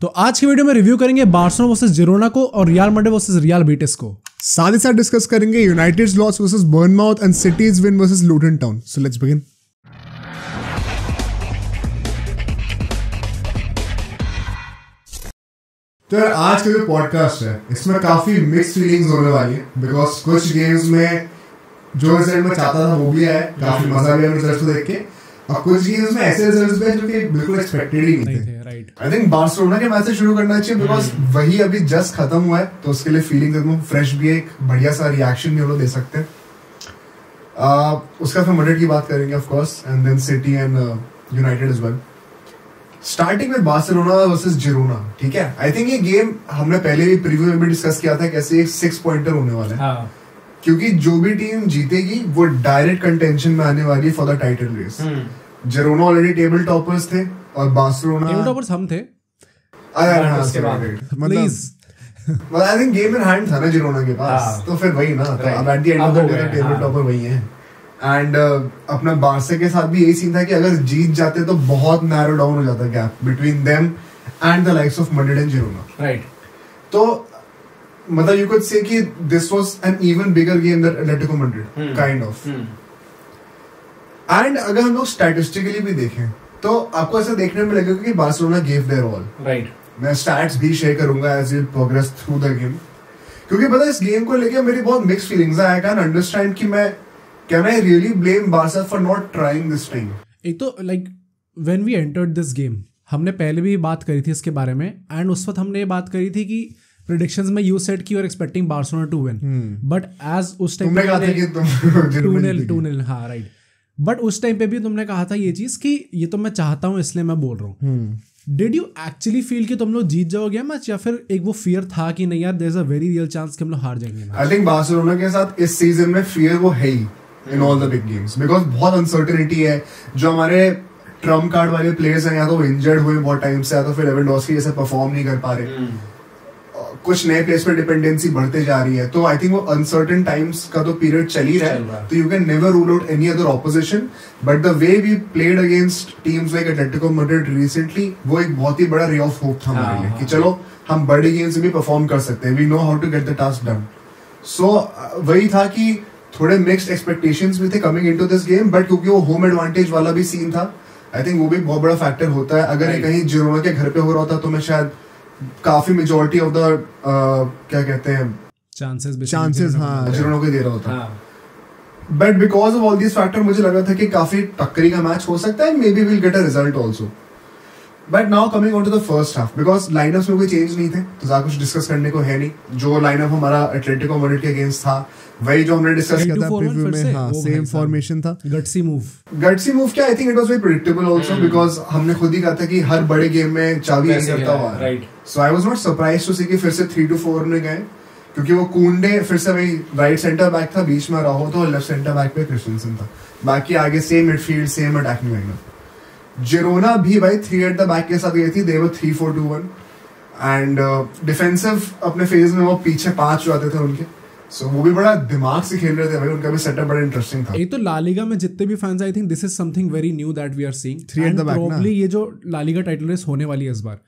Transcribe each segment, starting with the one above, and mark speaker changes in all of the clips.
Speaker 1: तो आज की वीडियो में रिव्यू करेंगे बार्सिलोना वर्सेस जिरोना को और Real Madrid versus Real Betis को।
Speaker 2: साथ ही साथ डिस्कस करेंगे United's loss versus Bournemouth and City's win versus Luton Town. So let's begin. तो यार आज का जो पॉडकास्ट है इसमें काफी मिक्स्ड फीलिंग्स होने वाली है बिकॉज कुछ गेम्स में जो रिजल्ट मैं चाहता था वो भी आया, काफी मजा भी आया रिजल्ट को देख के, और कुछ गेम्स में ऐसे रिजल्ट्स भी जो कि बिल्कुल एक्सपेक्टेड ही नहीं थे। राइट, आई थिंक बार्सिलोना के मैच से शुरू करना चाहिए बिकॉज वही अभी जस्ट खत्म हुआ है, तो उसके लिए फीलिंग एकदम फ्रेश भी है, एक बढ़िया सा रिएक्शन भी हम लोग दे सकते हैं। उसका फिर मैड्रिड की बात करेंगे of course, and then City and United as well. Starting में बार्सिलोना वर्सेस जिरोना, ठीक है। आई थिंक ये गेम हमने पहले भी प्रीव्यू में भी डिस्कस किया था कैसे एक 6 पॉइंटर होने वाला है, क्योंकि जो भी टीम जीतेगी वो डायरेक्ट कंटेंशन में आने वाली है for the title race. Girona already table toppers थे और बार्सिलोना
Speaker 1: टेबल टॉपर्स हम थे।
Speaker 2: मतलब I think game in hand था ना जिरोना के पास, तो फिर वही ना, तो अब eight the end of the day table topper वही है। एंड अपना बार्सा के साथ भी यही सीन था कि अगर जीत जाते तो बहुत नैरो डाउन हो जाता gap between them and the likes of Madrid and Girona. Right, तो मतलब यू कुड से कि this was an even bigger game that Atletico Madrid kind of. And अगर हम लोग स्टैटिस्टिकली भी देखें तो आपको ऐसा देखने में लगेगा कि Barcelona give their all. Right, मैं स्टैट्स भी शेयर करूंगा as we progress through the game, क्योंकि पता है इस गेम को लेके मेरी बहुत मिक्स्ड फीलिंग्स है। आई कैन अंडरस्टैंड कि मैं can I really blame Barca for not trying this time.
Speaker 1: एक तो like when we entered this game, हमने पहले भी बात करी थी इसके बारे में, एंड उस वक्त हमने ये बात करी थी कि प्रेडिक्शंस में यू सेड कि you are expecting Barcelona to win, but as उस टाइम
Speaker 2: तुमने कहा था कि तुम
Speaker 1: 2-0, हाँ राइट, बट उस टाइम पे भी तुमने कहा था ये चीज कि ये तो मैं चाहता हूँ इसलिए मैं बोल रहा हूँ। डिड यू एक्चुअली फील कि तुम लोग जीत जाओगे मैच, या फिर एक वो फियर था कि नहीं यार there is a very real chance कि हम लोग हार जाएंगे?
Speaker 2: आई थिंक बार्सिलोना के साथ इस सीजन में फियर वो है ही in all the big games, because बहुत अनसर्टेनिटी है। जो हमारे ट्रम्प कार्ड वाले प्लेयर्स हैं या तो इंजर्ड हुए बहुत टाइम से, या तो फिर लेवेंडोव्स्की जैसे परफॉर्म नहीं कर पा रहे, कुछ नए प्लेयर्स पे डिपेंडेंसी बढ़ते जा रही है। तो आई थिंक वो अनसर्टेन टाइम्स का तो पीरियड चल ही रहा है, तो you can never rule out any other opposition, but the way we played against teams like Atletico Madrid recently, वो एक बहुत ही बड़ा रे ऑफ होप था हमारे लिए कि चलो हम बड़े गेम्स में भी परफॉर्म कर सकते हैं, we know how to get the task done. So वही था कि थोड़े मिक्स्ड एक्सपेक्टेशंस भी थे coming into this game, but क्योंकि वो होम एडवांटेज वाला भी सीन था, आई थिंक वो भी बहुत बड़ा फैक्टर होता है। अगर ये कहीं जिरोना के घर पे हो रहा होता तो मैं शायद काफी मेजॉरिटी ऑफ द क्या कहते हैं चांसेस जिरोना को दे रहा होता, but because of all this factor मुझे लगा था कि काफी टक्करी का मैच हो सकता है, maybe will get a result also. But now coming on to the first half, because lineups में कोई चेंज नहीं थे तो ज्यादा कुछ डिस्कस करने को है नहीं। जो लाइनअप हमारा एटलेटिको मैड्रिड के अगेंस्ट था वही जो हमने डिस्कस किया था प्रीव्यू में, हां सेम फॉर्मेशन था। गट्सी मूव क्या, आई think it was very predictable also, because हमने खुद ही कहा था कि हर बड़े गेम में चावी नहीं करता हुआ, right. So I was not surprised to see कि फिर से 3-4 में गए, क्योंकि वो कुंडे फिर से वही राइट सेंटर बैक था, बीच में राहो तो लेफ्ट सेंटर बैक पे क्रिस्टियनसन था, बाकी आगे same midfield same attacking lineup. Girona भी भाई 3 एट द बैक के साथ गई थी, दे वर 3-4-2-1, एंड डिफेंसिव अपने फेज में वो पीछे 5 आते थे उनके, सो वो भी बड़ा दिमाग से खेल रहे थे भाई, उनका भी सेटअप बड़ा इंटरेस्टिंग था।
Speaker 1: एक तो ला लीगा में जितने भी fans, I think this is something very new that we are seeing, 3 at the back ना, प्रोबब्ली ये जो ला लीगा टाइटल रेस होने वाली है इस बार,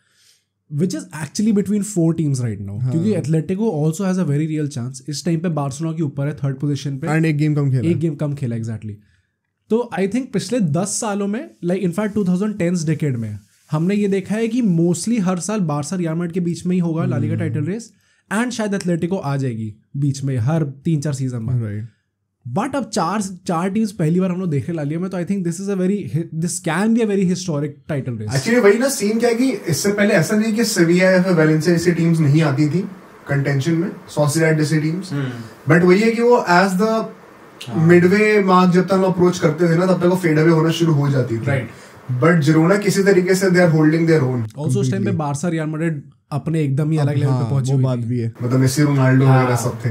Speaker 1: which is actually between 4 teams right now, क्योंकि Atletico also has a very real chance। इस time पे बार्सिलोना के ऊपर है 3rd पोजीशन पे,
Speaker 2: एंड एक गेम कम खेला
Speaker 1: एग्जैक्टली। तो आई थिंक पिछले 10 सालों में, लाइक इनफैक्ट 2010s डेकेड में हमने ये देखा है कि मोस्टली हर साल बार्सा रियल मैड्रिड के बीच में ही होगा La Liga title race, and शायद एटलेटिको आ जाएगी बीच में हर 3-4 सीजन में, राइट। बट अब चार टीम्स पहली बार हम लोग देख रहे ला लीगा में, तो I think this can be a very historic title race.
Speaker 2: Actually वही ना सीन क्या है कि इससे पहले ऐसा नहीं कि सेविया या फिर वेलेंसिया जैसी टीम्स नहीं आती थी कंटेंशन में, सोसिएडाड जैसी टीम्स, बट वही है कि वो एज द मिडवे मार्क जब तक हम अप्रोच करते थे ना तब तक वो फेड अवे होना शुरू हो जाती थी, राइट। बट जिरोना किसी तरीके से they are holding their own.
Speaker 1: Also उस टाइम पे बार्सा रियल मैड्रिड अपने एकदम ही अलग लेवल पे पहुंची हुई, वो बात भी है,
Speaker 2: मतलब मेसी रोनाल्डो वगैरह सब थे।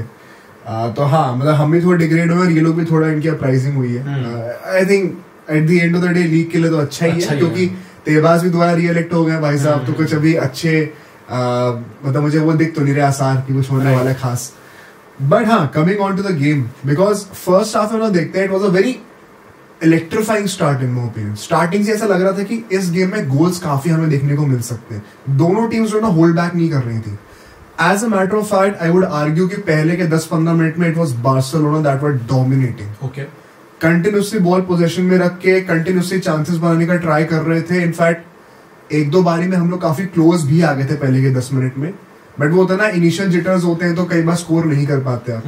Speaker 2: तो हाँ, मतलब हम भी थोड़ा डिग्रेड हुए और ये लोग भी थोड़ा इनकी अपराइजिंग हुई है। I think eight the end of the day league के लिए तो अच्छा ही है, क्योंकि तेबास भी दोबारा रीइलेक्ट हो गए भाई साहब, तो कुछ अभी अच्छे मतलब मुझे वो दिख तो नहीं रहा आसार कि कुछ होने वाला है खास। बट हाँ, coming on to the game, because first half में देखते हैं it was a very electrifying start in my opinion. Starting से ऐसा लग रहा था कि इस गेम में गोल्स काफी हमें देखने को मिल सकते हैं। दोनों टीम्स जो ना होल्ड बैक नहीं कर रही थी। As a matter of fact I would argue कि पहले के 10-15 मिनट में it was Barcelona that were dominating.
Speaker 1: Okay,
Speaker 2: continuously ball position में रख के कंटिन्यूसली चांसेस बनाने का ट्राई कर रहे थे। इनफैक्ट एक दो बारी में हम लोग काफी क्लोज भी आ गए थे पहले के 10 मिनट में, बट वो होता ना इनिशियल जिटर्स होते हैं तो कई बार स्कोर नहीं कर पाते आप।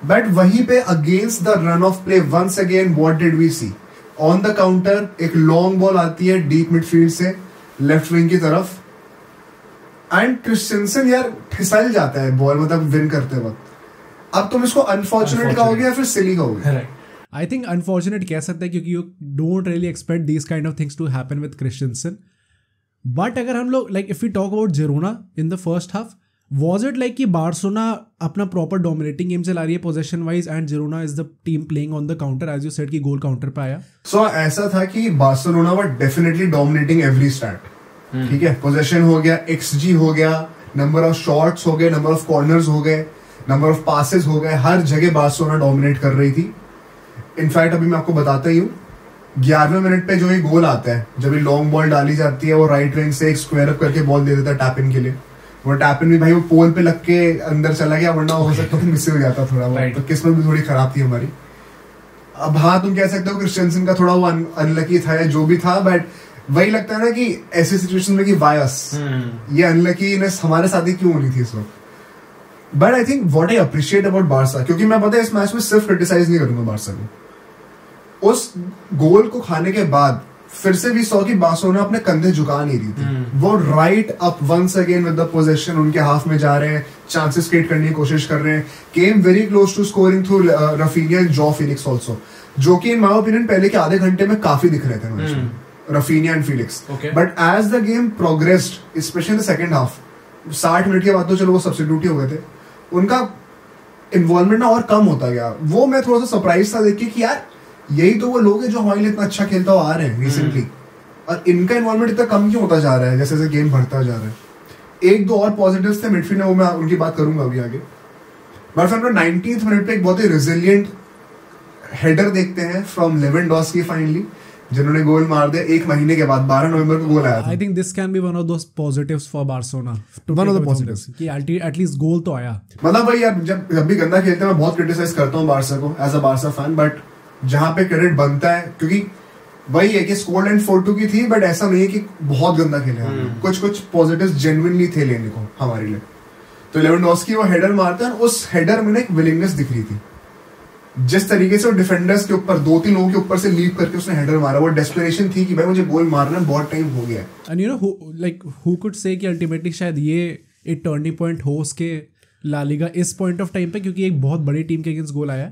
Speaker 2: बट वहीं पे against the run of play once again what did we see on the counter, एक लॉन्ग बॉल आती है डीप मिडफील्ड से लेफ्ट विंग की तरफ एंड क्रिस्टियनसन यार फिसल जाता है बॉल, मतलब विन करते वक्त। अब तुम इसको अनफॉर्चुनेट कहोगे या फिर सिली कहोगे?
Speaker 1: आई थिंक अनफॉर्चुनेट कह सकते हैं क्योंकि you don't really expect this kind of things to happen with Christensen. But अगर हम लोग like if we talk about Girona in the first half, was it like कि बार्सिलोना अपना प्रॉपर डोमिनेटिंग गेम चला रही है possession wise and Girona is the team playing on the counter as you said कि goal counter पे आया?
Speaker 2: So ऐसा था कि Barcelona were definitely dominating every stat. ठीक है, पोजेशन हो गया, XG हो गया, नंबर ऑफ शॉट्स हो गए, नंबर ऑफ कॉर्नर्स हो गए, नंबर ऑफ पासेस हो गए, हर जगह बार्सिलोना डोमिनेट कर रही थी। इनफैक्ट अभी मैं आपको बताता ही हूँ, 11वें मिनट पे जो ये गोल आता है, जब ये लॉन्ग बॉल डाली जाती है, वो राइट विंग से एक स्क्वायर अप करके बॉल दे देता है टैप इन के लिए। वो टैप इन भी भाई वो पोल पे लग के अंदर चला गया, वरना हो सकता तो मिस हो जाता थोड़ा बहुत। तो किस्मत भी थोड़ी खराब थी हमारी। अब हाँ, तुम कह सकते हो क्रिस्टियनसन का थोड़ा वो अनलकी था या जो भी था, बट वही लगता है ना कि ऐसी सिचुएशन में कि वायस ये अनलकीनेस हमारे साथ ही क्यों होनी थी इस वक्त। But I think what I appreciate about Barca, क्योंकि मैं पता है इस मैच में सिर्फ क्रिटिसाइज नहीं करूंगा बार्सा को, उस गोल को खाने के बाद फिर से भी सौ की बार्सिलोना अपने कंधे झुका नहीं रही थी। वो right up once again with the position उनके हाफ में जा रहे हैं, चांसेस क्रिएट करने की कोशिश कर रहे हैं, came very close to scoring through Raphinha and Joao Felix also, जो कि इन माय ओपिनियन पहले के आधे घंटे में काफी दिख रहे थे मैच में, Raphinha and Felix. But as the game progressed specially the second half, 60 minute के बाद तो चलो वो सब्स्टिट्यूट ही हो गए थे, उनका इन्वॉल्वमेंट ना और कम होता गया। वो मैं थोड़ा सा सरप्राइज था देख के कि यार यही तो वो लोग हैं जो हमारे लिए इतना अच्छा खेलता हुआ आ रहे हैं रिसेंटली, और इनका इन्वॉल्वमेंट इतना कम क्यों होता जा रहा है जैसे जैसे गेम बढ़ता जा रहा है। एक दो और पॉजिटिव्स थे मिडफील्ड में, वो मैं उनकी बात करूंगा अभी आगे। बट फिर हम 19th मिनट पे एक बहुत ही रेजिलिएंट हेडर देखते हैं फ्रॉम लेवेंडोस्की फाइनली, जिन्होंने गोल मार दिया 1 महीने के बाद, 12 नवंबर को गोल आया था।
Speaker 1: आई think this can B one of those positives for Barcelona,
Speaker 2: one of the positives
Speaker 1: कि एटलीस्ट गोल तो आया।
Speaker 2: मतलब भाई यार जब भी गंदा खेलते हैं मैं बहुत क्रिटिसाइज करता हूँ बार्सा को as a Barca fan, but जहां पे क्रेडिट बनता है, क्योंकि वही है कि स्कोर लाइन 4-2 की थी, बट ऐसा नहीं है कि बहुत गंदा खेले हैं। कुछ पॉजिटिव्स जेन्युइनली थे लेने को हमारे लिए। तो लेवेंडोस्की वो हेडर मारता है, उस हेडर में एक विलिंगनेस दिख रही थी, जिस तरीके से वो डिफेंडर्स के ऊपर 2-3 लोगों के ऊपर से लीप करके उसने हेडर मारा, वो डेस्परेशन थी कि भाई मुझे गोल मारना है, बहुत टाइम हो गया।
Speaker 1: And you know like who could say कि अल्टीमेटली शायद ये एक टर्निंग पॉइंट हो उसके ला लीगा इस पॉइंट ऑफ टाइम पे, क्योंकि एक बहुत बड़ी टीम के अगेंस्ट गोल आया,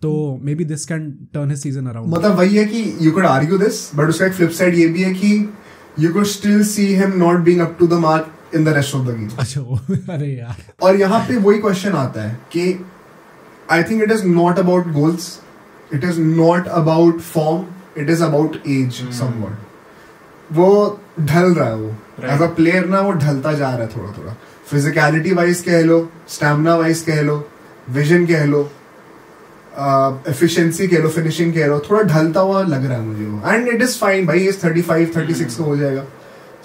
Speaker 1: तो maybe this can turn his season around.
Speaker 2: मतलब वही है कि you could argue this, but उसका एक फ्लिप साइड ये भी है कि you could still see him not being up to the mark in the rest of the game.
Speaker 1: अच्छा अरे यार, और
Speaker 2: यहाँ पे वही क्वेश्चन आता है कि I think it is not about goals, it is not about form, it is about age somewhat. वो ढल रहा है, वो एज अ प्लेयर ना वो ढलता जा रहा है थोड़ा थोड़ा, फिजिकलिटी वाइज कह लो, स्टैमिना वाइज कह लो, विजन कह लो, एफिशिएंसी कह लो, फिनिशिंग कह लो, थोड़ा ढलता हुआ लग रहा है मुझे वो। एंड इट इज फाइन भाई, इज 35-36 का हो जाएगा,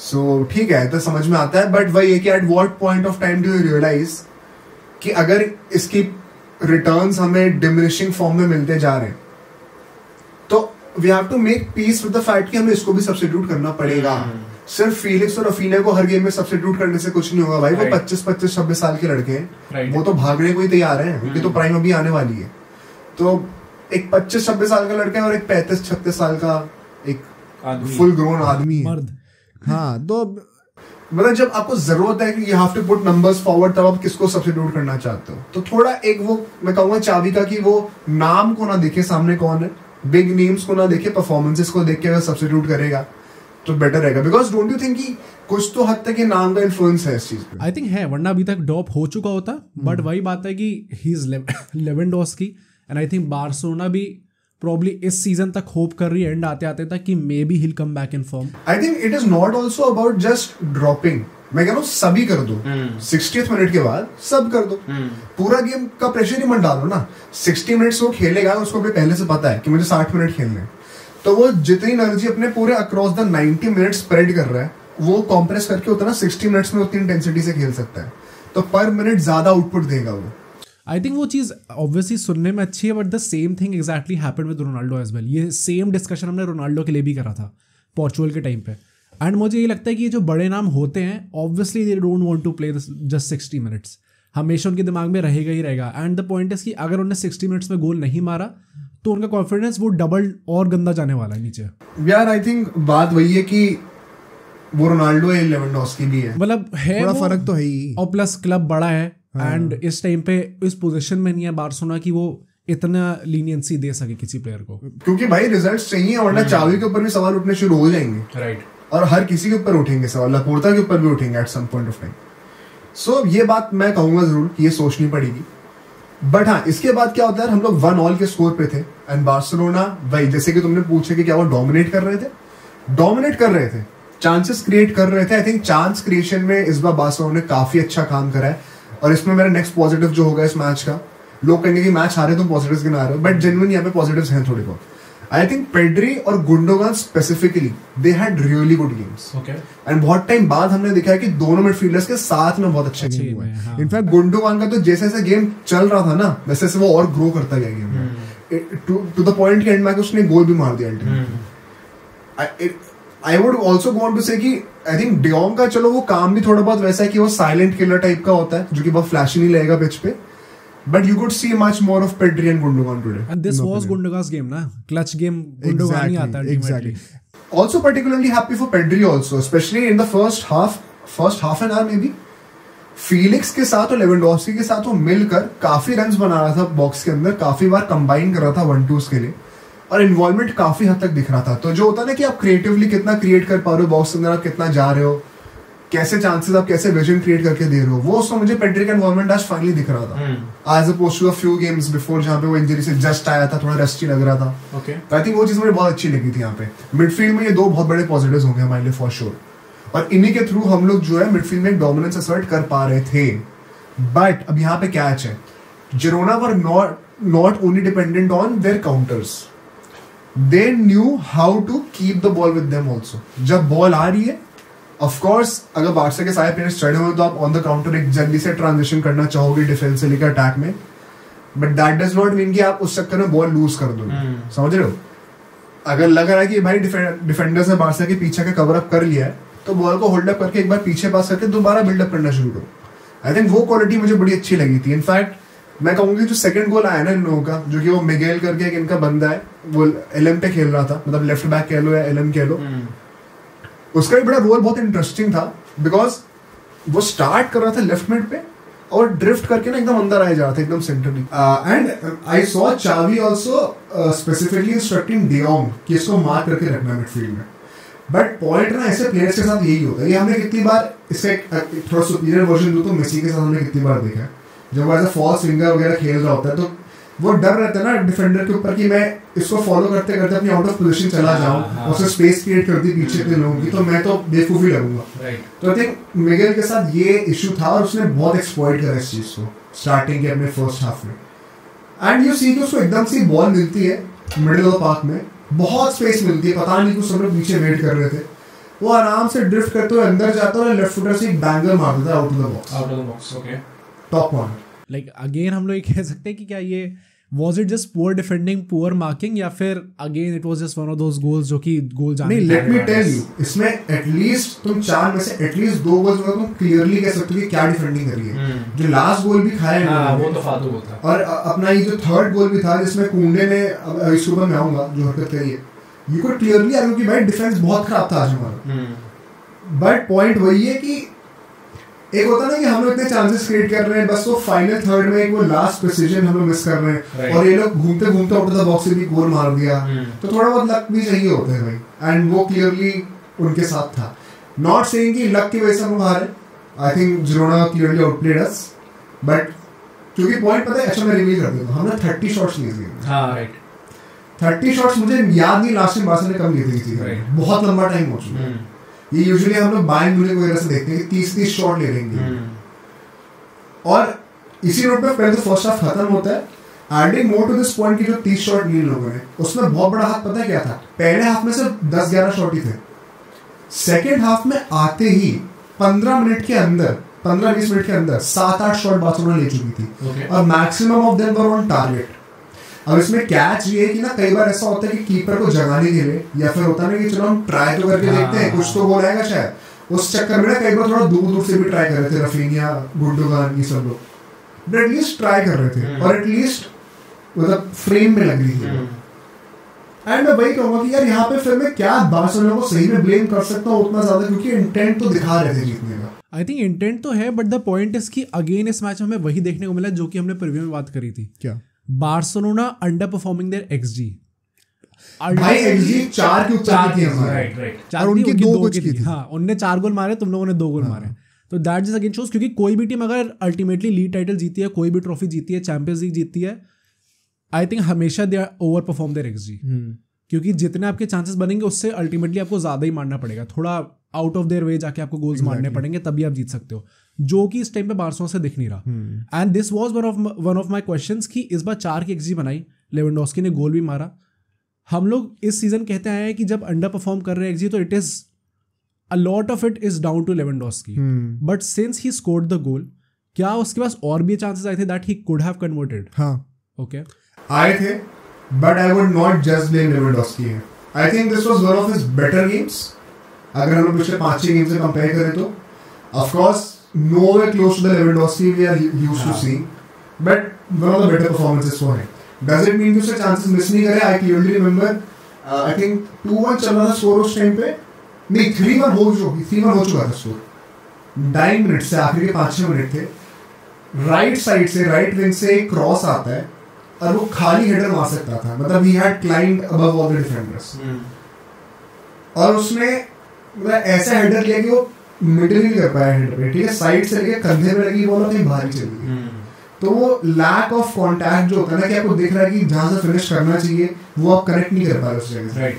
Speaker 2: सो ठीक है, तो समझ में आता है। बट वही है कि at what point of time do you realise कि अगर इसकी रिटर्न्स हमें डिमिनिशिंग फॉर्म में मिलते जा रहे हैं, तो we have to make peace with the fact कि हमें इसको भी सब्स्टिट्यूट करना पड़ेगा। सिर्फ फीलिक्स और रफीनिया को हर गेम में सब्स्टिट्यूट करने से कुछ नहीं होगा भाई। वो 25-26 साल के लड़के हैं, वो तो भागने को ही तैयार हैं, उनकी तो प्राइम अभी आने वाली है। तो एक 25-26 साल का लड़का है और एक 35-36 साल का एक फुल ग्रोन आदमी है,
Speaker 1: मर्द।
Speaker 2: हाँ, तो मतलब जब आपको जरूरत है कि you have to put numbers forward, तब आप किसको सब्स्टिट्यूट करना चाहते हो। तो थोड़ा एक वो मैं कहूंगा चाबी का कि वो नाम को ना देखे सामने कौन है, बिग नेम्स को ना देखे, परफॉर्मेंसेस को देख के अगर सब्स्टिट्यूट करेगा तो बेटर रहेगा। बिकॉज डोंट यू थिंक कि कुछ तो हद तक ये नाम का इन्फ्लुएंस है इस चीज पे?
Speaker 1: आई थिंक है, वरना अभी तक ड्रॉप हो चुका होता। बट वही बात है कि he is Lewandowski, and I think Barcelona भी probably इस सीजन तक होप कर रही है एंड आते आते तक कि may be he'll come back in form.
Speaker 2: I think it is not also about just dropping. मैं कह रहा हूँ सभी कर दो, 60th मिनट के बाद सब कर दो, पूरा गेम का प्रेशर ही मत डालो ना। 60 मिनट्स वो खेलेगा, उसको भी पहले से पता है कि मुझे 60 मिनट खेलने हैं, तो वो जितनी एनर्जी अपने पूरे अक्रॉस द 90 मिनट्स स्प्रेड कर रहा है, वो कॉम्प्रेस करके उतना 60 मिनट्स में उतनी इंटेंसिटी से खेल सकता है, तो पर मिनट ज्यादा आउटपुट देगा वो।
Speaker 1: आई थिंक वो चीज़ ऑब्वियसली सुनने में अच्छी है, but the same thing exactly happened with Ronaldo as well. ये सेम डिस्कशन हमने रोनाल्डो के लिए भी करा था पोर्चुगल के टाइम पे। एंड मुझे ये लगता है कि ये जो बड़े नाम होते हैं obviously they don't want to play just 60 minutes, हमेशा उनके दिमाग में रहेगा ही रहेगा। एंड द पॉइंट इज कि अगर उन्होंने 60 मिनट्स में गोल नहीं मारा तो उनका कॉन्फिडेंस वो डबल और गंदा जाने वाला है नीचे।
Speaker 2: यार आई थिंक बात वही है कि वो रोनाल्डो है, लेवेंडोस्की भी है,
Speaker 1: मतलब है
Speaker 2: थोड़ा फर्क तो है ही,
Speaker 1: और प्लस क्लब बड़ा है एंड इस टाइम पे इस पोजीशन में नहीं है बार्सिलोना कि वो इतना लीनियंसी दे सके किसी प्लेयर को,
Speaker 2: क्योंकि भाई रिजल्ट्स चाहिए, वरना चावी के ऊपर भी सवाल उठने शुरू हो जाएंगे,
Speaker 3: राइट,
Speaker 2: और हर किसी के ऊपर उठेंगे सवाल, लापोर्ता के ऊपर भी उठेंगे at some point of time. So ये बात मैं कहूंगा जरूर कि ये सोचनी पड़ेगी। बट हाँ, इसके बाद क्या होता है, हम लोग 1-1 के स्कोर पे थे एंड बार्सिलोना भाई जैसे कि तुमने पूछा कि क्या वो डोमिनेट कर रहे थे, चांसेस क्रिएट कर रहे थे। आई थिंक चांस क्रिएशन में इस बार बार्सिलोना ने काफी अच्छा काम करा है, और इसमें मेरा नेक्स्ट पॉजिटिव जो होगा इस मैच का, लोग कहेंगे कि मैच हारे तुम पॉजिटिव्स गिना रहे हो, बट जेन्युइन यहाँ पे पॉजिटिव्स हैं थोड़े बहुत। आई थिंक पेड्री और Gundogan specifically they had really good games, and बहुत टाइम बाद हमने देखा है कि दोनों मिडफील्डर्स के साथ में बहुत अच्छे गेम हुए हैं। इनफैक्ट गुंडोगान का तो जैसे जैसे गेम चल रहा था ना, वैसे वैसे वो और ग्रो करता गया गेम में, टू द पॉइंट के एंड में उसने गोल भी मार दिया ultimately. I would also want to say कि आई थिंक डियोंग का चलो वो काम भी थोड़ा बहुत वैसा है कि वो साइलेंट किलर टाइप का होता है, जो कि बहुत फ्लैशी नहीं लगेगा पिच पे, but you could see much more of Pedri and Gundogan today.
Speaker 1: And this was Gundogan's game, na? Clutch game. Gundogan ही आता है
Speaker 2: exactly. Also particularly happy for Pedri also, especially in the first half an hour maybe. Felix के साथ और Lewandowski के साथ वो मिलकर काफी रन्स बना रहा था बॉक्स के अंदर, काफी बार कंबाइन कर रहा था 1-2s के लिए, और इन्वॉल्वमेंट काफी हद तक दिख रहा था। तो जो होता है ना कि आप क्रिएटिवली कितना क्रिएट कर पा रहे हो बॉक्स के अंदर, आप कितना जा रहे हो, कैसे चांसेस आप कैसे विजन क्रिएट करके दे रहे हो, वो उसमें मुझे पेड्री का इन्वॉल्वमेंट आज फाइनली दिख रहा था, as opposed to a few games before जहां पे वो इंजरी से जस्ट आया था, थोड़ा रस्टी लग रहा था।
Speaker 3: ओके,
Speaker 2: आई थिंक वो चीज मुझे बहुत अच्छी लगी थी यहाँ पे। मिडफील्ड में ये दो बहुत बड़े पॉजिटिव्स होंगे हमारे लिए फॉर श्योर, और इन्हीं के थ्रू हम लोग जो है मिडफील्ड में डोमिनेंस असर्ट कर पा रहे थे। बट अब यहाँ पे कैच है, Girona were not only dependent on their counters, they knew how to keep the ball with them also. जब बॉल आ रही है, ऑफ कोर्स अगर बार्सा के सारे प्लेयर्स चढ़े हुए तो आप ऑन द काउंटर एक जल्दी से ट्रांजिशन करना चाहोगे डिफेंस से लेकर अटैक में, but that does not mean कि आप उस चक्कर में बॉल लूज कर दोगे। समझ रहे हो? अगर लग रहा है कि भाई डिफेंडर्स ने बार्सा के पीछे का कवर अप कर लिया है, तो बॉल को होल्ड अप करके एक बार पीछे पास करके दोबारा बिल्डअप करना शुरू करो। आई थिंक वो क्वालिटी मुझे बड़ी अच्छी लगी थी। इनफैक्ट मैं कहूंगी जो सेकंड गोल आया ना इन लोगों का, जो कि वो मिगेल करके एक इनका बंदा है, वो एलएम पे खेल रहा था, मतलब लेफ्ट बैक कह लो या एलएम कह लो, उसका भी बड़ा रोल बहुत इंटरेस्टिंग था, बिकॉज वो स्टार्ट कर रहा था लेफ्ट मिड पे और ड्रिफ्ट करके ना एकदम अंदर आ जा रहा था, एकदम सेंटर में। एंड आई सॉ चावी आल्सो स्पेसिफिकली इंस्ट्रक्टिंग डियोंग कि इसको मार करके रखना मिडफील्ड में। बट पॉइंट ना ऐसे प्लेयर्स के साथ यही होता है, ये हमने कितनी बार इसका थोड़ा सुपीरियर वर्जन दूं तो मेसी के साथ हमने कितनी बार देखा है, जब वो ऐसा फॉल्स विंगर वगैरह खेल रहा होता है तो वो डर रहता है ना डिफेंडर के ऊपर कि मैं इसको फॉलो करते करते अपनी आउट ऑफ पोजीशन चला जाऊं, और उससे स्पेस क्रिएट कर दी पीछे के लोगों की, तो मैं तो बेवकूफी लगूंगा। तो आई थिंक मिगेल के साथ ये इशू था और उसने बहुत एक्सप्लॉइट करा इस चीज को स्टार्टिंग के अपने फर्स्ट हाफ में। एंड यू सी कि उसको एकदम से बॉल मिलती है मिडिल ऑफ द पार्क में, बहुत स्पेस मिलती है, पता नहीं कुछ सब लोग पीछे वेट कर रहे थे, वो आराम से ड्रिफ्ट करते हुए अंदर जाता है और लेफ्ट फुटर से एक बैंगर मार देता है out of the box.
Speaker 3: Okay,
Speaker 2: top one.
Speaker 1: Like again हम लोग ये कह सकते हैं कि क्या ये was it just poor defending, poor marking, या फिर again it was just one of those goals जो कि गोल जाने
Speaker 2: नहीं, let me tell you, इसमें एटलीस्ट तुम 4 में से एटलीस्ट 2 गोल्स में तुम क्लियरली कह सकते हो कि क्या डिफेंडिंग करी है। जो लास्ट गोल भी खाया है
Speaker 3: वो तो फालतू गोल था, और
Speaker 2: अपना ये जो थर्ड गोल भी था जिसमें कुंडे ने, इस ऊपर मैं आऊंगा जो हरकत करी है, यू कुड क्लियरली आर्ग्यू कि भाई डिफेंस बहुत खराब था आज हमारा। बट पॉइंट वही है कि एक होता है ना कि हम लोग इतने चांसेस क्रिएट कर रहे हैं, बस वो फाइनल थर्ड में एक वो लास्ट प्रिसीजन हम लोग मिस कर रहे हैं, और ये लोग घूमते घूमते आउट ऑफ द बॉक्स से भी गोल मार दिया, तो थोड़ा बहुत लक भी चाहिए होता है भाई, एंड वो क्लियरली उनके साथ था। नॉट सेइंग कि लक की वजह से हम हारे, I think Girona clearly outplayed us, but क्योंकि पॉइंट पता है, अच्छा मैं रिवील कर देता हूं, हमने 30 शॉट्स लिए थे।
Speaker 3: हां राइट,
Speaker 2: 30 शॉट्स मुझे याद नहीं लास्ट टाइम बार्सा ने कब लिए थे, बहुत लंबा टाइम हो चुका है। ये यूजुअली हम लोग बायर्न म्यूनिख वगैरह से देखते हैं कि 30-30 शॉट ले लेंगे, और इसी नोट पे पहले तो फर्स्ट हाफ खत्म होता है, adding more to this point की जो 30 शॉट लिए लोगों ने, उसमें बहुत बड़ा हाथ पता है क्या था, पहले हाफ में सिर्फ 10-11 शॉट ही थे, सेकेंड हाफ में आते ही 15 मिनट के अंदर 15-20 मिनट के अंदर 7-8 शॉट बार्सिलोना ले चुकी थी, और maximum of them were on target. अब इसमें कैच ये है कि ना कई बार ऐसा होता है कि कीपर को जगाने के लिए, या फिर होता है ना कि चलो हम ट्राई तो करके देखते हैं, कुछ तो गोल आएगा शायद, उस चक्कर में ना कई बार थोड़ा दूर से भी ट्राई कर रहे थे, रफीनिया, गुंडोगान, ये सब लोग, बट एटलीस्ट ट्राई कर रहे थे, और एटलीस्ट मतलब फ्रेम में लग रही थी। एंड मैं वही कहूंगा कि यार यहाँ पे फिर मैं क्या बार्सिलोना को सही में ब्लेम कर सकता हूँ उतना ज्यादा, क्योंकि इंटेंट तो दिखा रहे थे जीतने का।
Speaker 1: आई थिंक इंटेंट तो है, बट द पॉइंट इज कि अगेन इस मैच में हमें वही देखने को मिला जो कि हमने प्रीव्यू में बात करी थी, क्या Barcelona underperforming their XG।
Speaker 2: भाई XG 4 के ऊपर की थी,
Speaker 1: राइट, और उनकी 2 गोल की थी। हाँ, उनने 4 गोल मारे, तुम लोगों ने 2 गोल मारे, तो दैट इज अगेन शोज, क्योंकि कोई भी टीम अगर अल्टीमेटली लीग टाइटल जीती है, कोई भी ट्रॉफी जीती है, चैंपियंस लीग जीती है, आई थिंक हमेशा दे ओवर परफॉर्म देयर XG, क्योंकि जितने आपके चांसेस बनेंगे उससे अल्टीमेटली आपको ज्यादा ही मारना पड़ेगा, थोड़ा आउट ऑफ देयर वे जाके आपको गोल्स मारने पड़ेंगे, तभी आप जीत सकते हो, जो कि इस टाइम पे बार्सिलोना से दिख नहीं रहा। And this was one of my questions कि इस बार 4 की XG बनाई, लेवेंडोस्की ने गोल भी मारा। हम लोग इस सीजन कहते आए हैं कि जब अंडर परफॉर्म कर रहे हैं XG, तो it is a lot of it is down to Lewandowski, but since he scored the goal, क्या उसके पास और भी चांसेस आए थे that he could have converted?
Speaker 2: हाँ,
Speaker 1: ओके,
Speaker 2: आए थे, but I would not just blame Lewandowski. I think this was one of his better games. अगर हम लोग पिछले 5-6 गेम से कंपेयर करें तो of course nowhere close to the Lewandowski we are used to seeing, but one of the better performances for him. Does it mean कि उससे chances miss नहीं करे? I clearly remember, I think 2-1 चल रहा था score उस time पे, नहीं 3-1 हो चुका था स्कोर, 9 मिनट से आखिरी के 5-6 मिनट थे, राइट साइड से, राइट विंग से एक क्रॉस आता है और वो खाली हेडर मार सकता था, मतलब he had climbed above all the defenders, और उसने मतलब ऐसा हेडर लिया कि वो मिडिल नहीं कर पाया हेडर पे, ठीक है, साइड से लेके कंधे पे लगी बॉल कहीं भारी चली गई, तो वो लैक ऑफ कांटेक्ट जो होता है ना, कि आपको दिख रहा है कि जहां से फिनिश करना चाहिए वो आप कनेक्ट नहीं कर पाए उस जगह से, राइट,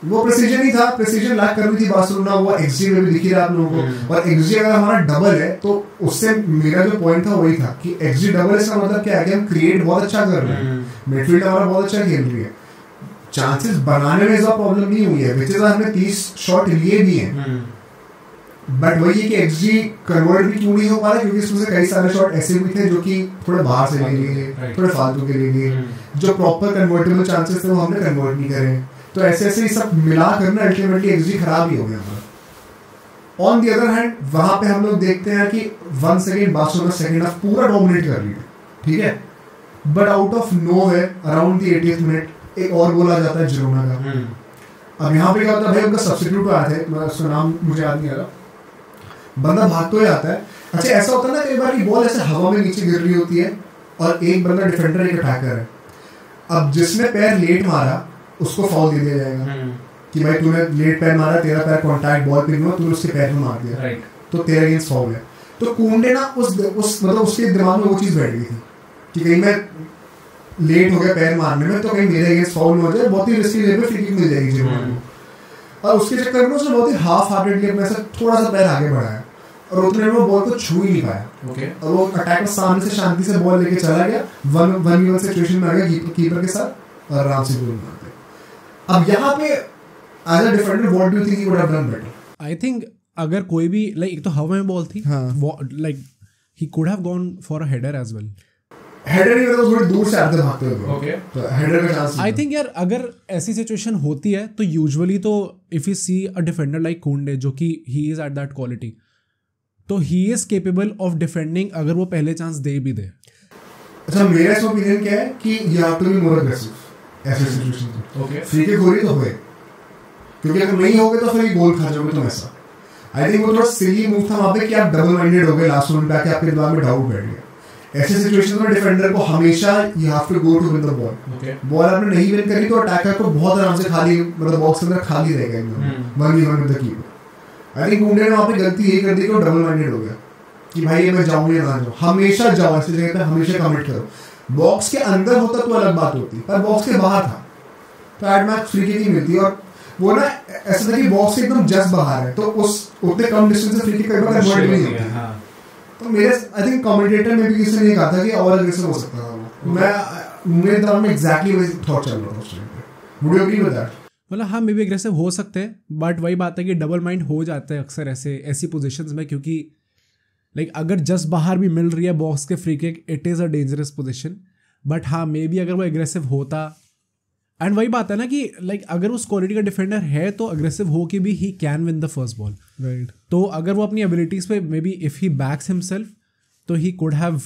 Speaker 2: वो प्रिसीजन ही था, प्रिसीजन लैक करनी थी बार्सिलोना, वो XG में भी दिख रहा है आप लोगों को, और XG अगर हमारा डबल है तो उससे मेरा जो पॉइंट था वही था कि XG डबल इसका मतलब क्या है कि हम क्रिएट बहुत अच्छा कर रहे हैं, मिडफील्ड हमारा बहुत अच्छा खेल रही है, चांसेस बनाने में इसका प्रॉब्लम नहीं हुई है, विच इज हमने 30 शॉट लिए भी हैं, बट वही है कि XG कन्वर्ट भी क्यों नहीं हो पा रहा, क्योंकि इसमें से कई सारे शॉट ऐसे भी थे जो कि थोड़े बाहर से ले लिए, थोड़े फालतू के ले लिए, जो प्रॉपर कन्वर्टेबल चांसेस थे वो हमने कन्वर्ट नहीं करे, तो ऐसे ऐसे सब मिला कर ना अल्टीमेटली XG खराब ही हो गया हमारा। ऑन द अदर हैंड वहां पे हम लोग देखते हैं कि once again Barcelona second half पूरा डोमिनेट कर रही है, ठीक है, but out of nowhere around the 80th minute एक और गोल आ जाता है जिरोना का। अब यहाँ पे क्या होता है, भाई उनका सब्स्टिट्यूट आया था, उसका नाम मुझे याद नहीं आ रहा, बंदा भाग तो ही आता है, अच्छा ऐसा होता है ना कई बार की बॉल ऐसे हवा में नीचे गिर रही होती है और एक बंदा डिफेंडर एक अटैकर है, अब जिसने पैर लेट मारा उसको फाउल दे दिया जाएगा कि भाई तूने लेट पैर मारा, तेरा पैर कांटेक्ट बॉल पे नहीं हुआ, तूने उसके पैर में मार दिया, तो तेरा अगेंस्ट फाउल है। तो कुंडे ना उस मतलब उसके दिमाग में वो चीज बैठ गई थी कि कहीं मैं लेट हो गया पैर मारने में तो कहीं मेरे अगेंस्ट फाउल हो जाए, बहुत ही रिस्की जगह पे फ्री किक मिल जाएगी जिरोना को, और उसके चक्कर में उसने बहुत ही हाफ हार्टेडली अपने से थोड़ा सा पैर आगे बढ़ाया और उतने में बॉल को छू ही नहीं पाया, और वो अटैकर सामने से शांति से बॉल लेके चला गया, 1v1 सिचुएशन में आ गया कीपर के साथ और आराम से गोल मार दिया। अब यहाँ पे as a defender what do you think he would have done better? I
Speaker 1: think अगर कोई भी लाइक एक तो हवा में बॉल थी, like he could have gone for a header as well,
Speaker 2: header ही मतलब थोड़ी दूर से आते भागते हुए, ओके, तो हेडर का चांस।
Speaker 1: आई थिंक यार अगर ऐसी सिचुएशन होती है तो यूजुअली तो if you see a defender like Kounde जो कि he is at that quality, तो he is capable of defending अगर वो पहले चांस दे भी दे।
Speaker 2: अच्छा मेरा इस ओपिनियन क्या है कि you have to be more aggressive ऐसे सिचुएशन में, ओके, फ्री किक हो रही तो होए, क्योंकि अगर नहीं होगे तो फिर गोल खा जाओगे तुम ऐसा। आई थिंक वो थोड़ा सिली मूव था वहां पे कि आप डबल माइंडेड हो गए, लास्ट मोमेंट पे आके आपके दिमाग में डाउट बैठ गया। ऐसे सिचुएशन में डिफेंडर को हमेशा you have to go to win the ball, ball आपने नहीं विन करी तो अटैकर को बहुत आराम से खाली मतलब बॉक्स के अंदर खाली रहेगा एकदम 1v1 with the keeper. I think कुंडे ने वहां पे गलती यही कर दी कि वो डबल माइंडेड हो गया कि भाई ये मैं जाऊं या ना जाऊं, हमेशा जाओ ऐसी जगह पे, हमेशा कमिट करो। बॉक्स के अंदर होता तो अलग बात होती, पर बॉक्स के बाहर था तो एट मैच फ्री किक ही मिलती। और वो ना ऐसा था कि बॉक्स से एकदम जस्ट बाहर है, तो उस उतने कम डिस्टेंस से फ्री किक कई बार कन्वर्ट नहीं होती। तो मेरे आई थिंक कमेंटेटर में भी किसी ने कहा था कि और अग्रेसिव हो सकता था वो। मेरे दिमाग में एग्जैक्टली वही थॉट चल रहा था उस टाइम पे। Would you agree with that?
Speaker 1: मतलब हाँ मे बी एग्रेसिव हो सकते हैं, बट वही बात है कि डबल माइंड हो जाते हैं अक्सर ऐसी पोजीशंस में, क्योंकि लाइक अगर जस्ट बाहर भी मिल रही है बॉक्स के free kick, it is a dangerous position. But हाँ मे बी अगर वो एग्रेसिव होता, एंड वही बात है ना कि लाइक अगर उस क्वालिटी का डिफेंडर है तो अग्रेसिव हो के भी he can win the first ball, right. तो अगर वो अपनी एबिलिटीज पे may be if he backs himself तो he could have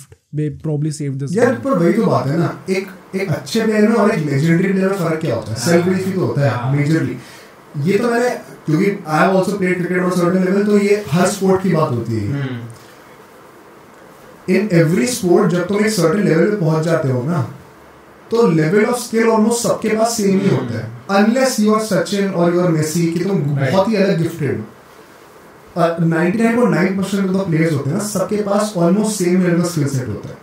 Speaker 1: probably saved this
Speaker 2: यार पर वही तो बात है ना, एक अच्छे प्लेयर में और एक लेजेंडरी प्लेयर में फर्क क्या होता है? सेल्फ बिलीफ ही तो होता है मेजरली। ये तो मैंने, क्योंकि I have also played cricket on certain level, तो ये हर स्पोर्ट की बात होती है। इन एवरी स्पोर्ट जब तुम एक सर्टेन लेवल पे पहुंच जाते हो ना, तो लेवल ऑफ स्किल ऑलमोस्ट सबके पास सेम ही होता है, अनलेस यू आर सचिन और यू आर मेसी कि तुम बहुत ही अलग गिफ्टेड। 99.9% ऑफ द प्लेयर्स होते हैं ना, सबके पास ऑलमोस्ट सेम लेवल का स्किल सेट होता है।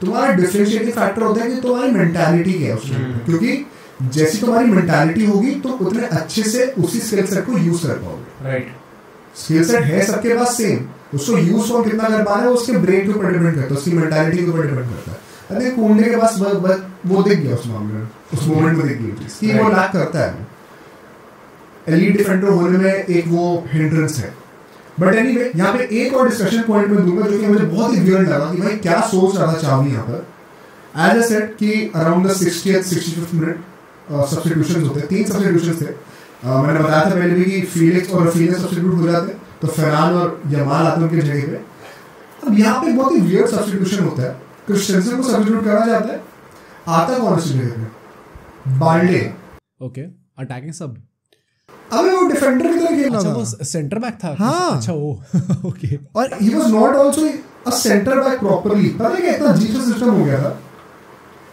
Speaker 2: तुम्हारा डिफरेंशिएटिंग फैक्टर होता है कि तुम्हारी मेंटालिटी क्या है उसमें, क्योंकि जैसी तुम्हारी मेंटालिटी होगी तो उतने अच्छे से उसी स्किल सेट को यूज कर पाओगे, राइट। स्किल सेट है सबके पास सेम, उसको यूज कौन कितना कर पा रहा है उसके ब्रेन के ऊपर डिपेंड करता है, उसकी मेंटालिटी के ऊपर डिपेंड करता है। अरे कुंडे के पास वो दिख गया उस मामले में, उस मोमेंट में दिख गई कि वो लैक करता है। एलीट डिफेंडर होने में एक वो हिंड्रेंस है। बट एनीवे यहाँ पे एक और डिस्कशन पॉइंट में दूंगा जो कि मुझे बहुत ही वियर्ड लगा कि भाई क्या सोच रहा था चावी यहाँ पर। एज आई सेड कि around the 60th 65th minute substitutions होते हैं, 3 सब्स्टिट्यूशंस थे। मैंने बताया था पहले भी कि फीलिक्स और रफीना सब्स्टिट्यूट हो जाते हैं, तो फरहान और यमाल आते हैं उनके जगह पे। अब यहाँ पे बहुत ही वियर्ड सब्स्टिट्यूशन होता है, क्रिस्टियनसन को सब्स्टिट्यूट करा जाता है, आता कौन सी जगह पे? बाल्डे।
Speaker 1: ओके, अटैकिंग सब।
Speaker 2: अबे वो डिफेंडर की तरह खेल रहा था।
Speaker 1: अच्छा वो सेंटर बैक था।
Speaker 2: हाँ।
Speaker 1: अच्छा वो ओके।
Speaker 2: और he was not also a centre back properly. पता है इतना अजीब सा सिस्टम हो गया था,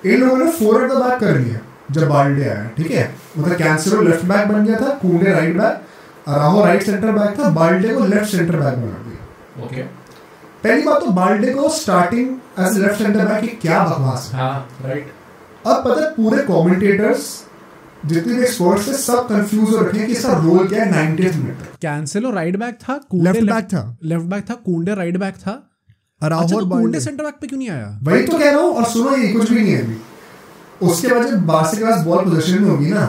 Speaker 2: इन लोगों ने 4 एट द बैक कर लिया जब बाल्डे आया, ठीक है। मतलब कैंसेलो लेफ्ट बैक बन गया था, Kounde right back, Araujo right centre back था, बाल्डे को लेफ्ट सेंटर बैक बना दिया। ओके, पहली बात तो बाल्डे को starting as left centre back की क्या बकवास है।
Speaker 3: हाँ राइट।
Speaker 2: अब पता है पूरे कमेंटेटर्स जितने भी एक्सपर्ट्स थे सब कंफ्यूज हो रखे हैं कि इसका रोल क्या है 90th मिनट तक।
Speaker 1: कैंसेलो राइट बैक था,
Speaker 4: लेफ्ट बैक था,
Speaker 1: कुंडे राइट बैक था।
Speaker 4: अराहो
Speaker 1: अच्छा,
Speaker 4: और
Speaker 1: तो
Speaker 4: बाल्डे
Speaker 1: कुंडे सेंटर बैक पे क्यों नहीं आया?
Speaker 2: वही तो कह रहा हूँ। और सुनो ये कुछ भी नहीं है अभी। उसके बाद जब बार्सा के पास बॉल पोजीशन में होगी ना,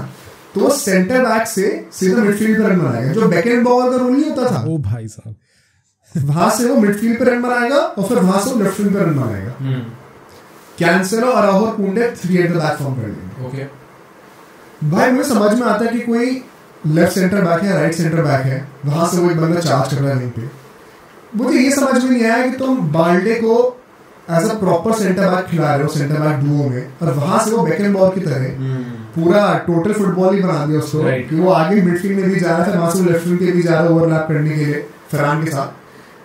Speaker 2: तो सेंटर बैक से सीधा मिडफील्ड पे रन बनाएगा, जो बैक एंड बॉल का रोल नहीं होता था।
Speaker 1: ओ भाई साहब,
Speaker 2: वहां से वो मिडफील्ड पे रन बनाएगा और फिर वहां से वो लेफ्ट फील्ड पे रन बनाएगा। कैंसेलो और अराहो और कुंडे 3 एट द बैक फॉर्म कर देंगे।
Speaker 3: ओके
Speaker 2: भाई मुझे समझ में आता है कि कोई लेफ्ट सेंटर बैक है, राइट सेंटर बैक है, वहां से वो एक बंदा चार्ज कर रहा है नहीं पे। मुझे ये समझ में नहीं आया कि तुम बाल्डे को as a proper centre back खिला रहे हो सेंटर बैक डुओ में, और वहां से वो बैक एंड बॉल की तरह पूरा टोटल फुटबॉल ही बना दिया उसको, कि वो आगे मिडफील्ड में भी जा रहा था, वहां से वो लेफ्ट फील्ड पे भी जा रहा है ओवरलैप करने के लिए फरहान के साथ।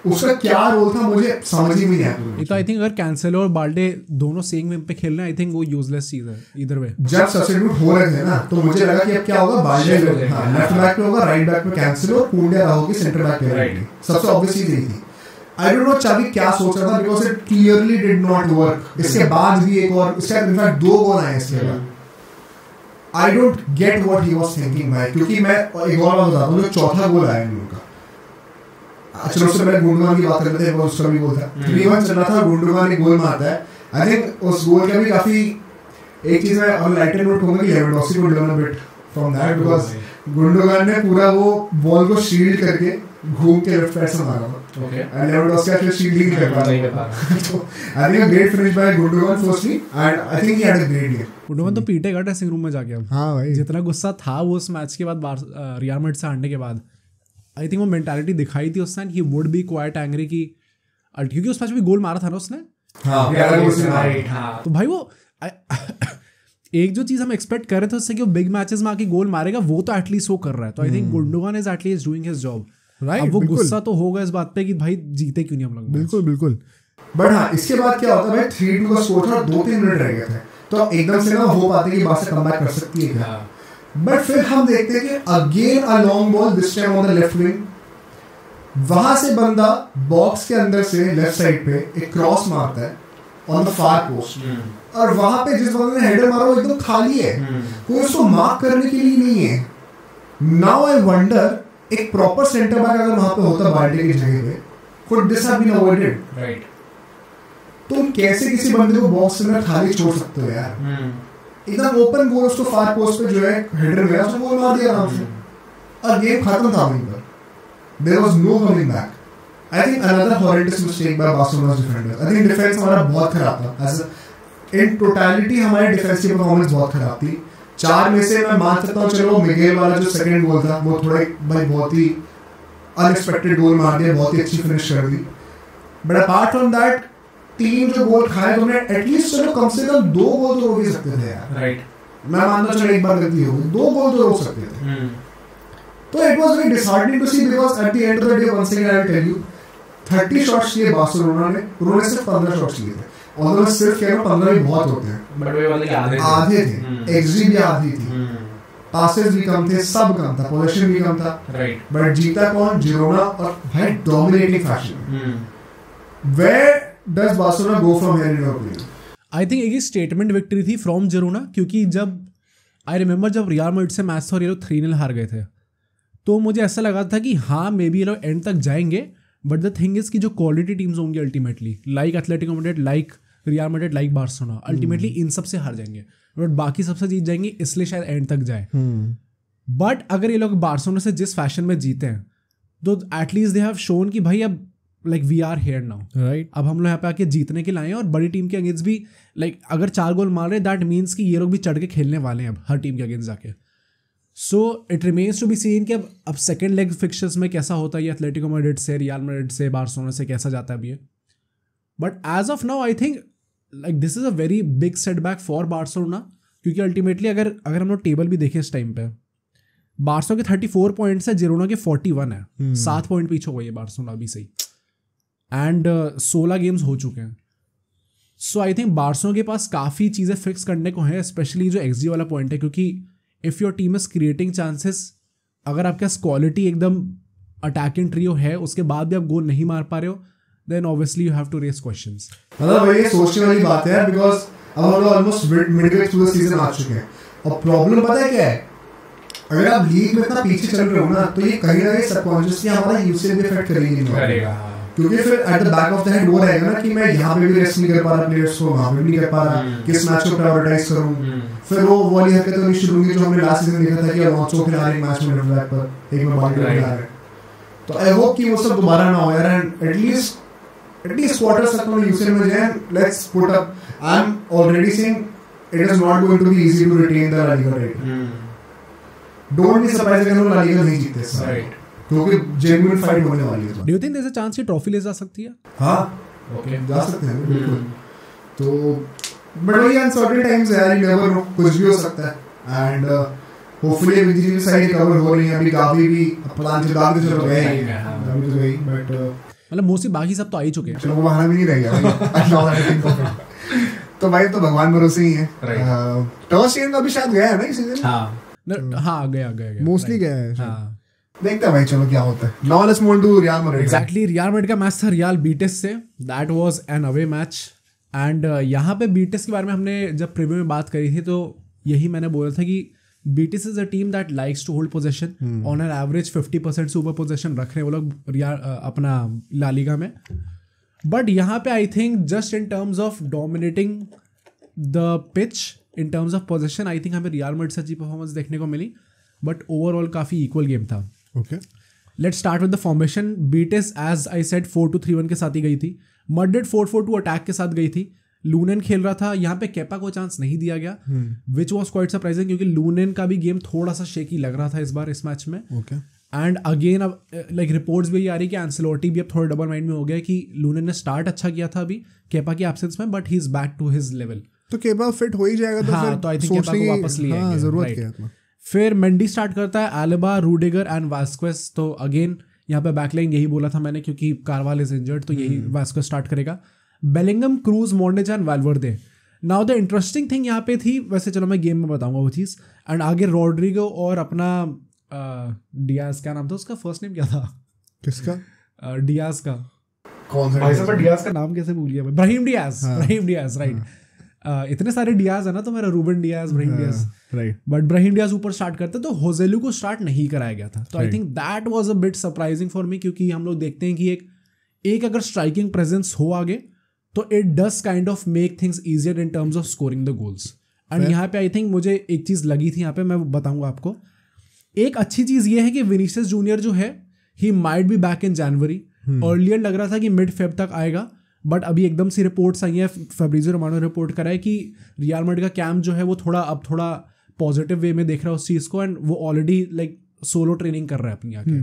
Speaker 2: उसका क्या रोल था मुझे समझ ही नहीं आया।
Speaker 1: ये तो आई थिंक अगर कैंसेलो और बाल्डे दोनों सेम विंग पे खेल रहे हैं, आई थिंक वो यूजलेस चीज है इधर वे।
Speaker 2: जब सब्स्टिट्यूट हो रहे थे ना, तो मुझे लगा कि अब क्या होगा, बाल्डे लेफ्ट बैक पे होगा, राइट बैक पे कैंसेलो और कुंडे रहोगे सेंटर बैक पे रहेंगे। सबसे ऑब्वियस चीज यही थी। आई डोंट नो चावी क्या सोच रहा था, because it clearly did not work. इसके बाद भी एक और, इसके इनफैक्ट 2 गोल आए इसके बाद। I don't get what he was thinking भाई, क्योंकि मैं एक और बात बताता हूं, जो चौथा गोल आया इन लोगों का। चलो उससे पहले गुंडोगान की बात कर लेते हैं, वो उसका भी गोल था। 3-1 चल रहा था, गुंडोगान एक गोल मारता है। आई थिंक उस गोल का भी काफी एक चीज मैं और लाइटर नोट करूंगा कि लेवेंडोस्की को learn a bit from that, because Gundogan ने पूरा वो बॉल को शील्ड करके घूम के लेफ्ट पैर से मारा था। Okay, and Lewandowski actually shielding कर पा रहा। तो I think great finish by Gundogan firstly, and I think he had a great game.
Speaker 1: Gundogan तो पीटेगा ड्रेसिंग रूम में जाके अब।
Speaker 4: हाँ भाई,
Speaker 1: जितना गुस्सा था वो उस मैच के बाद रियल मैड्रिड से हारने के बाद, आई थिंक वो मेंटालिटी दिखाई थी उस time, he would be quite angry की, क्योंकि उस मैच में गोल मारा था ना उसने।
Speaker 2: हाँ
Speaker 3: राइट। हाँ
Speaker 1: तो भाई वो एक जो चीज हम एक्सपेक्ट कर रहे थे उससे कि वो बिग मैचेस में आके गोल मारेगा, वो तो एटलीस्ट वो कर रहा है। तो I think Gundogan is at least doing his job, right. अब वो गुस्सा तो होगा इस बात पे कि भाई जीते क्यों नहीं हम लोग।
Speaker 4: बिल्कुल बिल्कुल।
Speaker 2: बट हाँ, इसके बाद क्या होता है भाई, 3-2 का स्कोर था, 2-3 मिनट रह गए थे, तो एकदम से ना हो पाते कि बार्सा कमबैक कर सकती है क्या। बट फिर हम देखते हैं कि again a long ball, this time on the left wing. वहां से बंदा बॉक्स के अंदर से लेफ्ट साइड पे एक क्रॉस मारता है ऑन द फार पोस्ट, और वहां पे जिस बंदे ने हेडर मारा वो एकदम खाली है, कोई उसको मार्क करने के लिए नहीं है। नाउ आई वंडर एक प्रॉपर सेंटर बैक अगर वहां पे होता बाल्टी की जगह पे, could this have been avoided?
Speaker 3: Right.
Speaker 2: तुम कैसे किसी बंदे को बॉक्स में खाली छोड़ सकते हो यार? एकदम ओपन गोल उसको फार पोस्ट पे जो है हेडर गया, उसने गोल मार दिया आराम से और गेम खत्म था वहीं पर. There was no coming back. I think another horrendous mistake by Barcelona's defenders. I think defence हमारा बहुत खराब था. एज इन टोटलिटी हमारी डिफेंसिव परफॉर्मेंस बहुत खराब थी. 4 में से मैं मान सकता हूं चलो मिगेल वाला जो सेकंड गोल था वो थोड़ा भाई बहुत ही अनएक्सपेक्टेड गोल मार दिया, बहुत ही अच्छी फिनिश कर दी. बट अपार्ट फ्रॉम दैट 3 जो गोल खाए तुमने एटलीस्ट चलो कम से कम 2 गोल तो रोक ही सकते थे यार.
Speaker 3: राइट.
Speaker 2: मैं मानता चलो एक बार गलती हो गई, 2 गोल तो रोक सकते थे. तो it was very disheartening to see because at the end of the day once again I will tell you 30 shots लिए बार्सिलोना ने, उन्होंने सिर्फ 15 शॉट्स लिए थे. और मैं सिर्फ कह रहा हूं 15 भी बहुत होते हैं,
Speaker 3: बट वे वाले
Speaker 2: आधे थे. एक्सजी भी आधी थी, पासेस भी कम थे, सब कम था, पोजीशन भी कम था.
Speaker 3: राइट.
Speaker 2: बट जीता कौन? जिरोना. और भाई dominating fashion. Where does Barcelona go from here in your opinion?
Speaker 1: I think एक स्टेटमेंट विक्ट्री थी फ्रॉम जिरोना, क्योंकि जब आई रिमेंबर जब रियल मैड्रिड से मैच था और ये लोग 3-0 हार गए थे, तो मुझे ऐसा लगा था कि हाँ मे बी ये लोग एंड तक जाएंगे. बट द थिंग इज कि जो क्वालिटी टीम्स होंगी ultimately like Atletico Madrid, like Real Madrid, like Barcelona, ultimately इन सब से हार जाएंगे. बट बाकी सबसे जीत जाएंगे, इसलिए शायद एंड तक जाए. बट अगर ये लोग बार्सिलोना से जिस फैशन में जीते हैं तो एटलीस्ट दे हैव शोन कि भाई अब like we are here now, right. अब हम लोग यहाँ पे आके जीतने के लाए हैं और बड़ी टीम के अगेंस्ट भी लाइक अगर 4 गोल मार रहे दैट मीन्स कि ये लोग भी चढ़ के खेलने वाले हैं अब हर टीम के अगेंस्ट जाके. So it remains to be seen कि अब सेकेंड लेग फिक्चर्स में कैसा होता है ये एथलेटिको मैड्रिड से, रियल मैड्रिड से, बार्सिलोना से कैसा जाता है अब ये. But as of now I think like this is a very big setback for Barcelona, क्योंकि अल्टीमेटली अगर हम लोग टेबल भी देखें इस टाइम पे, बार्सिलोना के 34 पॉइंट्स है, जिरोना के 41 है. 7 पॉइंट पीछे हो गई है बार्सिलोना अभी सही. एंड 16 गेम्स हो चुके हैं. सो आई थिंक बार्सिलोना के पास काफ़ी चीज़ें फिक्स करने को हैं, स्पेशली जो एक्सजी वाला पॉइंट है, क्योंकि if your team is creating chances, अगर आपके पास क्वालिटी एकदम अटैकिंग ट्रियो है उसके बाद भी आप गोल नहीं मार पा रहे हो, then obviously you have to raise questions.
Speaker 2: मतलब ये सोचने वाली बात है बिकॉज अब हम लोग almost midway through the season आ चुके हैं और प्रॉब्लम पता है क्या है? अगर आप लीग में इतना पीछे चल रहे हो ना तो ये कहीं ना कहीं सबकॉन्शियसली हमारा यूसेज भी इफेक्ट करेगा. क्योंकि फिर eight the back of the head वो रहेगा ना कि मैं यहाँ पे भी रेस्ट नहीं कर पा रहा प्लेयर्स को, वहाँ पे भी नहीं कर पा रहा, किस मैच को प्रायोरिटाइज करूँ. फिर वो वाली हरकतें नहीं शुरू होंगी जो हमने लास्ट सीजन देखा था कि अलॉन्सो खिला रहे मैच में लेफ्ट बैक पर एक में बॉल खिला रहे हैं. तो आई होप कि वो सब दोबारा ना हो यार, एंड एटलीस्ट क्वार्टर्स तक तो यूसेज में जाए. Let's put up. I am already saying it is not going to be easy to retain the La Liga title. Don't be surprised अगर वो ला लीगा नहीं जीतते, राइट, क्योंकि जेन्युइन फाइट होने वाली है.
Speaker 1: Do you think there is a chance कि trophy ले जा सकती है?
Speaker 2: हाँ, ओके, जा सकते हैं बिल्कुल. तो बट वही अनसर्टेन टाइम्स है, यू नेवर नो, कुछ भी हो सकता है. एंड होपफुली विजी की साइड कवर हो रही है. अभी गावी भी प्लान चला के चल रहे हैं, गावी तो गई, बट
Speaker 1: मतलब मोस्टली बाकी सब तो आ ही चुके हैं.
Speaker 2: चलो वो बहाना भी नहीं रह गया. तो भाई तो भगवान भरोसे ही है. टॉसियन का भी शायद गया है ना इस सीजन.
Speaker 1: हाँ गया
Speaker 4: मोस्टली गया है.
Speaker 1: हाँ,
Speaker 2: देखते हैं भाई चलो क्या होता है. Now let's move to Real Madrid.
Speaker 1: Exactly, Real Madrid का मैच था रियल बीटिस से. That was an away match. And यहाँ पे बीटिस के बारे में हमने जब प्रीव्यू में बात करी थी तो यही मैंने बोला था कि Betis is a team that likes to hold position. On an average 50% से ऊपर पोजीशन रख रहे हैं वो लोग अपना ला लीगा में. बट यहाँ पे I think just in terms of dominating the pitch, in terms of position, I think हमें रियल मैड्रिड से अच्छी परफॉर्मेंस देखने को मिली. बट ओवरऑल काफ़ी इक्वल गेम था.
Speaker 4: Okay,
Speaker 1: let's start with the formation. Betis as I said 4-2-3-1 के साथ ही गई थी. मैड्रिड 4-4-2 अटैक के साथ गई थी. लूनेन खेल रहा था. यहाँ पे केपा को चांस नहीं दिया गया, विच वॉज क्वाइट सरप्राइजिंग, क्योंकि लूनेन का भी गेम थोड़ा सा शेकी लग रहा था इस बार इस मैच में.
Speaker 4: ओके,
Speaker 1: एंड अगेन अब लाइक रिपोर्ट्स भी आ रही कि एंसेलोटी भी अब थोड़ा डबल माइंड में हो गया कि लूनेन ने स्टार्ट अच्छा किया था अभी केपा की एब्सेंस में, but he is back to his level.
Speaker 4: तो केपा फिट हो ही जाएगा तो फिर
Speaker 1: तो आई थिंक केपा को वापस ले आएंगे.
Speaker 4: जरूरत क्या है.
Speaker 1: फिर मेंडी स्टार्ट करता है, एल्बा, रूडिगर एंड वास्क्वेस. तो अगेन यहाँ पे बैकलाइन यही बोला था मैंने, क्योंकि कारवाल इज इंजर्ड तो यही वास्क्वेस स्टार्ट करेगा. बेलिंगम, क्रूज, मोर्नेज and Valverde. Now the interesting thing यहाँ पे थी, वैसे चलो मैं गेम में बताऊंगा वो चीज़. एंड आगे रॉड्रिगो और अपना डियाज, क्या नाम था उसका, फर्स्ट नेम क्या था
Speaker 4: किसका?
Speaker 1: डियाज का.
Speaker 2: कौन सा?
Speaker 1: डियाज का नाम कैसे भूल गया मैं. Brahim Diaz, right. इतने सारे डियाज है ना, तो मेरा Ruben Dias, Brahim Diaz,
Speaker 4: right,
Speaker 1: but Brahim Diaz ऊपर स्टार्ट करते तो होजेलू को स्टार्ट नहीं कराया गया था. तो आई
Speaker 4: Right.
Speaker 1: Think that was a bit surprising for me, क्योंकि हम लोग देखते हैं कि एक अगर स्ट्राइकिंग प्रेजेंस हो आगे तो it does kind of make things easier in terms of scoring the goals. And यहाँ पे आई थिंक मुझे एक चीज़ लगी थी, यहाँ पे मैं बताऊंगा आपको. एक अच्छी चीज़ ये है कि विनीसियस जूनियर जो है he might be back in January. Earlier लग रहा था कि मिड फेब तक आएगा, बट अभी एकदम सी रिपोर्ट्स आई हैं, फैब्रिजियो रोमानो ने रिपोर्ट करा है कि रियल मैड्रिड का कैंप जो है वो थोड़ा पॉजिटिव वे में देख रहा है उस चीज़ को, एंड वो ऑलरेडी लाइक सोलो ट्रेनिंग कर रहा है अपनी आके.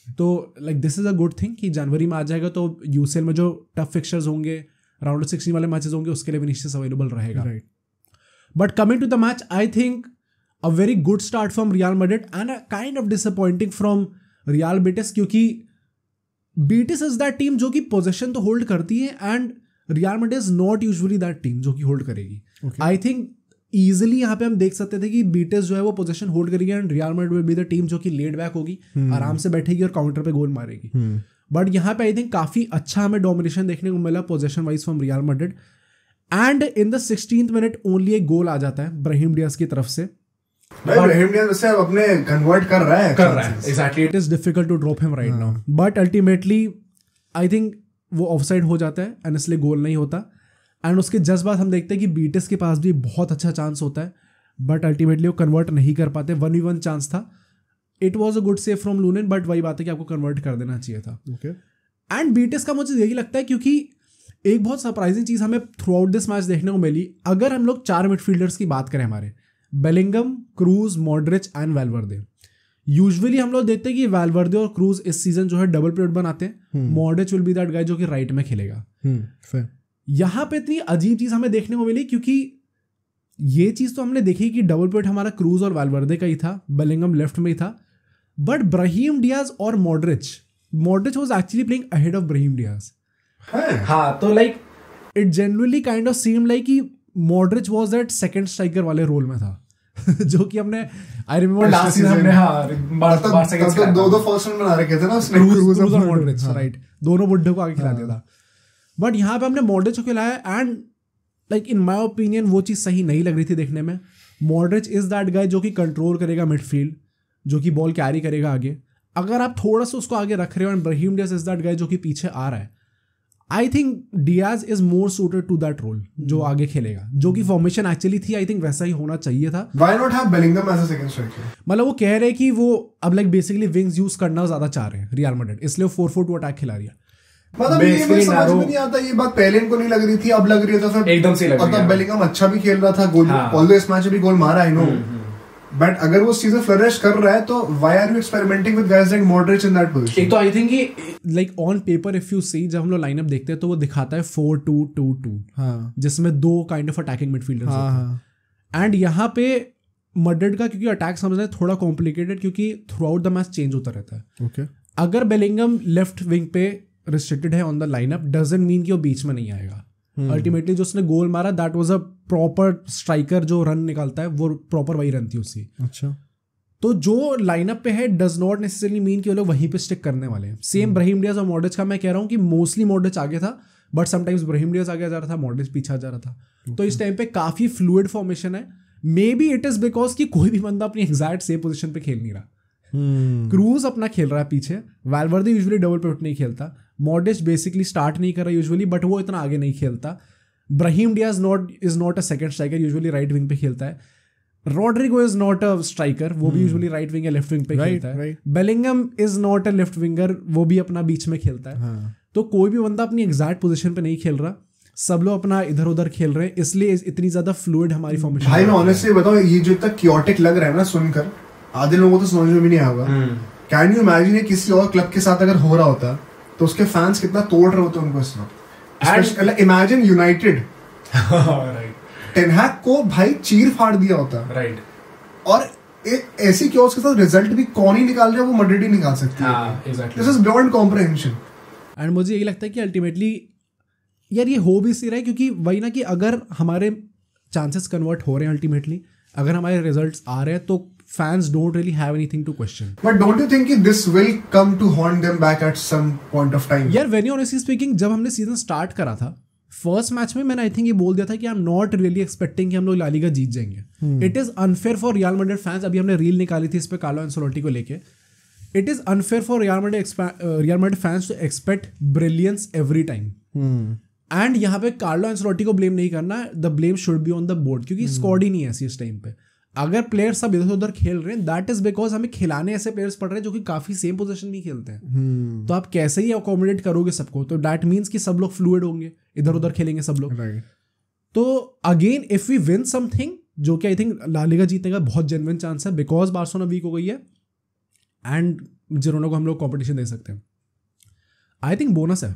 Speaker 1: तो like this is a good thing कि जनवरी में आ जाएगा, तो यूसीएल में जो टफ फिक्चर्स होंगे, राउंड ऑफ 16 वाले मैचेस होंगे, उसके लिए विनीसियस अवेलेबल रहेगा.
Speaker 4: Right.
Speaker 1: But coming to the match, I think a very good start from Real Madrid and a kind of disappointing from Real Betis, क्योंकि Betis is that team जो कि position तो hold करती है, and real Madrid is not usually that team जो कि hold करेगी. I think easily यहाँ पे हम देख सकते थे कि बीटिस जो है वो पोजीशन होल्ड करेगी, and real Madrid will be the team जो कि लेड बैक होगी, आराम से बैठेगी और काउंटर पे गोल मारेगी. बट यहाँ पे आई थिंक काफी अच्छा हमें डोमिनेशन देखने को मिला position wise from Real Madrid. And in the 16th minute only एक गोल आ जाता है ब्राहिम डियाज की तरफ से.
Speaker 2: भाई ब्राहिम डियाज वैसे अब अपने कन्वर्ट कर रहा है.
Speaker 1: Exactly, it is difficult to drop him right now, but ultimately I think वो ऑफसाइड हो जाता है एंड इसलिए गोल नहीं होता. एंड उसके जस्ट बाद हम देखते हैं कि बीटिस के पास भी बहुत अच्छा चांस होता है, बट अल्टीमेटली वो कन्वर्ट नहीं कर पाते. 1v1 चांस था. It was a good save from Lunin, but वही बात है कि आपको कन्वर्ट कर देना चाहिए था. एंड बीटिस का मुझे यही लगता है, क्योंकि एक बहुत सरप्राइजिंग चीज़ हमें थ्रू आउट दिस मैच देखने को मिली. अगर हम लोग 4 मिडफील्डर्स की बात करें, हमारे Bellingham, Kroos, Modric and Valverde. Usually हम लोग देखते हैं कि वैल्वर्दे और क्रूज इस सीजन जो है डबल पिवट बनाते हैं. Modric will be that guy जो कि राइट में खेलेगा. यहाँ पे इतनी अजीब चीज़ हमें देखने को मिली, क्योंकि ये चीज़ तो हमने देखी कि डबल पिवट हमारा क्रूज और वैल्वर्दे का ही था, बेलिंगम लेफ्ट में ही था, बट ब्राहिम डियाज और Modric was actually playing ahead of Brahim Diaz. हाँ, तो like it generally kind of seem like कि Modric was that second striker वाले रोल में था. जो कि हमने आई रिमेंबर लास्ट सीजन हमने बारसा के
Speaker 2: दो फर्स्ट वन बना रखे थे ना उसने,
Speaker 1: क्रूज और मॉड्रिच, राइट, दोनों बुड्ढे को आगे खिला दिया था. बट यहाँ पे हमने मॉड्रिच को खिलाया, and like in my opinion वो चीज़ सही नहीं लग रही थी देखने में. मॉड्रिच इज दैट गाय जो कि कंट्रोल करेगा मिडफील्ड, जो कि बॉल कैरी करेगा आगे. अगर आप थोड़ा सा उसको आगे रख रहे हो, and Brahim Diaz is that guy जो कि पीछे आ रहा है, I think Diaz is more suited to that role जो आगे खेलेगा, जो कि फॉर्मेशन एक्चुअली थी. आई थिंक वैसा ही होना चाहिए था.
Speaker 2: Why not have Bellingham as a second striker?
Speaker 1: मतलब वो कह रहे हैं कि वो अब लाइक बेसिकली विंग्स यूज करना ज्यादा चाह रहे हैं रियल मैड्रिड, इसलिए वो 4-4-2 अटैक खिला रही है.
Speaker 2: मतलब ये समझ में नहीं आता, ये बात पहले इनको नहीं लग रही थी, अब लग रही है. तो फिर
Speaker 1: एकदम से लग रही है.
Speaker 2: मतलब बेलिंगम अच्छा भी खेल रहा था, गोल ऑल्दो इस मैच में भी गोल मारा, आई नो, बट अगर वो चीजें फ्लरिश कर रहा है तो why are you experimenting with guys like Modric in that position?
Speaker 1: एक तो आई थिंक कि like on paper if you see, जब हम लोग लाइनअप देखते हैं तो वो दिखाता है 4-2-2-2, जिसमें 2 काइंड ऑफ अटैकिंग मिडफील्डर्स होते हैं. एंड यहाँ पे मैड्रिड का क्योंकि अटैक समझना है थोड़ा कॉम्प्लिकेटेड, क्योंकि through out the match change होता रहता है. अगर बेलिंगम लेफ्ट विंग पे रिस्ट्रिक्टेड है on the lineup, doesn't mean कि वो बीच में नहीं आएगा. अल्टीमेटली जो उसने गोल मारा that was a proper striker, जो रन निकालता है वो प्रॉपर वही रन थी उसकी. अच्छा, तो जो लाइनअप पे है डज नॉट नेसेसरली मीन कि वो लोग वहीं पे स्टिक करने वाले हैं. सेम ब्राहिम डियाज और मॉड्रिच का मैं कह रहा हूँ कि मोस्टली मॉड्रिच आगे था, बट समटाइम्स ब्राहिम डियाज आगे जा रहा था, मॉड्रिच पीछे आ जा रहा था. तो इस टाइम पे काफी फ्लूइड फॉर्मेशन है. May be it is because कि कोई भी बंदा अपनी एग्जैक्ट सेम पोजीशन पे खेल नहीं रहा. क्रूज अपना खेल रहा है पीछे, वैल्वर्दे यूजुअली डबल पिवट नहीं खेलता, मॉड्रिच बेसिकली स्टार्ट नहीं कर रहा यूजुअली, बट वो इतना आगे नहीं खेलता. Brahim Diaz is not a second striker, usually right wing पे खेलता है. Rodrygo is not a striker, वो भी यूजुअली राइट विंग या लेफ्ट विंग पे खेलता है. Bellingham is not a left winger, वो भी अपना बीच में खेलता है. तो कोई भी बंदा अपनी एग्जैक्ट पोजीशन पे नहीं खेल रहा, सब लोग अपना इधर उधर खेल रहे हैं, इसलिए इतनी ज्यादा फ्लूइड हमारी फॉर्मेशन.
Speaker 2: भाई मैं ऑनेस्टली बताऊं, ये जो इतना क्योटिक लग रहा है ना सुनकर, आधे लोगों को तो समझ में भी नहीं आएगा. कैन यू इमेजिन किसी और क्लब के साथ अगर हो रहा होता तो उसके फैंस कितना तोड़ रहे होते उनको इस वक्त. इमेजिन यूनाइटेड टेन हैग को भाई चीर फाड़ दिया होता, राइट, और ऐसी क्योस के साथ रिजल्ट भी कौन ही निकाल रहा है, वो मैड्रिड ही निकाल सकती है. This is beyond comprehension.
Speaker 1: And मुझे यही लगता है कि अल्टीमेटली यार ये हो भी सी रहा है, क्योंकि वही ना कि अगर हमारे चांसेस कन्वर्ट हो रहे हैं, अल्टीमेटली अगर हमारे रिजल्ट्स आ रहे हैं, तो fans don't really have anything to question.
Speaker 2: But don't you think this will come to haunt them back at some point of time?
Speaker 1: यार very honestly speaking, जब हमने सीजन स्टार्ट करा था फर्स्ट मैच में मैंने आई थिंक ये बोल दिया था कि I am not really expecting कि हम लोग ला लीगा जीत जाएंगे. It is unfair for Real Madrid fans. अभी हमने रील निकाली थी इस पे कार्लो एंसेलोटी को लेके. It is unfair for Real Madrid fans to expect brilliance every time. And यहाँ पे कार्लो एंसेलोटी को ब्लेम नहीं करना. The blame should be on the board, क्योंकि स्क्वाड ही नहीं है ऐसी इस टाइम पे. अगर प्लेयर्स सब इधर उधर खेल रहे हैं, दैट इज बिकॉज हमें खिलाने ऐसे प्लेयर्स पड़ रहे हैं जो कि काफी सेम पोजीशन में खेलते हैं. तो आप कैसे ही अकोमोडेट करोगे सबको? तो दैट मीन्स कि सब लोग फ्लूइड होंगे, इधर उधर खेलेंगे सब लोग. तो again if we win something, जो कि आई थिंक ला लीगा जीतने का बहुत जेन्युइन चांस है, बिकॉज बार्सिलोना वीक हो गई है एंड जिरोना को हम लोग कॉम्पिटिशन दे सकते हैं. आई थिंक बोनस है.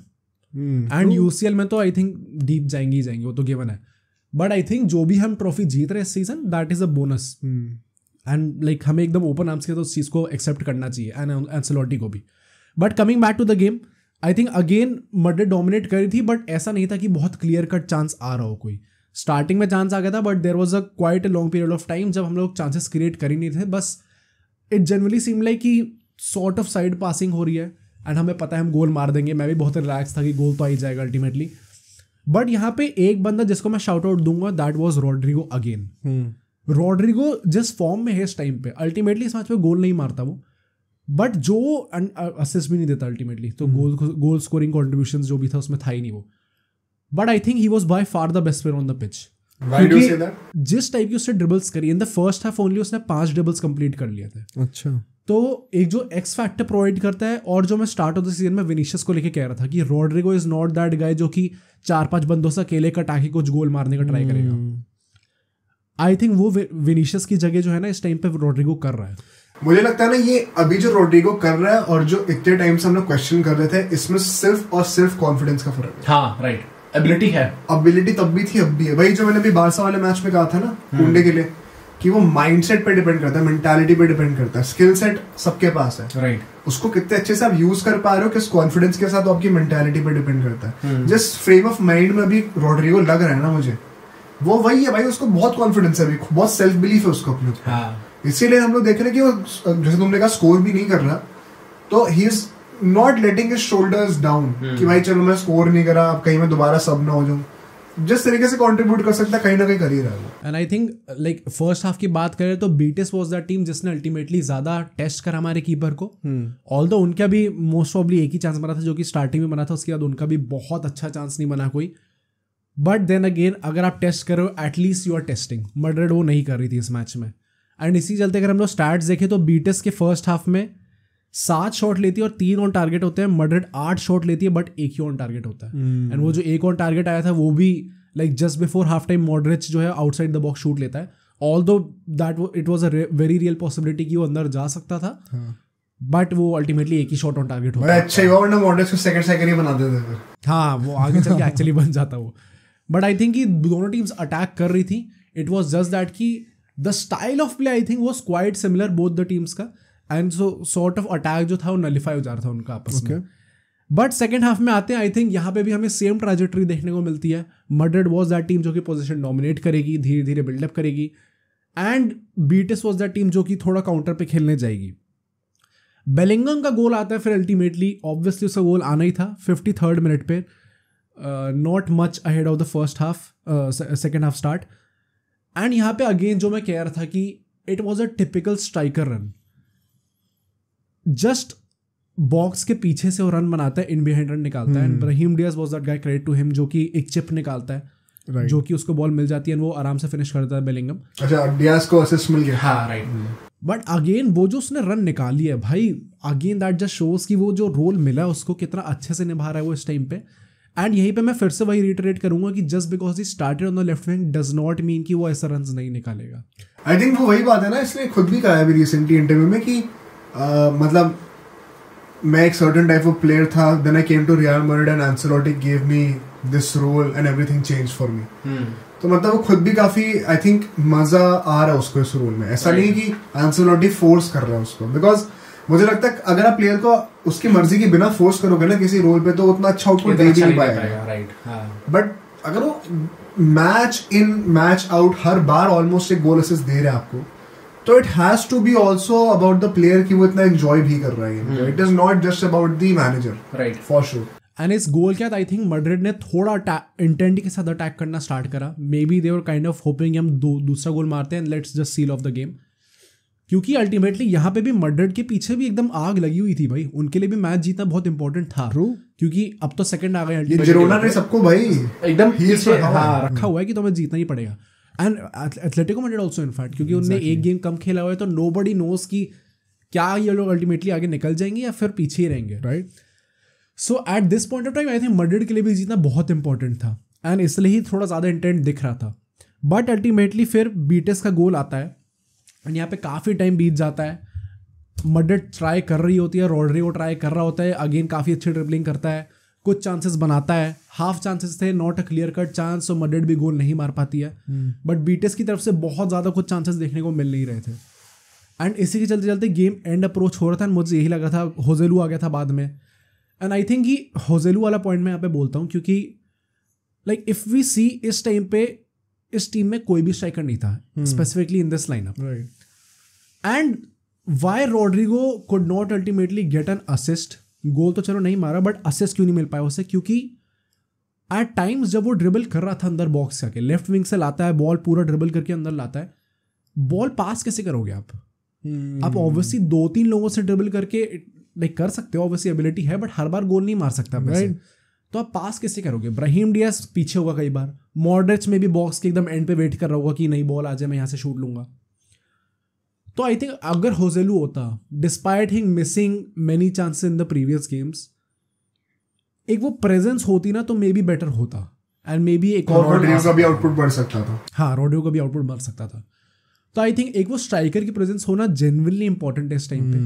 Speaker 1: एंड यूसीएल में तो आई थिंक डीप जाएंगे ही जाएंगे, वो तो गिवन है. बट आई थिंक जो भी हम ट्रॉफी जीत रहे हैं इस season, that is a bonus. And like हमें एकदम ओपन आर्म्स के तो उस चीज़ को एक्सेप्ट करना चाहिए, एंड एंसेलोटी को भी. But coming back to the game, I think again Madrid dominate करी थी, बट ऐसा नहीं था कि बहुत क्लियर कट चांस आ रहा हो. कोई स्टार्टिंग में चांस आ गया था, but there was a quite a long period of time जब हम लोग चांसेस क्रिएट कर ही नहीं थे. बस इट जनरली सीम लाइक कि सॉर्ट ऑफ साइड पासिंग हो रही है एंड हमें पता है हम गोल मार देंगे. मैं भी बहुत रिलैक्स था कि गोल तो आ ही जाएगा अल्टीमेटली. बट यहाँ पे एक बंदा जिसको मैं शाउट आउट दूंगा, that was Rodrigo again. Rodrigo जिस फॉर्म में है इस टाइम पे, अल्टीमेटली इस मैच में गोल नहीं मारता वो, बट जो असिस्ट भी नहीं देता अल्टीमेटली. तो गोल स्कोरिंग कॉन्ट्रीब्यूशन जो भी था उसमें था ही नहीं वो. But I think he was by far the best player on the pitch. जिस टाइप की उसने ड्रिबल्स करी इन द फर्स्ट हाफ ओनली, उसने 5 ड्रिबल्स कंप्लीट कर लिए थे.
Speaker 4: अच्छा.
Speaker 1: तो एक जो एक्स फैक्टर प्रोवाइड करता है, और जो मैं स्टार्ट ऑफ द सीजन में विनीशियस को लेके कह रहा था कि Rodrigo is not that guy जो कि 4-5 बंदों से अकेले कटा के कुछ गोल मारने का ट्राई करेगा. आई थिंक वो विनीशियस की जगह जो है ना इस टाइम पे रॉड्रिगो कर रहा है.
Speaker 2: मुझे लगता है ना ये अभी जो रॉड्रिगो कर रहा है और जो इतने टाइम से हम लोग क्वेश्चन कर रहे थे, इसमें सिर्फ और सिर्फ कॉन्फिडेंस का फर्क है.
Speaker 1: हाँ राइट, एबिलिटी है.
Speaker 2: एबिलिटी तब भी थी, अब भी है. वही जो मैंने अभी बारसा वाले मैच में कहा था ना कुंडे के लिए, कि वो माइंडसेट पे डिपेंड करता है, मेंटालिटी पे डिपेंड करता है. स्किल सेट सबके पास है, राइट. उसको कितने अच्छे से आप यूज कर पा रहे हो, किस कॉन्फिडेंस के साथ, आपकी मेंटालिटी पे डिपेंड करता है. जिस फ्रेम ऑफ माइंड में अभी रॉड्रिगो लग रहा है ना मुझे, वो वही है भाई. उसको बहुत कॉन्फिडेंस है अभी, बहुत सेल्फ बिलीफ है उसको अपने ऊपर. इसीलिए हम लोग देख रहे हैं कि वो, जैसे तुमने कहा, स्कोर भी नहीं कर रहा, तो he is not letting his shoulders down कि भाई चलो मैं स्कोर नहीं करा, अब कहीं मैं दोबारा सब ना हो जाऊं. जिस तरीके से कंट्रीब्यूट कर सकता है कहीं ना कहीं कर ही रहा है.
Speaker 1: And I think like first half की बात करें तो बीटिस वाज दैट टीम जिसने अल्टीमेटली ज्यादा टेस्ट करा हमारे कीपर को. ऑल्दो उनका भी मोस्ट प्रॉब्ली एक ही चांस बना था जो कि स्टार्टिंग में बना था, उसके बाद उनका भी बहुत अच्छा चांस नहीं बना कोई. बट देन अगेन अगर आप टेस्ट करो, at least you are testing. Madrid वो नहीं कर रही थी इस मैच में. एंड इसी चलते अगर हम लोग स्टैट्स देखें तो बीटिस के फर्स्ट हाफ में 7 शॉट लेती है और 3 ऑन टारगेट होते हैं. मैड्रिड 8 शॉट लेती है बट 1 ही ऑन टारगेट होता है. एंड वो जो 1 ऑन टारगेट आया था वो भी like just before half time Modric जो है आउटसाइड द बॉक्स शूट लेता है. Although that it was a very real possibility कि वो अंदर जा सकता था, बट वो ultimately 1 he shot on target होता है.
Speaker 2: अच्छा, वरना मॉडरिच को सेकंड ही बना देते थे.
Speaker 1: हाँ, वो आगे चल के एक्चुअली बन जाता वो. बट आई थिंक कि दोनों टीम्स अटैक कर रही थी. इट वाज जस्ट दैट कि the style of play I think was quite similar both the teams का, and so sort of attack जो था वो नलिफाई हो जा रहा था उनका आपस में. बट सेकेंड हाफ में आते हैं, आई थिंक यहाँ पे भी हमें सेम ट्रैजेक्टरी देखने को मिलती है. मैड्रिड वाज दैट टीम जो कि पोजीशन डोमिनेट करेगी, धीरे धीरे बिल्डअप करेगी, एंड बीटिस वाज दैट टीम जो कि थोड़ा काउंटर पे खेलने जाएगी. बेलिंगम का गोल आता है फिर अल्टीमेटली, ऑब्वियसली उसका गोल आना ही था 53rd मिनट पे, not much ahead of the first half, second half start. And यहाँ पे अगेन जो मैं कह रहा था कि it was a typical striker run. Just box के पीछे से वो रन बनाता है, इन बिहाइंड रन निकालता है. And Brahim Diaz was that guy, credit to him, जो कि एक चिप निकालता है, जो कि उसको बॉल मिल जाती है और वो आराम से फिनिश करता है बेलिंगम.
Speaker 2: अच्छा, डियाज को असिस्ट मिल गया.
Speaker 1: हाँ राइट. बट अगेन वो जो उसने रन निकाली है भाई, अगेन दैट जस्ट शोज कि वो जो रोल मिला है उसको कितना अच्छे से निभा रहा है वो इस टाइम पे. एंड यहीं पे मैं फिर से वही रिटरेट करूंगा कि just because he started on the left wing does not mean कि वो ऐसा रन्स नहीं निकालेगा.
Speaker 2: आई थिंक वो वही बात है ना, इसने खुद भी कहा है अभी रिसेंटली इंटरव्यू में कि मतलब मैं एक सर्टेन टाइप ऑफ प्लेयर था, then I came to Real Madrid and Ancelotti give me this role and everything change for me. तो मतलब वो खुद भी काफी आई थिंक मजा आ रहा है उसको इस रोल में. ऐसा नहीं कि एंसेलोटी फोर्स कर रहा है उसको, बिकॉज मुझे लगता है अगर आप प्लेयर को उसकी मर्जी के बिना फोर्स करोगे ना किसी रोल पे, तो उतना अच्छा आउटपुट दे नहीं पाएगा. बट अगर वो मैच इन मैच आउट हर बार ऑलमोस्ट एक गोल असिस्ट दे रहा है आपको, तो it has to be also about the player कि वो इतना एंजॉय भी कर रहा है. It is not just about the manager, right, for sure.
Speaker 1: And इस गोल के बाद आई थिंक मैड्रिड ने थोड़ा इंटेंट के साथ अटैक करना स्टार्ट करा. May be they were kind of hopping हम दूसरा गोल मारते हैं and let's just seal of the game. क्योंकि अल्टीमेटली यहाँ पे भी मैड्रिड के पीछे भी एकदम आग लगी हुई थी भाई. उनके लिए भी मैच जीतना बहुत इंपॉर्टेंट था. क्योंकि अब तो सेकंड आ गए.
Speaker 2: ये जिरोना ने सबको भाई
Speaker 1: एकदम पीछे रखा हुआ है कि तुम्हें जीतना ही पड़ेगा. And Atletico Madrid also in fact, क्योंकि उन्होंने एक गेम कम खेला हुआ है, तो नोबडी नोज कि क्या ये लोग अल्टीमेटली आगे निकल जाएंगे या फिर पीछे ही रहेंगे.
Speaker 4: Right.
Speaker 1: So at this point of time I think Madrid के लिए भी जीतना बहुत इंपॉर्टेंट था एंड इसलिए ही थोड़ा ज़्यादा इंटेंट दिख रहा था. बट अल्टीमेटली फिर बीटिस का गोल आता है एंड यहाँ पे काफ़ी टाइम बीत जाता है. मैड्रिड ट्राई कर रही होती है, रॉड्रिगो ट्राई कर रहा होता है, अगेन काफ़ी अच्छी ड्रिबलिंग करता है, कुछ चांसेस बनाता है, हाफ चांसेस थे, not a clear cut chance, तो मैड्रिड भी गोल नहीं मार पाती है. बट बीटिस की तरफ से बहुत ज़्यादा कुछ चांसेस देखने को मिल नहीं रहे थे एंड इसी के चलते चलते गेम एंड अप्रोच हो रहा था. मुझे यही लगा था होजेलू आ गया था बाद में. एंड आई थिंक कि होजेलू वाला पॉइंट मैं यहाँ पे बोलता हूँ क्योंकि लाइक इफ वी सी इस टाइम पे इस टीम में कोई भी स्ट्राइकर नहीं था specifically in this lineup. And why Rodrygo could not ultimately get an assist. Goal तो चलो नहीं मारा बट असिस्ट क्यों नहीं मिल पाया उसे? क्योंकि एट टाइम्स जब वो ड्रिबल कर रहा था अंदर बॉक्स जाके, लेफ्ट विंग से लाता है बॉल, पूरा ड्रिबल करके अंदर लाता है, बॉल पास कैसे करोगे आप? आप ऑब्वियसली 2-3 लोगों से ड्रिबल करके लाइक कर सकते हो, ऑब्वियसली एबिलिटी है, बट हर बार गोल नहीं मार सकता वैसे. तो आप पास कैसे करोगे? ब्राहीम डियाज पीछे होगा कई बार, मॉड्रिच में भी बॉक्स के एकदम एंड पे वेट कर रहा होगा कि नहीं बॉल आ जाए मैं यहाँ से शूट लूंगा. तो आई थिंक अगर होजेलू होता, despite him missing many chances in the previous games, एक वो प्रेजेंस होती ना तो मे बी बेटर होता एंड मे बी एक और
Speaker 2: रॉड्रिगो का भी आउटपुट बढ़ सकता था.
Speaker 1: हाँ, रॉड्रिगो का भी आउटपुट बढ़ सकता था. तो आई थिंक एक वो स्ट्राइकर की प्रेजेंस होना जेन्युइनली इंपॉर्टेंट है इस टाइम पे.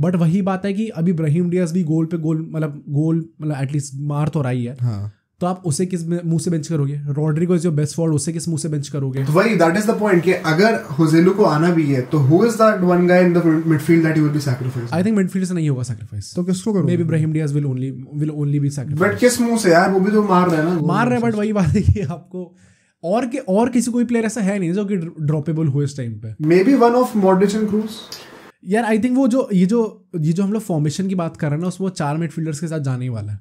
Speaker 1: बट वही बात है कि अभी ब्राहीम डियाज भी गोल पे गोल मतलब एटलीस्ट मार तो रही है.
Speaker 4: हाँ.
Speaker 1: तो आप उसे किस मुंह से बेंच करोगे? Rodrigo is your best forward, उसे किस मुंह से बेंच करोगे?
Speaker 2: तो वही दैट इज द पॉइंट कि अगर होजेलू को आना भी है तो who is that one guy in the midfield that you will be sacrifice?
Speaker 1: I think midfield से नहीं होगा सैक्रिफाइस.
Speaker 4: तो किसको करोगे?
Speaker 1: Maybe Brahim Diaz will only be sacrifice.
Speaker 2: But किस मुंह से यार? वो भी तो मार रहे हैं ना.
Speaker 1: मार रहे हैं बट वही बात है कि आपको और किसी कोई प्लेयर ऐसा है नहीं जो कि ड्रॉपेबल हो इस टाइम पे.
Speaker 2: May B one of Modric and cruise.
Speaker 1: यार आई थिंक वो ये जो हम लोग फॉर्मेशन की बात कर रहे हैं ना, उसमें 4 मिडफील्डर्स के साथ जाने वाला है.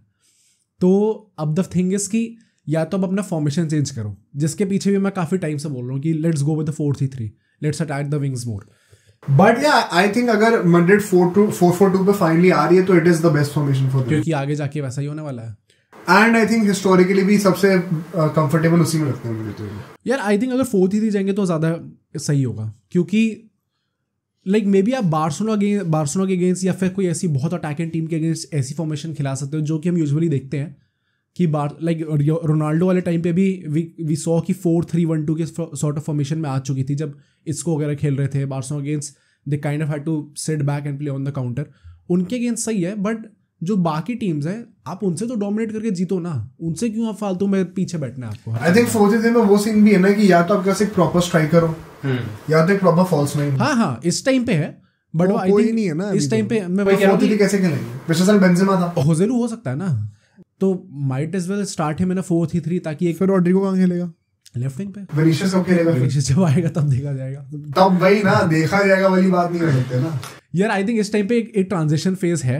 Speaker 1: तो अब द थिंग इज कि या तो अब अपना फॉर्मेशन चेंज करो, जिसके पीछे भी मैं काफी टाइम से बोल रहा हूँ कि let's go with the 4-3-3, let's attack the wings more.
Speaker 2: But या आई थिंक अगर मैड्रिड 4-4-2 पे फाइनली आ रही है तो it is the best formation for them,
Speaker 1: क्योंकि आगे जाके वैसा ही होने वाला है.
Speaker 2: एंड आई थिंक हिस्टोरिकली भी सबसे कंफर्टेबल उसी में लगता है मुझे. तो
Speaker 1: यार आई थिंक अगर 4-3-3 जाएंगे तो ज़्यादा सही होगा, क्योंकि लाइक मे बी आप बार्सिलोना के अगेंस्ट या फिर कोई ऐसी बहुत अटैकिंग टीम के अगेंस्ट ऐसी फॉर्मेशन खिला सकते हो जो कि हम यूजुअली देखते हैं कि लाइक रोनाल्डो वाले टाइम पे भी वी सॉ कि 4-3-1-2 के सॉर्ट ऑफ फॉर्मेशन में आ चुकी थी जब इसको वगैरह खेल रहे थे. Barcelona against they kind of had to sit back and play on the counter. उनके अगेंस्ट सही है, बट जो बाकी टीम्स हैं आप उनसे तो डोमिनेट करके जीतो ना, उनसे क्यों आप फालतू में पीछे बैठना है आपको?
Speaker 2: आई थिंक 4-3-3 में वो सीन भी है ना कि या तो आपके पास एक प्रॉपर स्ट्राइकर हो या तो एक प्रॉपर फॉल्स नाइन.
Speaker 1: हाँ इस टाइम पे है, बट आई थिंक नहीं है ना इस टाइम पे. मैं
Speaker 2: 4-3-3 कैसे खेलेंगे? पिछले साल बेंजेमा था,
Speaker 1: होजेलू हो सकता है ना, तो might as well start him in 4-3-3 ताकि एक.
Speaker 4: फिर रॉड्रिगो कहाँ खेलेगा?
Speaker 1: लेफ्ट विंग पे.
Speaker 2: विनीशियस कब खेलेगा?
Speaker 1: विनीशियस जब आएगा तब देखा जाएगा.
Speaker 2: तब वही ना देखा जाएगा वाली बात नहीं हो सकती ना
Speaker 1: यार. आई थिंक इस टाइम पे एक ट्रांजिशन फेज है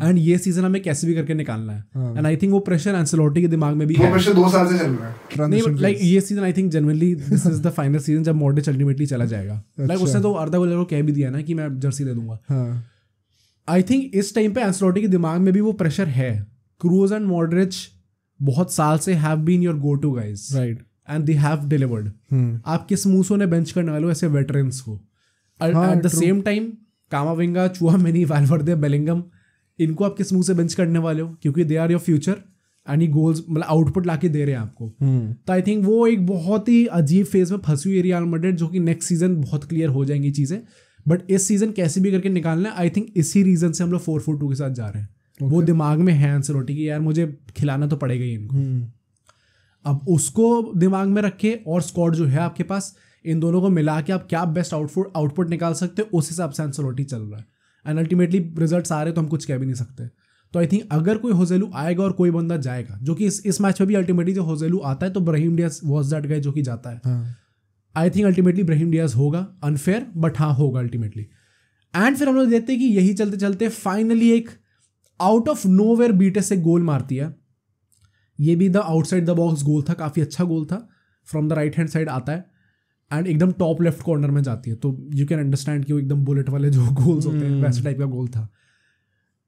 Speaker 1: एंड ये सीजन हमें कैसे भी करके निकालना है. एंड आई थिंक वो प्रेशर एंसेलोटी के दिमाग में भी है.
Speaker 2: वो प्रेशर 2 साल से चल रहा है.
Speaker 1: नहीं लाइक ये season I think generally this is the final season जब मॉड्रिच अल्टीमेटली चला जाएगा. लाइक उसने तो अर्धा गोल को कह भी दिया ना कि मैं जर्सी दे दूंगा. आई थिंक इस टाइम पे एंसेलोटी के दिमाग में भी वो प्रेशर है. क्रूज एंड मॉड्रिच बहुत साल से have been your go to guys, right, and they have delivered. आप किस मुंह से उन्हें बेंच करने वाले हो ऐसे वेटरन्स को? At the same time Camavinga, Tchouameni, Valverde, Bellingham, इनको आप किस मुंह से बेंच करने वाले हो? क्योंकि they are your future and ये गोल्स मतलब आउटपुट लाके दे रहे हैं आपको. तो आई थिंक वो एक बहुत ही अजीब फेज में फंसी हुई रियल मैड्रिड, जो कि नेक्स्ट सीजन बहुत क्लियर हो जाएंगी चीज़ें. बट इस सीजन कैसे भी करके निकालना है. आई थिंक इसी रीजन से हम लोग 4-4-2 के साथ जा रहे हैं. वो दिमाग में है एंसेलोटी की यार मुझे खिलाना तो पड़ेगा ही इनको. अब उसको दिमाग में रखे और स्क्वाड जो है आपके पास, इन दोनों को मिला के आप क्या बेस्ट आउटपुट निकाल सकते हो, उस हिसाब से एंसेलोटी चल रहा है. एंड अल्टीमेटली रिजल्ट्स आ रहे तो हम कुछ कह भी नहीं सकते. तो आई थिंक अगर कोई होजेलू आएगा और कोई बंदा जाएगा, जो कि इस मैच में भी अल्टीमेटली जो होजेलू आता है तो Brahim Diaz was that guy जो कि जाता है. I think ultimately Brahim Diaz होगा. अनफेयर बट हाँ होगा अल्टीमेटली. एंड फिर हम लोग देखते हैं कि यही चलते चलते फाइनली एक आउट ऑफ नोवेयर बीटिस से गोल मारती है ये भी द आउटसाइड द बॉक्स गोल था, काफ़ी अच्छा गोल था, from the right hand side आता है एंड एकदम टॉप लेफ्ट कॉर्नर में जाती है, तो यू कैन अंडरस्टैंड कि वो एकदम बुलेट वाले जो गोल्स होते हैं वैसे टाइप का गोल था।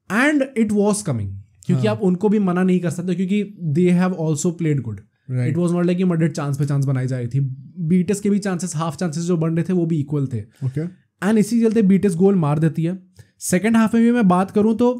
Speaker 1: एंड इट वॉज कमिंग, क्योंकि आप उनको भी मना नहीं कर सकते, क्योंकि they have also played good. It was not like कि मडेड चांस पे चांस बनाई जा रही थी, बीटिस के भी चांसेस, हाफ चांसेस जो बन रहे थे वो भी इक्वल थे। एंड इसी चलते बीटिस गोल मार देती है। सेकेंड हाफ में भी मैं बात करूं तो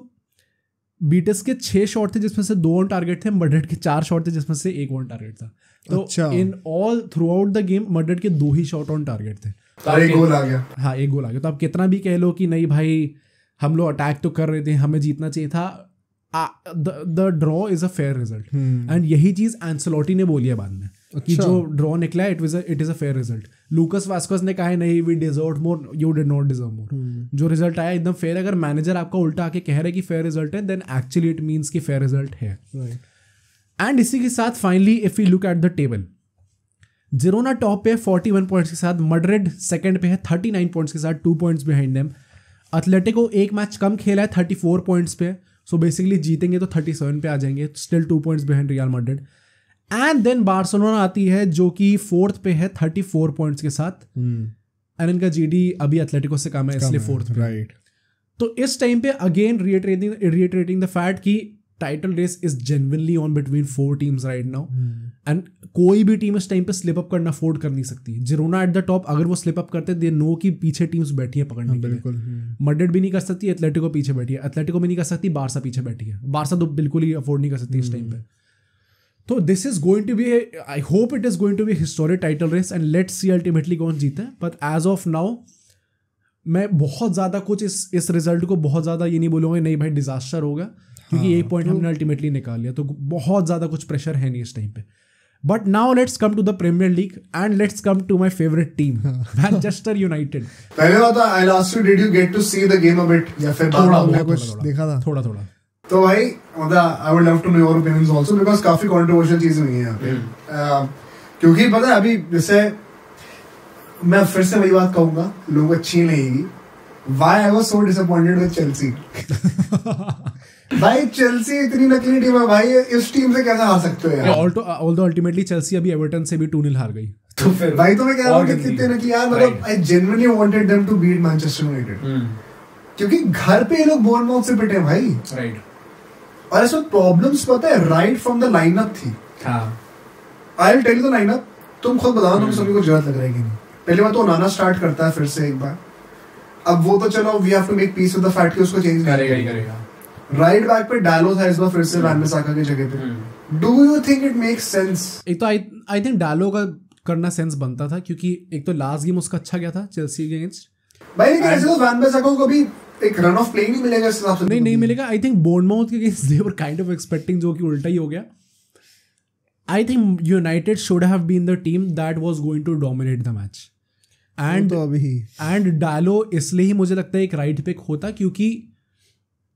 Speaker 1: बीटिस के 6 शॉट थे जिसमें से 2 ऑन टारगेट थे, मडेड के 4 शॉट थे जिसमें से 1 ऑन टारगेट था। तो in all throughout the game मडेड के 2 ही शॉट ऑन टारगेट थे,
Speaker 2: तो एक गोल आ गया।
Speaker 1: हाँ, एक गोल आ गया। तो आप कितना भी कह लो कि नहीं भाई हम लोग अटैक तो कर रहे थे, हमें जीतना चाहिए था, the draw is a fair result. And यही चीज एंसेलोटी ने बोली है बाद में कि जो ड्रॉ निकला है it is a fair result. Lucas Vazquez ने कहा है नहीं, we deserve more, you did not deserve more. जो रिजल्ट आया एकदम फेयर है। अगर मैनेजर आपका उल्टा आके कह रहा है कि फेयर रिजल्ट है, देन एक्चुअली इट मीन्स कि फेयर रिजल्ट है। एंड इसी के साथ finally if you look at the table, Girona top पे है 41 पॉइंट्स के साथ, मड्रिड सेकंड पे है 39 पॉइंट्स के साथ, 2 पॉइंट्स बिहाइंड देम। एथलेटिको एक मैच कम खेला है, 34 पॉइंट्स पे, सो बेसिकली जीतेंगे तो 37 पे आ जाएंगे, still 2 points behind Real Madrid. And then Barcelona आती है जो कि 4th पे है 34 पॉइंट्स के साथ, एंड इनका जीडी अभी एथलेटिको से कम है, इसलिए 4th पे।
Speaker 4: राइट।
Speaker 1: तो इस टाइम पे अगेन रिएटरेटिंग द फैक्ट कि title race is genuinely on between 4 teams right now, and कोई भी टीम इस टाइम पे स्लिप अप करना अफोर्ड कर नहीं सकती। जिरोना एट द टॉप, अगर वो स्लिप अप करते दे नो कि पीछे टीम्स बैठी है पकड़ने के लिए। मड्रिड भी नहीं कर सकती, एथलेटिको पीछे बैठी है, एथलेटिको भी नहीं कर सकती, बारसा पीछे बैठी है, बारसा तो बिल्कुल ही अफोर्ड नहीं कर सकती इस टाइम पे। तो this is going to be, I hope it is going to be historic title race, and let's see ultimately कौन जीता है। बट एज ऑफ नाउ मैं बहुत ज़्यादा कुछ इस रिजल्ट को बहुत ज़्यादा ये नहीं बोलूँगा नहीं भाई डिजास्टर होगा, क्योंकि एक पॉइंट हमने अल्टीमेटली निकाल लिया, तो बहुत ज़्यादा कुछ प्रेशर है नहीं इस टाइम पे। But now let's come to the Premier League and let's come to my favourite team Manchester United.
Speaker 2: पहले बात I asked you, did you get to see the game a bit, या फिर
Speaker 4: थोड़ा कुछ देखा था?
Speaker 1: थोड़ा।
Speaker 2: तो भाई मतलब I would love to know your opinions also, because काफी कंट्रोवर्शियल चीजें हुई हैं यहाँ पे। क्योंकि पता है अभी जैसे मैं फिर से वही बात कहूंगा, लोगों को अच्छी नहीं लगेगी, why I was so disappointed with Chelsea. भाई चेल्सी इतनी नकली टीम है भाई, इस टीम से कैसे हार सकते हो यार?
Speaker 1: ऑल्दो अल्टीमेटली चेल्सी अभी एवर्टन से भी 2-0 हार गई।
Speaker 2: तो फिर भाई तो मैं कह रहा हूँ कि कितने नकली यार, मतलब I genuinely wanted them to beat Manchester United, क्योंकि घर पे ये लोग बोर्नमाउथ से पिटे भाई। राइट। और इसमें प्रॉब्लम्स पता है राइट फ्रॉम द लाइनअप थी। I will tell you the lineup, तुम खुद बताओ तुम सभी को जरूरत लग रहा है कि नहीं। पहले बात तो ओनाना स्टार्ट करता है फिर से एक बार, अब वो तो चलो we have to make peace with the fact कि उसको चेंज करेगा। राइट बैक पे डालो था इस बार फिर से वैन बिसाका की जगह पे। Do you think it makes sense?
Speaker 1: एक तो आई थिंक डालो का करना सेंस बनता था, क्योंकि एक तो लास्ट गेम उसका अच्छा गया था चेल्सी के अगेंस्ट
Speaker 2: भाई, लेकिन ऐसे तो वैन बिसाका को कभी एक रन ऑफ प्ले नहीं मिलेगा इस हिसाब से।
Speaker 1: नहीं मिलेगा। आई थिंक बोर्नमाउथ के against they were kind of expecting, जो कि उल्टा ही हो गया। I think United should have been the team that was going to dominate the match, and Dalot इसलिए ही मुझे लगता है एक राइट पिक होता, क्योंकि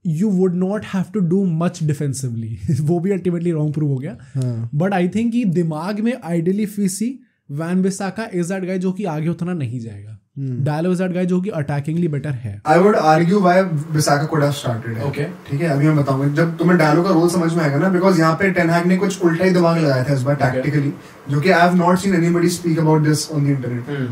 Speaker 1: you would not have to do much defensively. वो भी अल्टीमेटली रॉन्ग प्रूव हो गया। बट आई थिंक कि दिमाग में आइडियली फीसी Wan Bissaka is that guy जो कि आगे उतना नहीं जाएगा, डालो इज दैट गाय जो कि अटैकिंगली बेटर है।
Speaker 2: आई would argue why बिसाका could have started. Okay ठीक है, अभी मैं बताऊंगा जब तुम्हें डालो का रोल समझ में आएगा ना, बिकॉज यहाँ पे टेन हैग ने कुछ उल्टा ही दिमाग लगाया था इस बार टैक्टिकली, जो कि I have not seen anybody speak about this on the internet.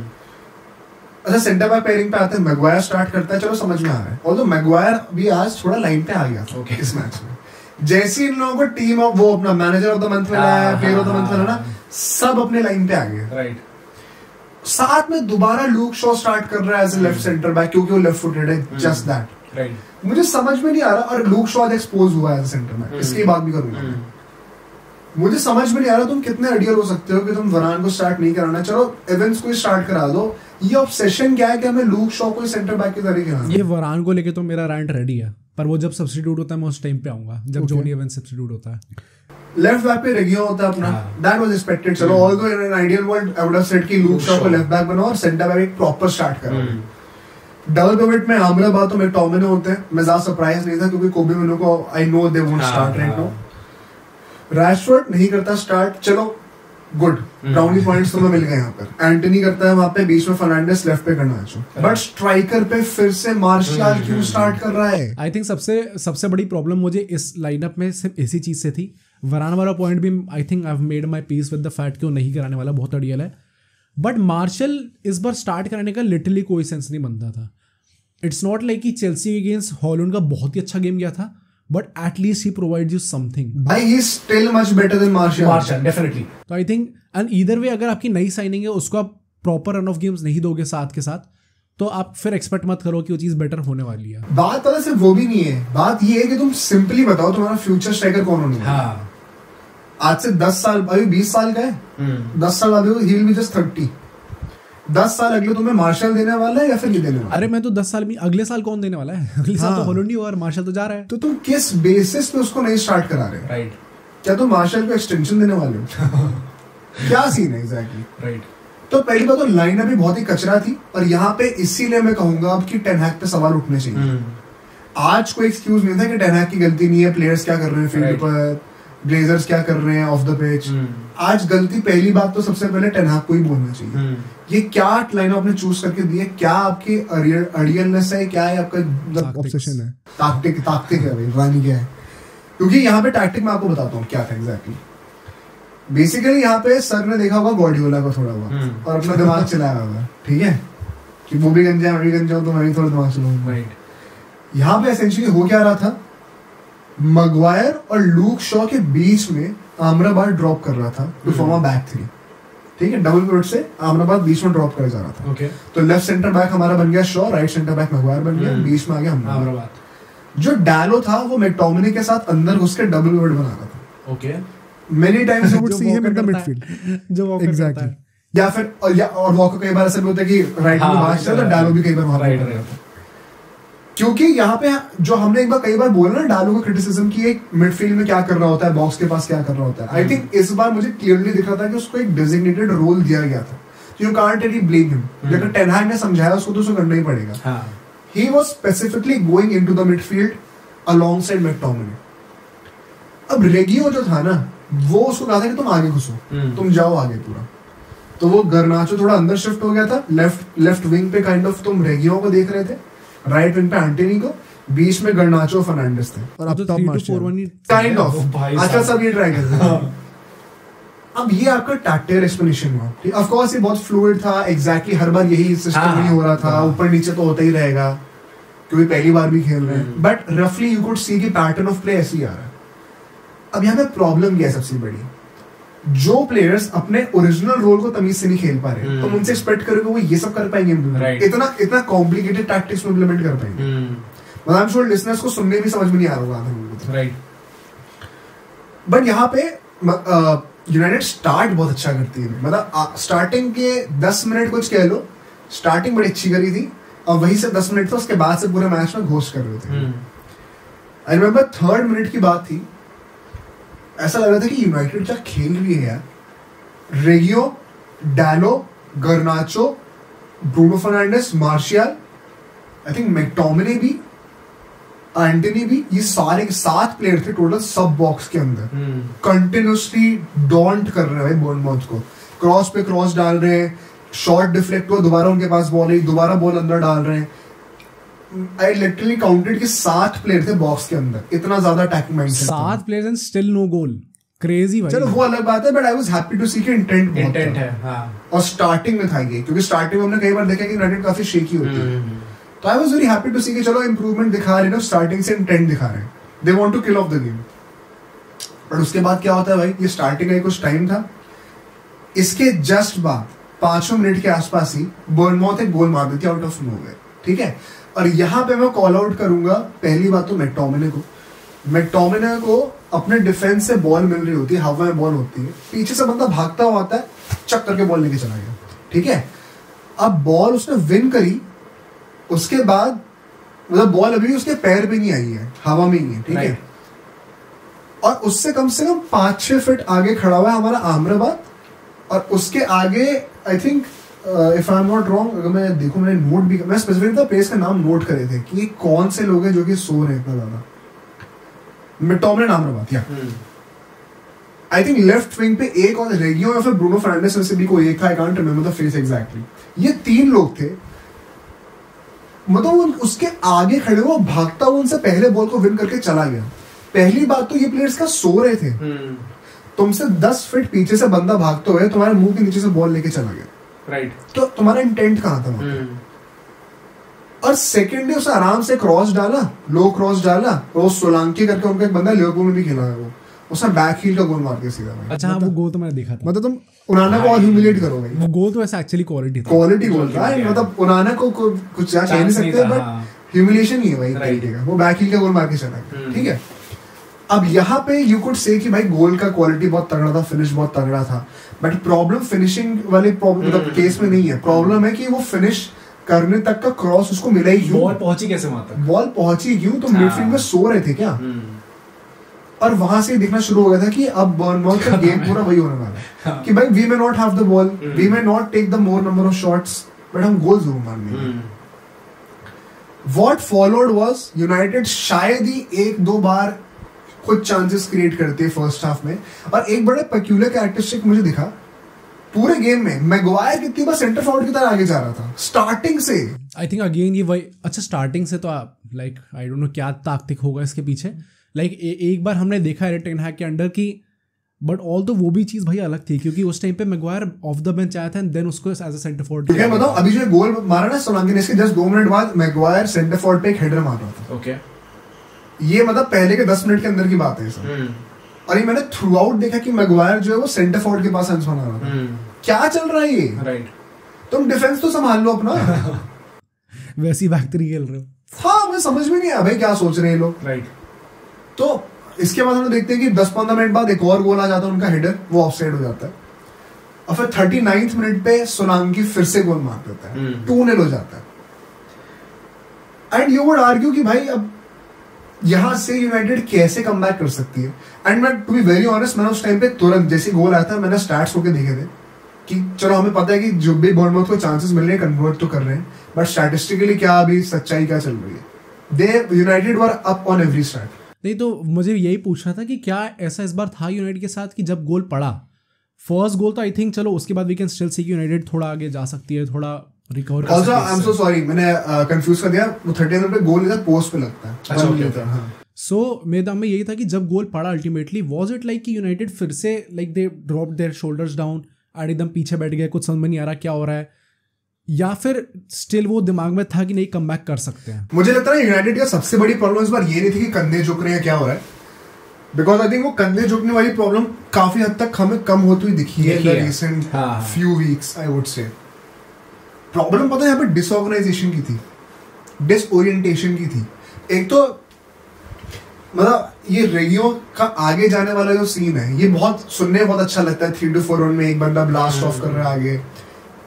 Speaker 2: अच्छा सेंटर बैक पेयरिंग पे आते हैं, मैगवायर स्टार्ट करता है, चलो समझ में आ रहा है। ऑल्दो मैगवायर भी आज थोड़ा लाइन पे आ गया था इस मैच में। जैसे इन लोगों को टीम ऑफ वो अपना मैनेजर ऑफ द मंथ में लाया, प्लेयर ऑफ द मंथ में ना, सब अपने लाइन पे आ गए। राइट। साथ में दोबारा लूक शॉ स्टार्ट कर रहा है as a left centre back, क्योंकि वो लेफ्ट फुटेड है, जस्ट दैट। राइट। मुझे समझ में नहीं आ रहा, और लूक शॉ एक्सपोज हुआ है एज अ सेंटर बैक, इसकी बात भी करूंगा। मुझे समझ में नहीं आ रहा तुम कितने आइडियल हो सकते हो कि तुम वरान को स्टार्ट नहीं कराना, चलो एवेंस को स्टार्ट करा दो। ये ऑब्सेशन क्या है कि हमें लूक शॉ को सेंटर बैक की तरह कराना? ये
Speaker 1: वरान को लेके तो मेरा रैंट रेडी है, पर वो जब सब्स्टिट्यूट होता है मैं उस टाइम पे आऊंगा जब जोनी एवेंस सब्स्टिट्यूट होता है।
Speaker 2: लेफ्ट बैक पे रेगियो होता है अपना, दैट वाज एक्सपेक्टेड। चलो although in an ideal world I would have said कि लूक शॉ को लेफ्ट बैक बनाओ और सेंटर बैक एक प्रॉपर स्टार्ट करो। डबल पिवट में अमराबाद तो टॉमिनो होते हैं, मैं ज्यादा सरप्राइज नहीं था क्योंकि कोबी मिनो को I know they won't start right now. Rashford नहीं करता स्टार्ट, चलो गुड, ब्राउनी पॉइंट्स तुम्हें मिल गए यहाँ पर। एंटनी करता है वहां पे, बीच में फर्नांडिस लेफ्ट पे करना है, बट स्ट्राइकर पे फिर से मार्शियल क्यों स्टार्ट कर रहा है?
Speaker 1: आई थिंक सबसे बड़ी प्रॉब्लम मुझे इस लाइनअप में सिर्फ इसी चीज से थी, वरान वाला पॉइंट भी I think I have made my piece with the fact कि वो नहीं कराने वाला, बहुत अड़ियल है. बट मार्शल इस बार स्टार्ट कराने का लिटरली कोई सेंस नहीं बनता था. इट्स नॉट लाइक कि चेल्सी अगेंस्ट हॉलैंड का बहुत ही अच्छा गेम गया था, but at least he provides you something.
Speaker 2: भाई he is still much better than Martial definitely.
Speaker 1: तो I think and either way अगर आपकी नई साइनिंग है उसको आप प्रॉपर रन ऑफ गेम्स नहीं दोगे साथ के साथ, तो आप फिर एक्सपेक्ट मत करो कि वो चीज बेटर होने वाली है.
Speaker 2: बात पता सिर्फ वो भी नहीं है, बात ये है कि तुम सिंपली बताओ तुम्हारा फ्यूचर स्ट्राइकर कौन होने वाला है. आज से 10 साल, अभी 20 साल का है, 10 साल बाद ही विल बी जस्ट 30. 10 साल अगले तुम्हें मार्शल देने वाला है या फिर नहीं देने वाला?
Speaker 1: अरे मैं तो 10 साल में, अगले साल कौन देने वाला है? अगले साल तो हॉलैंड ही हुआ और मार्शल तो जा रहा है.
Speaker 2: तो तुम किस बेसिस पे उसको नहीं स्टार्ट करा रहे?
Speaker 3: राइट.
Speaker 2: क्या तुम मार्शल को एक्सटेंशन देने वाले हो? क्या सीन है एग्जैक्टली?
Speaker 3: राइट.
Speaker 2: तो पहली बात तो लाइनअप भी बहुत ही कचरा थी, और यहाँ पे इसीलिए मैं कहूंगा अब कि टेन हैग पे सवाल उठने चाहिए. आज कोई एक्सक्यूज नहीं था कि टेन हैग की गलती नहीं है, प्लेयर्स क्या कर रहे हैं फील्ड पर, ग्लेजर्स क्या कर रहे हैं ऑफ द पिच. आज गलती पहली बात तो सबसे पहले टेन हैग को ही बोलना चाहिए. ये क्या लाइनअप आपने चूज करके दी है, क्या आपकी अड़ियलनेस है, क्या है आपका
Speaker 4: ऑब्सेशन है,
Speaker 2: ताकतिक है भाई, रानी क्या है? क्योंकि यहाँ पे टैक्टिक मैं आपको बताता हूँ क्या था एग्जैक्टली. बेसिकली यहाँ पे सर ने देखा होगा गॉर्डियोला को थोड़ा बहुत और अपना दिमाग चलाया होगा, ठीक है, कि वो भी गंजा मैं भी गंजा हूँ तो मैं भी थोड़ा दिमाग चलाऊंगा. यहाँ पे एसेंशियली हो क्या रहा था, मगवायर और लूक शॉ के बीच में आमराबाद ड्रॉप कर रहा था to form a back three. ठीक है, डबल पिवट से आमराबाद बीच में ड्रॉप कर जा रहा था.
Speaker 3: ओके.
Speaker 2: तो लेफ्ट सेंटर बैक हमारा बन गया Shaw, right centre back Maguire बन गया, बीच में आ गया आमराबाद. जो डालो था वो मैकटोमिनी के साथ अंदर घुस के डबल पिवट बना रहा था.
Speaker 3: Okay.
Speaker 2: Many times
Speaker 4: you would see him in the midfield.
Speaker 1: जो वॉकर
Speaker 4: Exactly.
Speaker 1: करता है.
Speaker 2: या फिर और वॉकर कई बार ऐसा भी होता है कि राइट में बाहर चला, तो डालो भी कई बार वहां पे होता है. क्योंकि यहाँ पे जो हमने एक बार कई बार बोला ना डालो का क्रिटिसिज्म की, एक मिडफील्ड में क्या कर रहा होता है, बॉक्स के पास क्या कर रहा होता है. आई थिंक इस बार मुझे क्लियरली दिख रहा था कि उसको एक डेजिग्नेटेड रोल दिया गया था. You can't really blame him. अगर टेन हैग ने समझाया उसको तो उसको करना ही पड़ेगा. He was specifically going into the midfield alongside McTominay. अब रेगियो जो था ना, वो उसको कहा था कि तुम आगे घुसो, तुम जाओ आगे पूरा. तो वो गर्नाचो थोड़ा अंदर शिफ्ट हो गया था, लेफ्ट विंग पे काइंड ऑफ तुम रेगियो को देख रहे थे, राइट विंग पे एंटनी को, बीच में गर्नाचो फर्नांडिस थे,
Speaker 4: और अब टॉप मार्शल
Speaker 2: काइंड ऑफ. अच्छा सब ये ट्राई कर. अब ये आपका टैक्टिकल एक्सप्लेनेशन हुआ. ऑफ कोर्स ये बहुत फ्लूइड था, एग्जैक्टली हर बार यही सिस्टम नहीं हो रहा था, ऊपर नीचे तो होता ही रहेगा क्योंकि पहली बार भी खेल रहे हैं. बट रफली यू कुड सी कि पैटर्न ऑफ प्ले ऐसे ही आ रहा है. अब यहाँ पे प्रॉब्लम क्या है सबसे बड़ी, जो प्लेयर्स अपने ओरिजिनल रोल को तमीज से नहीं खेल पा रहे, तो उनसे एक्सपेक्ट करोगे वो ये सब कर पाएंगे, इतना कॉम्प्लिकेटेड टैक्टिक्स में इंप्लीमेंट कर पाएंगे. मतलब आई एम श्योर लिसनर्स को सुनने भी समझ में नहीं आ रहा होगा. राइट. बट यहाँ पे यूनाइटेड स्टार्ट बहुत अच्छा करती है. मतलब स्टार्टिंग के 10 मिनट कुछ कह लो, स्टार्टिंग बड़ी अच्छी करी थी, और वही से 10 मिनट था, उसके बाद से पूरे मैच में घोष कर रहे थे. आई रिमेम्बर 3rd मिनट की बात थी, ऐसा लग रहा था कि यूनाइटेड क्या खेल रही है यार. Reguilon, Dalot, Garnacho, Bruno Fernandes, Martial, I think McTominay भी, एंटनी भी, ये सारे 7 प्लेयर थे टोटल सब बॉक्स के अंदर. कंटिन्यूसली डॉन्ट कर रहे हैं भाई बोर्नमouth को, क्रॉस पे क्रॉस डाल रहे हैं, शॉट डिफ्लेक्ट हुआ, दोबारा उनके पास बॉल आई, दोबारा बॉल अंदर डाल रहे हैं. I literally counted कि 7 प्लेयर थे बॉक्स के अंदर, इतना ज्यादा attacking mindset.
Speaker 1: 7 players and still no goal. Crazy भाई.
Speaker 2: चलो वो अलग बात है, but I was happy to see कि इंटेंट
Speaker 3: है.
Speaker 2: और स्टार्टिंग में था ये, क्योंकि स्टार्टिंग में हमने कई बार देखा कि यूनाइटेड काफी शेकी होती है. तो I was very happy to see कि चलो इंप्रूवमेंट दिखा रहे हैं, स्टार्टिंग से इंटेंट दिखा रहे हैं, they want to kill off the game. But उसके बाद क्या होता है भाई, ये स्टार्टिंग का कुछ टाइम था, इसके जस्ट बाद 5 मिनट के आसपास ही बोर्नमाउथ एक गोल मार देती आउट ऑफ नोवेयर. ठीक है, और यहाँ पे मैं कॉल आउट करूंगा पहली बात तो मैकटोमिनी को अपने डिफेंस से बॉल मिल रही होती है, हवा में बॉल होती है, पीछे से बंदा भागता हुआ आता है, चक करके बॉल लेके चला गया. ठीक है, अब बॉल उसने विन करी, उसके बाद मतलब बॉल अभी उसके पैर पे नहीं आई है, हवा में ही है. ठीक है, और उससे कम 5-6 फीट आगे खड़ा हुआ है हमारा आमराबाद, और उसके आगे I think if I am not wrong, अगर मैं देखूं, मैंने नोट भी, मैं स्पेसिफिकली प्लेस का नाम नोट करे थे कि कौन से लोग हैं जो कि सो रहे हैं इतना ज्यादा. मैकटोमिनी आमराबाद, या आई थिंक लेफ्ट विंग पे एक और रेगियो या फिर ब्रूनो फर्नांडिस में से भी कोई एक था, I can't remember the face exactly. ये 3 लोग थे, मतलब उसके आगे खड़े हुए, भागता हुआ उनसे पहले बॉल को विन करके चला गया. पहली बात तो ये प्लेयर्स का सो रहे थे, तुमसे 10 फीट पीछे से बंदा भागते हुए तुम्हारे मुंह के नीचे से बॉल लेके चला गया,
Speaker 3: राइट,
Speaker 2: तो तुम्हारा इंटेंट कहाँ था? और सेकेंडली उसे आराम से क्रॉस डाला, लो क्रॉस डाला, और सोलांकी करके उनका एक बंदा लिवरपूल में भी खेला है, वो उसने बैक हील का गोल मार के सीधा भाई।
Speaker 1: अच्छा, वो गोल तो मैंने देखा था।
Speaker 2: मतलब तुम उनाना को और ह्यूमिलेट करोगे।
Speaker 1: वो गोल तो ऐसा एक्चुअली क्वालिटी
Speaker 2: गोल था, मतलब उनाना को कुछ कह नहीं सकते, बट ह्यूमिलेशन ही है भाई तरीके का। वो बैक हील का गोल मार के चला गया, ठीक है। अब यहाँ पे यू कुड से कि भाई गोल का क्वालिटी बहुत तगड़ा था, फिनिश बहुत तगड़ा था, बट प्रॉब्लम फिनिशिंग वाले मतलब केस में नहीं है। प्रॉब्लम है कि वो फिनिश करने तक का क्रॉस उसको मिला ही क्यों,
Speaker 3: बॉल पहुंची कैसे वहां तक,
Speaker 2: बॉल पहुंची क्यों? तो मिडफील्ड में सो रहे थे क्या? और वहां से दिखना शुरू हो गया था कि अब बर्नमाउथ का गेम पूरा वही होने वाला है कि भाई we may not have the ball, we may not take the more number of shots, but हम गोल जरूर मारेंगे। व्हाट फॉलोड वाज यूनाइटेड शायद ही 1-2 बार कुछ चांसेस क्रिएट करते फर्स्ट हाफ में, और एक बड़ा पेक्यूलर कैरेक्टरिस्टिक मुझे दिखा पूरे गेम में। मैगवायर कितनी बार सेंटर फॉरवर्ड की तरह आगे जा रहा था स्टार्टिंग से।
Speaker 1: आई थिंक अगेन ये वही, अच्छा स्टार्टिंग से तो लाइक आई डोंट नो क्या ताक्तिक होगा इसके पीछे। लाइक एक बार हमने देखा है टेन हैग के अंडर की, बट ऑल तो वो भी चीज भाई अलग थी, क्योंकि उस टाइम पे मैगवायर ऑफ द बेंच आया था एंड देन उसको एज अ सेंटर फॉरवर्ड
Speaker 2: क्या बताओ, अभी जो गोल मारा ना सोलांकी ने, इसके जस्ट 2 मिनट बाद मैगवायर सेंटर फॉरवर्ड पे एक हेडर मार रहा था।
Speaker 3: ओके,
Speaker 2: ये मतलब पहले के 10 मिनट के अंदर की बात है सर। और ये मैंने थ्रू आउट देखा कि मैगवायर जो है वो सेंटर फॉरवर्ड के पास आंसर बना रहा था। क्या चल रहा है ये?
Speaker 3: राइट,
Speaker 2: तुम डिफेंस तो संभाल लो अपना।
Speaker 1: वैसी बैकरी खेल रहे हो।
Speaker 2: हाँ, मैं समझ में नहीं आया भाई क्या सोच रहे हैं लोग।
Speaker 3: राइट,
Speaker 2: तो इसके बाद हम लोग देखते हैं कि 10-15 मिनट बाद एक और गोल आ जाता है उनका, हेडर, वो ऑफसाइड हो जाता है। और फिर 39th मिनट पे सोलांकी फिर से गोल मार देता है, 2-0 हो जाता है। एंड यू वुड आर्ग्यू कि भाई अब यहां से यूनाइटेड कैसे कमबैक कर सकती है। एंड मैं टू बी वेरी ऑनेस्ट, मैंने उस टाइम पे तुरंत जैसे गोल आया था मैंने स्टैट्स होके देखे थे कि चलो हमें पता है कि जो भी बॉर्नमाउथ को चांसेस मिल रहे हैं कन्वर्ट तो कर रहे हैं, बट स्टैटिस्टिकली क्या अभी सच्चाई क्या चल रही है? They United were up on every stat.
Speaker 1: नहीं तो मुझे यही पूछना था कि क्या ऐसा इस बार था यूनाइटेड के साथ कि जब गोल पड़ा, फर्स्ट गोल तो आई थिंक चलो उसके बाद वी कैन स्टिल सी कि यूनाइटेड थोड़ा आगे जा सकती है, थोड़ा रिकवर कर सकती है।
Speaker 2: आई एम सो सॉरी, मैंने कंफ्यूज कर दिया, वो 30 पे गोल इधर पोस्ट पे लगता है।
Speaker 3: अच्छा, ओके।
Speaker 1: सो मेरे दाम में यही था कि जब गोल पड़ा अल्टीमेटली वाज इट लाइक कि यूनाइटेड फिर से like they drop their shoulders down और एकदम पीछे बैठ गए, कुछ समझ में नहीं आ रहा क्या हो रहा है, या फिर स्टिल वो दिमाग में था कि नहीं कमबैक कर सकते हैं?
Speaker 2: मुझे लगता है यूनाइटेड का सबसे बड़ी प्रॉब्लम इस बार ये नहीं थी कि कंधे झुक रहे हैं क्या हो रहा है, बिकॉज आई थिंक वो कंधे झुकने वाली प्रॉब्लम काफी हद तक हमें कम होती हुई दिखी है in the recent few weeks. I would say problem पता है यहाँ पे डिसऑर्गेनाइजेशन की थी, डिसओरिएंटेशन की थी। एक तो मतलब ये रेगियो का आगे जाने वाला जो सीन है ये बहुत सुनने में बहुत अच्छा लगता है, 3 to 4 रन में एक बंदा ब्लास्ट ऑफ कर रहा है आगे।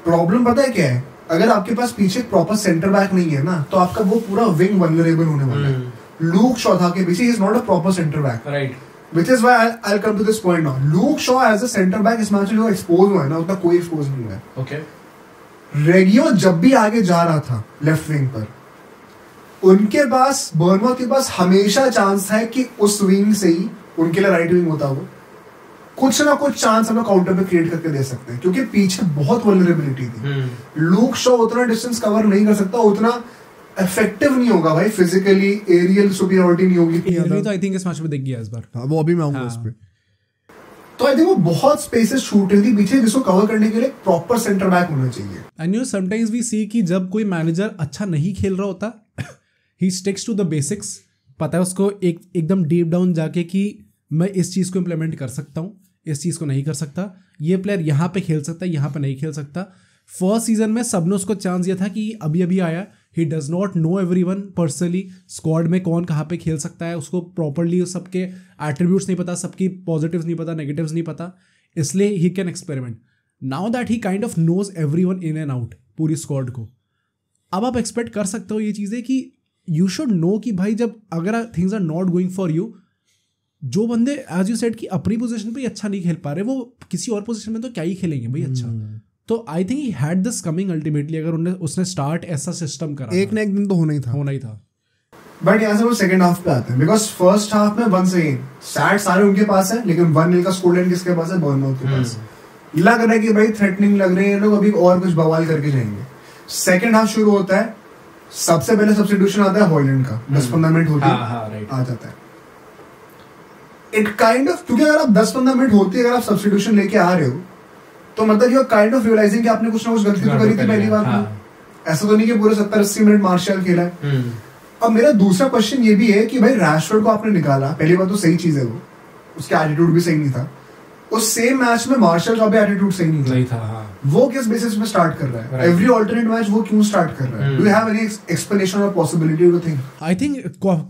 Speaker 2: प्रॉब्लम पता है क्या है, अगर आपके पास पीछे प्रॉपर सेंटर बैक नहीं है ना, तो आपका वो पूरा विंग वल्नरेबल होने वाला है। लूक शॉ था के पीछे, he is not a proper centre back,
Speaker 3: right,
Speaker 2: which is why I will come to this point now. Look Shaw as a centre back इस मैच में जो एक्सपोज हुआ है ना, उतना कोई एक्सपोज नहीं हुआ है।
Speaker 3: ओके,
Speaker 2: रेगियो जब भी आगे जा रहा था लेफ्ट विंग पर, उनके पास बर्नमाउथ के पास हमेशा चांस है कि उस विंग से ही, उनके लिए राइट विंग होता वो, कुछ ना कुछ चांस हम लोग काउंटर पे क्रिएट करके दे सकते हैं, क्योंकि पीछे बहुत वल्नरेबिलिटी थी। लूक शॉ उतना डिस्टेंस कवर नहीं कर सकता, उतना इफेक्टिव नहीं होगा भाई, फिजिकली एरियल सुपीरियरिटी नहीं होगी।
Speaker 1: तो आई थिंक इस मैच में दिख गया इस बार।
Speaker 4: हाँ, वो अभी मैं आऊंगा उस पे।
Speaker 2: तो आई थिंक वो बहुत स्पेसेस छूट रही थी पीछे, जिसको कवर करने के लिए प्रॉपर सेंटर बैक होना चाहिए।
Speaker 1: एंड यू समटाइम्स वी सी कि जब कोई मैनेजर अच्छा नहीं खेल रहा होता, ही स्टिक्स टू द बेसिक्स। पता है उसको एकदम डीप डाउन जाके कि मैं इस चीज़ को इम्प्लीमेंट कर सकता हूँ, इस चीज़ को नहीं कर सकता, ये प्लेयर यहाँ पे खेल सकता है, यहाँ पे नहीं खेल सकता। फर्स्ट सीजन में सबने उसको चांस दिया था कि अभी अभी आया, he does not know everyone personally, squad में कौन कहाँ पे खेल सकता है, उसको प्रॉपरली सबके एट्रीब्यूट्स नहीं पता, सबकी पॉजिटिव्स नहीं पता, नेगेटिव्स नहीं पता, इसलिए he can experiment. Now that he kind of nose everyone in and out, पूरी स्क्वाड को। अब आप एक्सपेक्ट कर सकते हो ये चीज़ें कि यू शुड नो कि भाई जब अगर things are not going for you, जो बंदे एज यू सेड कि अपनी पोजीशन पे अच्छा नहीं खेल पा रहे, वो किसी और पोजीशन में तो क्या ही खेलेंगे भाई अच्छा। तो I think he had this coming ultimately, अगर उसने स्टार्ट ऐसा सिस्टम करा,
Speaker 4: एक ना एक दिन तो होना ही था।
Speaker 2: बट यहाँ से वो सेकंड हाफ पे आते हैं, बिकॉज फर्स्ट हाफ में वंस अगेन सैट सारे उनके पास है, लेकिन 1-0 का स्कोर लाइन किसके पास है? बर्नमाउथ के पास। लग रहा है कि भाई थ्रेटनिंग लग रहे हैं लोग, अभी और कुछ बवाल करके जाएंगे। सेकंड हाफ शुरू होता है, सबसे पहले सब्स्टिट्यूशन आता है हॉयलैंड का, 10-15 मिनट होती है, आ जाता है। इट काइंड ऑफ, क्योंकि अगर आप 10-15 मिनट होती अगर आप सब्स्टिट्यूशन लेके आ रहे हो तो मतलब यू काइंड ऑफ रियलाइजिंग कि आपने कुछ ना कुछ गलती तो करी थी पहली बार में। ऐसा तो नहीं कि पूरे 70-80 मिनट मार्शल खेला है। अब मेरा दूसरा क्वेश्चन ये भी है कि भाई रैशफोर्ड को आपने निकाला, पहली बात तो सही चीज है, वो उसका एटीट्यूड भी सही नहीं था। उस सेम मैच में मार्शल का भी एटीट्यूड सही नहीं था। वो किस बेसिस पे स्टार्ट कर रहा है? एवरी अल्टरनेट मैच वो क्यों स्टार्ट कर रहा है? Do you have any explanation और possibility to think?
Speaker 1: I think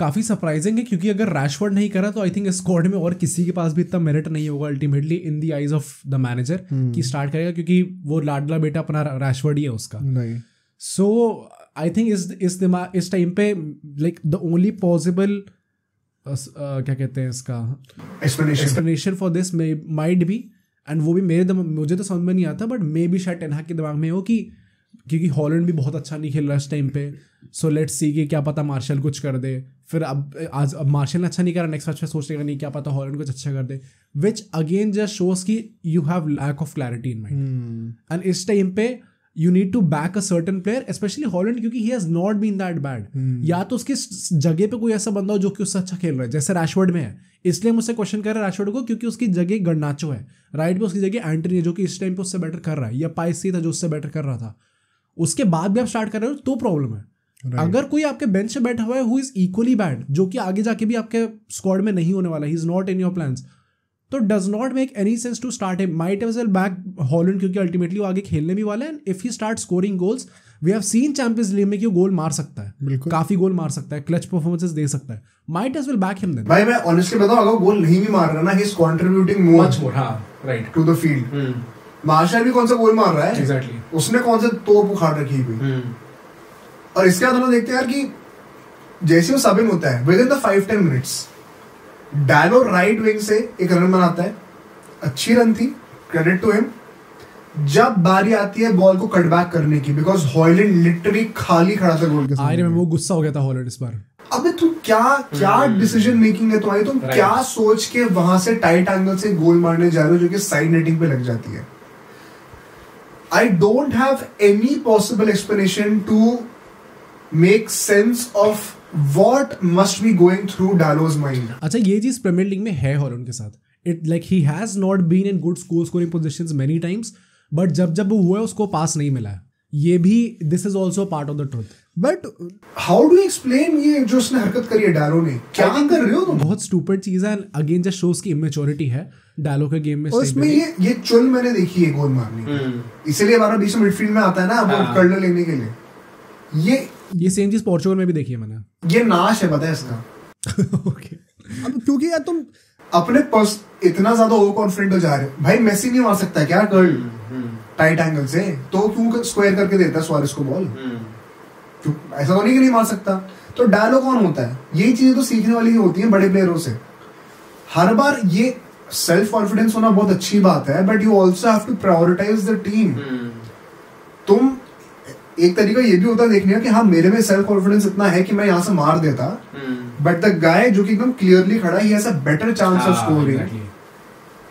Speaker 1: काफी सरप्राइजिंग है, क्योंकि अगर रैशफोर्ड नहीं करा तो आई थिंक स्क्वाड में और किसी के पास भी इतना मेरिट नहीं होगा ultimately in the eyes of the manager कि स्टार्ट करेगा, क्योंकि वो लाडला बेटा अपना रैशफोर्ड ही है उसका। सो आई थिंक इस टाइम पे लाइक द ओनली पॉसिबल क्या कहते हैं इसका explanation for this might be, and वो भी मुझे तो समझ में नहीं आता, बट मे बी शायद टेन हाग के दिमाग में हो कि क्योंकि हॉलैंड भी बहुत अच्छा नहीं खेल रहा इस टाइम पे, सो लेट्स सी कि क्या पता मार्शल कुछ कर दे। फिर अब मार्शल ने अच्छा नहीं करा, नेक्स्ट मैच में सोचेगा नहीं क्या पता हॉलैंड कुछ अच्छा कर दे, विच अगेन जस्ट शोज कि you have lack of clarity in mind. And इस टाइम पे you need to back a certain player, especially Holland, क्योंकि he has not been that bad. या तो उसके जगह पे कोई ऐसा बंदा हो जो कि उससे अच्छा खेल रहा है, जैसे रैशफोर्ड में है। इसलिए मुझसे क्वेश्चन कर रहा है रैशफोर्ड को, क्योंकि उसकी जगह गर्नाचो है, राइट पे उसकी जगह एंटनी है जो कि इस टाइम पे उससे बेटर कर रहा है, या पाइसी था जो उससे बेटर कर रहा था। उसके बाद भी आप स्टार्ट कर रहे हो तो प्रॉब्लम है। अगर कोई आपके बेंच पे बैठा हुआ है हु इज इक्वली बैड, जो कि आगे जाके भी आपके स्क्वाड में नहीं होने वाला, he is not in your plans, तो does not make any sense to start him. Might as well back Haaland, क्योंकि अल्टीमेटली वो आगे खेलने भी वाला है। If he start scoring goals, we have seen Champions League में कि वो गोल मार सकता है, काफी गोल मार सकता है, क्लच परफॉर्मेंसेस दे सकता है। Might as well back him then.
Speaker 2: भाई मैं ऑनेस्टली बताऊं, अगर गोल नहीं भी मार रहा ना, he is contributing more
Speaker 3: much more, हां right,
Speaker 2: to the field. Martial भी कौन सा गोल मार रहा है
Speaker 3: एग्जैक्टली,
Speaker 2: उसने कौन सा तोप उखाड़ रखी है। और इसके बाद हम देखते हैं यार कि जैसे वो सब इन होता है विद इन द 5-10 मिनट्स डालो राइट विंग से एक रन बनाता है, अच्छी रन थी, क्रेडिट टू हिम। जब बारी आती है बॉल को कट बैक करने की, बिकॉज हॉलैंड लिटरली खाली खड़ा था गोल के सामने।
Speaker 1: आई रिमेंबर वो गुस्सा हो गया था हॉलैंड इस बार।
Speaker 2: अबे तू क्या डिसीजन मेकिंग है तुम्हारी? तुम क्या सोच के वहां से टाइट एंगल से गोल मारने जा रहे हो जो कि साइड नेटिंग पे लग जाती है? I don't have any possible explanation to make sense of what must be going through Dalot's mind.
Speaker 1: अच्छा, ये चीज प्रीमियर लीग में है हॉलैंड के साथ। It like he has not been in good goal scoring positions many times, but जब वो हुआ है उसको पास नहीं मिला है। ये भी this is also part of the truth.
Speaker 2: But how do you explain ये जो उसने हरकत करी है डालो ने? क्या कर रहे हो तुम?
Speaker 1: बहुत stupid चीज है, again just shows की immaturity है डालो के गेम में।
Speaker 2: और इसमें ये चुल मैंने देखी है गोल मारने, इसीलिए हमारा बीच में मिडफील्ड में आता है ना वो कर्नल लेने के लिए।
Speaker 1: ये सेम चीज पोर्चुगल में भी देखी है मैंने।
Speaker 2: ये नाश है पता है इसका।
Speaker 1: ओके,
Speaker 4: अब क्योंकि यार तुम
Speaker 2: अपने इतना ज्यादा ओवर कॉन्फिडेंट हो जा रहे हो। भाई मेसी नहीं मार सकता क्या कर्ल टाइट एंगल से? तो क्यों स्क्वायर करके देता है सुआरेस को बॉल? ऐसा तो नहीं कि नहीं मार सकता। तो डायलॉग कौन होता है? यही चीजें तो सीखने वाली ही होती हैं बड़े प्लेयरों से। हर बार ये सेल्फ कॉन्फिडेंस होना बहुत अच्छी बात है, but you also have to prioritise the team. तुम एक तरीका ये भी होता है देखने का कि हाँ मेरे में सेल्फ कॉन्फिडेंस इतना है कि मैं यहाँ से मार देता, बट द गाय जो कि एकदम क्लियरली खड़ा है, he has a better chance of scoring.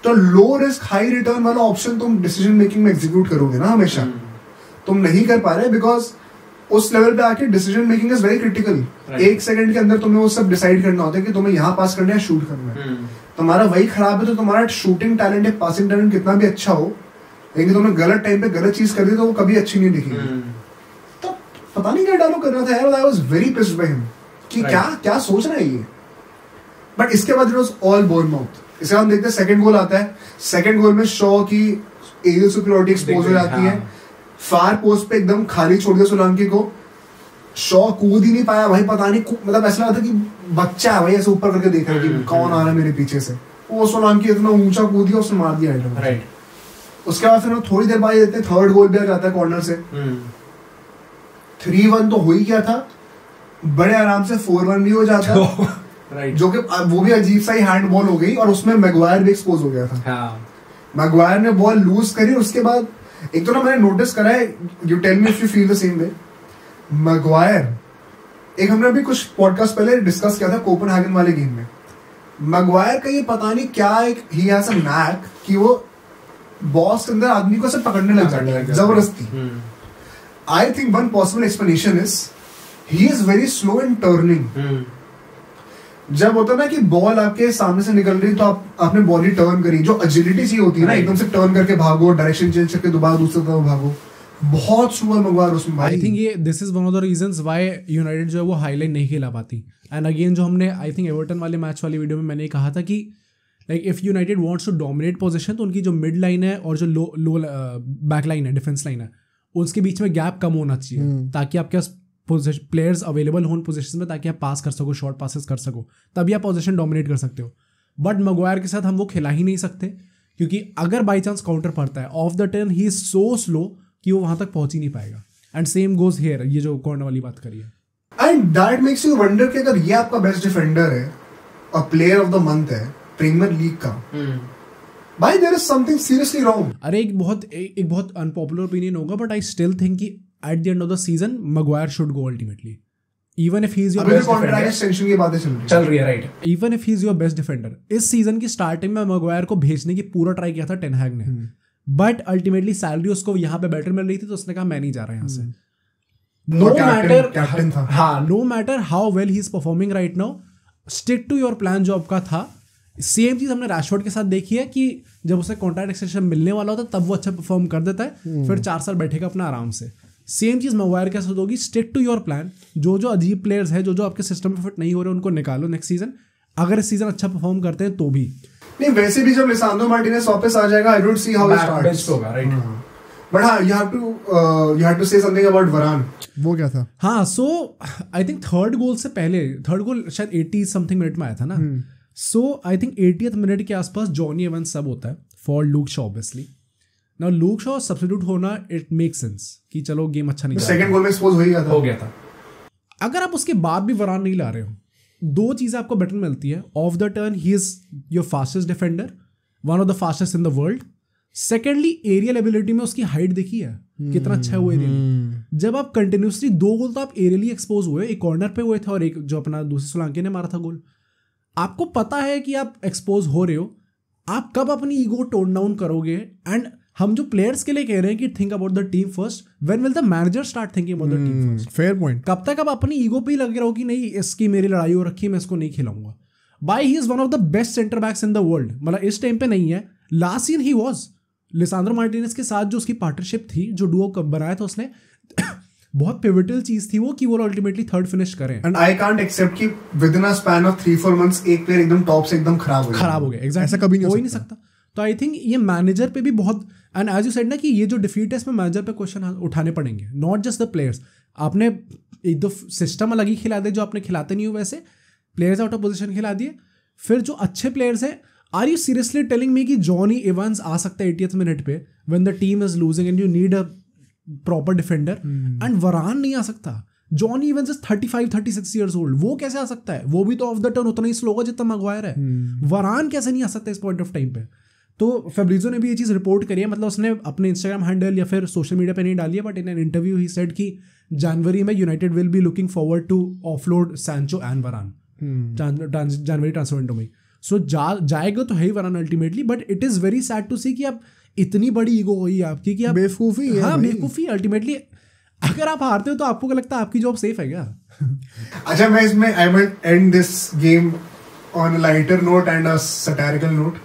Speaker 2: तो लो रिस्क हाई रिटर्न वाला ऑप्शन तुम डिसीजन मेकिंग में एग्जीक्यूट करोगे ना हमेशा। तुम नहीं कर पा रहे बिकॉज उस लेवल पे आके decision making is very critical. एक सेकंड के अंदर तुम्हें वो सब डिसाइड करना होता है कि तुम्हें यहाँ पास करना है, शूट करना है। तुम्हारा वही खराब है तो तुम्हारा शूटिंग टैलेंट है, पासिंग टैलेंट कितना भी अच्छा हो, लेकिन तुमने गलत टाइम पे गलत चीज कर दी तो वो कभी अच्छी नहीं दिखेगी। तो पता नहीं क्या डायलॉग कर रहा था यार, आई was very pissed by him कि क्या सोच रहा है ये। बट इसके बाद इट वाज ऑल बोर्नमाउथ। इसके बाद हम देखते हैं सेकंड गोल आता है। सेकंड गोल में शॉ की एरियल सुपीरियरिटी एक्सपोज हो जाती है। फार पोस्ट पे एकदम खाली छोड़ दिया सोलांकी को। शॉ कूद ही नहीं पाया भाई, पता नहीं मतलब ऐसा लगा था कि बच्चा है भाई, ऐसे ऊपर करके देख रहा है कि कौन आ रहा है मेरे पीछे से। वो सोलांकी इतना ऊंचा कूद दिया, उसने मार दिया आइटम।
Speaker 3: राइट।
Speaker 2: उसके बाद फिर थोड़ी देर बाद देते हैं थर्ड गोल भी आ जाता है कॉर्नर से। 3-1 तो हो ही गया था, बड़े आराम से 4-1 भी हो जाता है।
Speaker 3: राइट।
Speaker 2: जो कि वो भी अजीब सा ही हैंड बॉल हो गई और उसमें मैगवायर भी एक्सपोज हो गया था। मैगवायर ने बॉल लूज करी। उसके बाद एक तो ना मैंने नोटिस करा है, you tell me if you feel the same way, Maguire, एक हमने अभी कुछ पॉडकास्ट पहले डिस्कस किया था कोपेनहेगन वाले गेम में, मैगवायर का ये पता नहीं क्या एक ही हैज अ नैक कि वो बॉस के अंदर आदमी को ऐसे पकड़ने लग जाता है जबरदस्ती। I think one possible explanation is he is very slow in turning. जब होता है ना कि बॉल आपके सामने से निकल रही तो आपने बॉल ही टर्न करी, जो एजिलिटी सी होती है ना, एकदम से टर्न करके भागो, डायरेक्शन चेंज करके दोबारा दूसरी तरफ भागो, बहुत सुपर मगवार उसमें भाई।
Speaker 1: आई थिंक ये this is one of the reasons why United जो है वो हाईलाइट नहीं खेला पाती। एंड अगेन जो हमने आई थिंक एवर्टन वाले मैच वाली वीडियो में मैंने कहा था कि like if United wants to dominate position तो उनकी जो मिड लाइन है और जो लो बैक लाइन है, डिफेंस लाइन है, उसके बीच में गैप कम होना चाहिए ताकि आपके पास प्लेयर्स अवेलेबल हो उन पोजीशन में, ताकि आप पास कर सको, शॉर्ट पासेस कर सको, तभी आप पोजीशन डोमिनेट कर सकते हो। बट मैग्वायर के साथ हम वो खिला ही नहीं सकते, क्योंकि अगर बाई चांस काउंटर पड़ता है off the turn he is so slow कि वो वहां तक पहुंच ही नहीं पाएगा। एंड सेम गोज हियर, ये जो कॉर्नर वाली बात करी है।
Speaker 2: And that makes you wonder कि अगर ये आपका बेस्ट डिफेंडर है और प्लेयर ऑफ द मंथ है प्रीमियर लीग का, भाई there is something seriously wrong.
Speaker 1: अरे एक बहुत अनपॉपुलर ओपिनियन होगा, बट आई स्टिल थिंक कि at the end of the season Maguire should go ultimately, even if he is your best
Speaker 2: contract extension की बातें चल रही है right.
Speaker 1: Even if he is your best defender. इस season की starting में Maguire को भेजने की पूरा ट्राई किया था टेन हैग ने, बट अल्टीमेटली सैलरी उसको यहाँ पे बेटर मिल रही थी, तो उसने कहा मैं नहीं जा रहा यहाँ से। No matter how well he is performing right now, stick to your plan जो आपका था। सेम चीज हमने रैशफोर्ड के साथ देखी है कि जब उसे कॉन्ट्रैक्ट एक्सटेंशन मिलने वाला होता है तब वो अच्छा परफॉर्म कर देता है, फिर 4 साल बैठेगा अपना आराम से। सेम चीज मैग्वायर के साथ होगी, स्टिक टू योर प्लान। जो अजीब प्लेयर्स है, जो आपके सिस्टम में फिट नहीं हो रहे, उनको निकालो नेक्स्ट सीजन। अगर इस सीजन अच्छा परफॉर्म करते हैं तो भी
Speaker 2: नहीं, वैसे भी जब लिसांड्रो मार्टिनेज वापस आ जाएगा, I don't see how it starts होगा राइट। बट हाँ, you have to say something about Varane.
Speaker 4: वो क्या था?
Speaker 1: हाँ, सो आई थिंक थर्ड गोल शायद 80 समथिंग मिनट में आया था ना। सो आई थिंक 80th मिनट के आसपास जॉनी एवंस सब होता है for Luke Shaw obviously. Now look Shaw substitute होना इट मेक सेंस कि चलो गेम अच्छा नहीं,
Speaker 2: सेकंड गोल में एक्सपोज हो गया था।
Speaker 1: अगर आप उसके बाद भी वरान नहीं ला रहे हो, 2 चीजें आपको बेटर मिलती है। Off the turn he is your fastest defender, one of the fastest in the world. Secondly aerial ability में उसकी हाइट देखी है कितना अच्छा है वो एरियल। जब आप कंटिन्यूसली 2 गोल तो आप एरियली एक्सपोज हुए, एक कॉर्नर पे हुए थे और एक जो अपना दूसरे सोलांके ने मारा था गोल। आपको पता है कि आप एक्सपोज हो रहे हो, आप कब अपनी ईगो टोन डाउन करोगे? एंड हम जो प्लेयर्स के लिए कह रहे हैं कि think about the team first, when will the manager start thinking about the team first? Fair point. कब तक आप अपनी ईगो पे ही लगे रहो कि नहीं इसकी मेरी लड़ाई हो रखी है, मैं इसको नहीं खिलाऊंगा। By he is one of the best centre backs in the world. मतलब इस टाइम पे नहीं है, last season he was. Lisandro Martinez के साथ जो उसकी पार्टनरशिप थी, जो डुओ बनाया था उसने, बहुत पिवटल चीज थी वो कि वो अल्टीमेटली थर्ड फिनिश करें।
Speaker 2: एंड आई कांट एक्सेप्ट कि with in a span of 3-4 months एक प्लेयर एकदम टॉप से एकदम खराब हो गया।
Speaker 1: एग्जैक्टली, ऐसा कभी नहीं हो नहीं सकता। तो आई थिंक ये मैनेजर पे भी बहुत, एंड एज यू सेड ना कि ये जो डिफीट है इसमें मैनेजर पे क्वेश्चन उठाने पड़ेंगे, नॉट जस्ट द प्लेयर्स। आपने एक दो सिस्टम अलग ही खिला दे जो आपने खिलाते नहीं हो, वैसे प्लेयर्स आउट ऑफ पोजीशन खिला दिए। फिर जो अच्छे प्लेयर्स हैं, are you seriously telling me कि जॉनी इवांस आ सकता है 80th मिनट पे when the team is losing and you need a proper defender, and Varane नहीं आ सकता? Jonny Evans is 35-36 years old, वो कैसे आ सकता है? वो भी तो ऑफ द टर्न उतना ही स्लो होगा जितना मैग्वायर है। वरान कैसे नहीं आ सकता इस पॉइंट ऑफ टाइम पे? तो फेब्रिजो ने भी ये चीज़ रिपोर्ट करी है, मतलब उसने अपने इंस्टाग्राम हैंडल या फिर सोशल मीडिया पे नहीं डाली है, but in an interview he said कि जनवरी में United will be looking forward to offload Sancho and Varane जनवरी ट्रांसफर विंडो में। सो जाएगा तो है ही Varane ultimately, but it is very sad to see कि आप इतनी बड़ी ईगो हुई आपकी कि आप
Speaker 4: बेवकूफ़ी है।
Speaker 1: हाँ, बेवकूफ़ी अल्टीमेटली। अगर आप हारते हो तो आपको क्या लगता है आपकी जॉब सेफ है क्या?
Speaker 2: अच्छा, मैं इसमें I will end this game on a lighter note and a satirical note.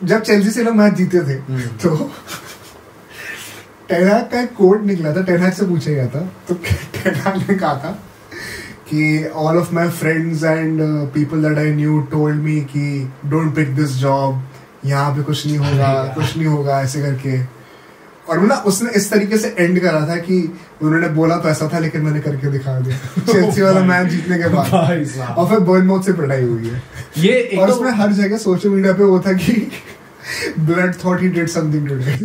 Speaker 2: जब चेल्सी से लोग मैच जीते थे तो टेन हैग का एक कोट निकला था, टेन हैग से पूछा गया था, तो टेन हैग ने कहा था कि all of my friends and people that I knew told me कि डोंट पिक दिस जॉब, यहाँ पे कुछ नहीं होगा ऐसे करके। और ना उसने इस तरीके से एंड करा था कि उन्होंने बोला तो ऐसा था लेकिन मैंने करके दिखा दिया चेल्सी वाला मैच जीतने के बाद। और फिर बर्नमाउथ से पिटाई हुई है ये, और उसमें हर जगह सोशल मीडिया पे वो था कि blood thought he did something today.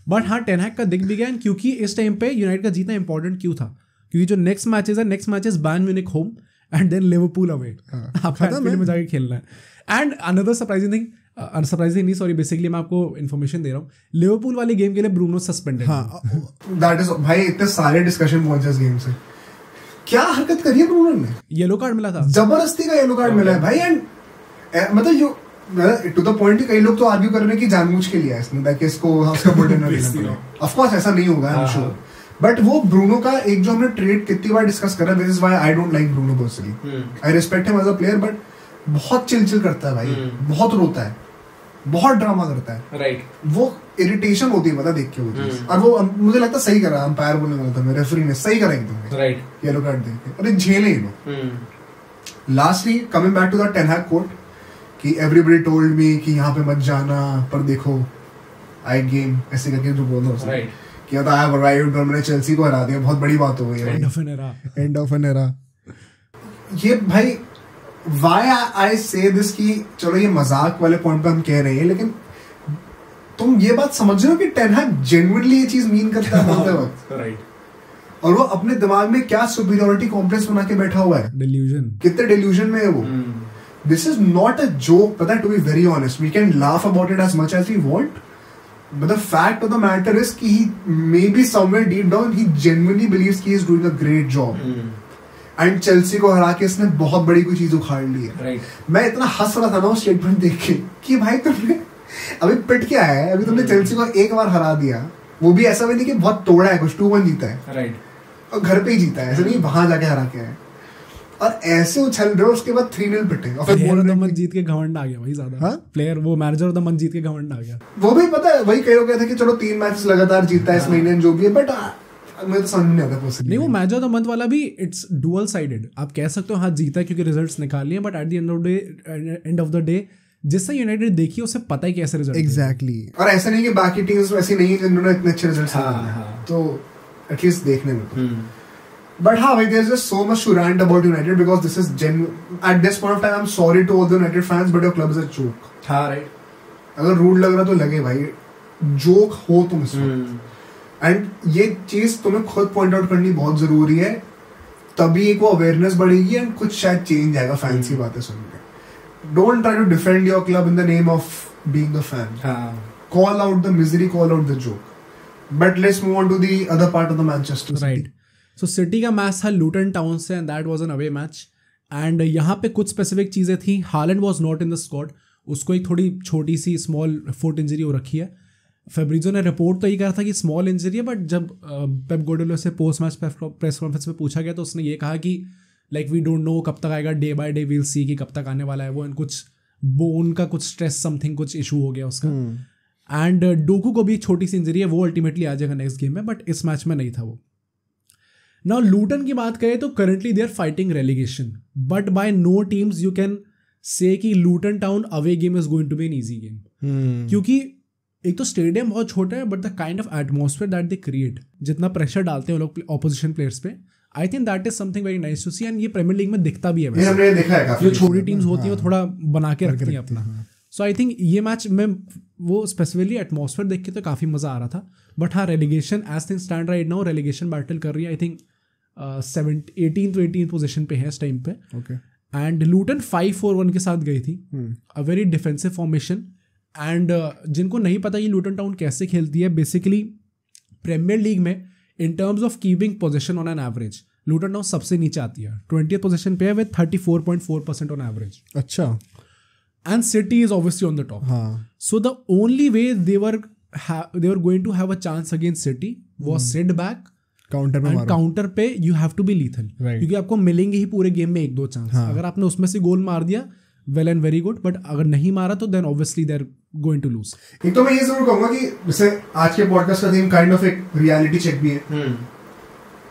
Speaker 1: But हाँ, टेन हैग का दिख भी गया, क्योंकि इस टाइम पे यूनाइटेड का जीतना इंपॉर्टेंट क्यों था? क्योंकि जो next matches Bayern Munich home and then Liverpool away, आपको एंफील्ड में जाके खेलना है। And another surprising thing, basically मैं आपको इन्फॉर्मेशन दे रहा हूँ, लिवरपूल वाले गेम के लिए ब्रूनो सस्पेंडेड।
Speaker 2: दैट इज भाई, इतने सारे डिस्कशन पहुंचे इस गेम से। क्या हरकत करी है ब्रूनो ने?
Speaker 1: येलो कार्ड मिला था,
Speaker 2: जबरदस्ती का येलो कार्ड मिला है भाई। एंड मतलब टू द पॉइंट, कई लोग तो आर्ग्यू कर रहे हैं कि जानबूझ के लिया इसने ताकि इसको उसका बर्डन ना लेना पड़े। ऑफ कोर्स ऐसा नहीं होगा, आई एम श्योर, बट वो ब्रूनो का एक जो हमने ट्रेड कितनी बार डिस्कस करा, this is why I don't like Bruno personally. I respect him as a player, but बहुत चिल करता है भाई, बहुत रोता है, बहुत ड्रामा करता है,
Speaker 3: राइट।
Speaker 2: वो इरिटेशन होती है, पता देख के होती है। और वो मुझे लगता है सही करा, अंपायर बोलने वाला था, मेरे रेफरी ने सही करा एकदम,
Speaker 3: राइट,
Speaker 2: येलो कार्ड देख के, अरे झेले लो। Lastly coming back to the Ten Hag quote कि एवरीबॉडी टोल्ड मी कि यहाँ पे मत जाना, पर देखो आई गेम ऐसे करके जो बोला उसने,
Speaker 3: राइट,
Speaker 2: कि आई हैव अराइव्ड और मैंने चेल्सी को हरा दिया, बहुत बड़ी बात हो गई है।
Speaker 1: End of an era.
Speaker 2: ये भाई व्हाई आई से दिस कि चलो ये मजाक वाले पॉइंट पे हम कह रहे हैं, लेकिन तुम ये बात समझ रहे हो कि टेन हैग जेन्युइनली ये चीज मीन करता है बोलते वक्त,
Speaker 3: राइट,
Speaker 2: और वो अपने दिमाग में क्या सुपीरियरिटी कॉम्प्लेक्स बना के बैठा हुआ है,
Speaker 1: डिल्यूजन,
Speaker 2: कितने डिल्यूजन में है वो। This is not a joke, पता है, to be very honest, we can laugh about it as much as we want, but the fact of the matter is कि he may be somewhere deep down he genuinely believes कि he is doing a great job, and Chelsea को हरा के इसने बहुत बड़ी कोई चीज उखाड़ ली है।
Speaker 3: राइट।
Speaker 2: मैं इतना हंस रहा था ना वो स्टेटमेंट देख के कि भाई तुमने अभी पिट के आया है, अभी तुमने चेल्सी को एक बार हरा दिया, वो भी ऐसा भी नहीं कि बहुत तोड़ा है, कुछ 2-1 जीता है,
Speaker 3: राइट,
Speaker 2: और घर पे ही जीता है, ऐसा नहीं वहां जाके हरा के आया, और ऐसे उछल रहे हो, उसके बाद 3-0 पिटे, और फिर
Speaker 1: प्लेयर ऑफ द मंथ जीत के घमंड आ गया भाई ज्यादा।
Speaker 2: हाँ?
Speaker 1: प्लेयर वो मैनेजर ऑफ द मंथ जीत के घमंड आ गया।
Speaker 2: वो भी पता है, वही कह रहे थे कि चलो 3 मैचेस लगातार जीता है इस महीने जो भी है, बट मुझे तो समझ नहीं आता पर्सनली।
Speaker 1: नहीं, वो मैच ऑफ द मंथ वाला भी इट्स डुअल साइडेड। आप कह सकते हो हाँ जीता है क्योंकि रिजल्ट्स निकाल लिए, but at the end of the day जिससे यूनाइटेड देखी उसे पता है कैसे रिजल्ट।
Speaker 4: एग्जैक्टली।
Speaker 2: और ऐसा नहीं कि बाकी टीम्स ऐसी नहीं है जिन्होंने इतने अच्छे रिजल्ट्स निकाले, तो एटलीस्ट देखने में तो। But हाँ भाई, there's just so much to rant about United because this is at this point of time, I'm sorry to all the United fans, but your club is a joke.
Speaker 3: हाँ, right.
Speaker 2: अगर rude लग रहा तो लगे भाई, joke हो तुम इसमें, एंड ये चीज तुम्हें खुद पॉइंट आउट करनी बहुत जरूरी है, तभी एक वो अवेयरनेस बढ़ेगी एंड कुछ शायद चेंज आएगा फैंस की बातें सुन के। Don't try to defend your club in the name of being a fan, call out the misery, call out the joke, but let's move on to the other part of the Manchester.
Speaker 1: Right. So city का match था Luton Town से, and that was an away match, and यहाँ पे कुछ specific चीज़ें थी। Haaland was not in the squad, उसको एक थोड़ी छोटी सी स्मॉल फुट इंजरी हो रखी है। फेब्रिजो ने रिपोर्ट तो ये कहा था कि स्मॉल इंजरी है, बट जब पेप गार्डियोला से पोस्ट मैच प्रेस कॉन्फ्रेंस में पूछा गया तो उसने ये कहा कि लाइक वी डोंट नो कब तक आएगा, डे बाय डे वील सी कि कब तक आने वाला है वो, एंड कुछ बोन का कुछ स्ट्रेस समथिंग कुछ इशू हो गया उसका। एंड डोकू को भी छोटी सी इंजरी है, वो अल्टीमेटली आ जाएगा नेक्स्ट गेम में, बट इस मैच में नहीं था वो। नाउ लूटन की बात करें तो currently they are fighting relegation, but by no teams you can say कि Luton Town away game is going to be an easy game, क्योंकि एक तो स्टेडियम बहुत छोटा है, but the kind of atmosphere that they create, जितना pressure डालते हैं वो लोग ऑपोजिशन प्लेयर्स पे, I think that is something very nice to see, and ये प्रीमियर लीग में दिखता भी है।
Speaker 2: हमने देखा है काफी,
Speaker 1: जो छोटी टीम्स होती हैं वो थोड़ा बना के रखती हैं अपना। सो आई थिंक ये मैच में वो स्पेसिफिकली एटमॉस्फेयर देख के तो काफ़ी मज़ा आ रहा था, बट हाँ relegation as thing stand right now, relegation battle कर रही है आई थिंक 18th पोजीशन पे है इस टाइम पे। एंड लूटन 5-4-1 के साथ गई थी, a very defensive formation, and जिनको नहीं पता कि लूटन टाउन कैसे खेलती है, बेसिकली प्रीमियर लीग में in terms of keeping position on an average Luton Town सबसे नीचे आती है, 20th पोजीशन पे है विद 34.4% ऑन एवरेज।
Speaker 4: अच्छा।
Speaker 1: And City is obviously on the top. So the only way they were going to have a chance against City was sit back
Speaker 4: counter पे,
Speaker 1: counter पे you have to be lethal, क्योंकि आपको मिलेंगे ही पूरे game में 1-2 chance. अगर आपने उसमें से गोल मार दिया well and very good, but अगर नहीं मारा तो then obviously they are going to lose.
Speaker 2: एक तो मैं ये जरूर कहूंगा कि जैसे आज के पॉडकास्ट का थीम काइंड ऑफ एक रियलिटी चेक भी है,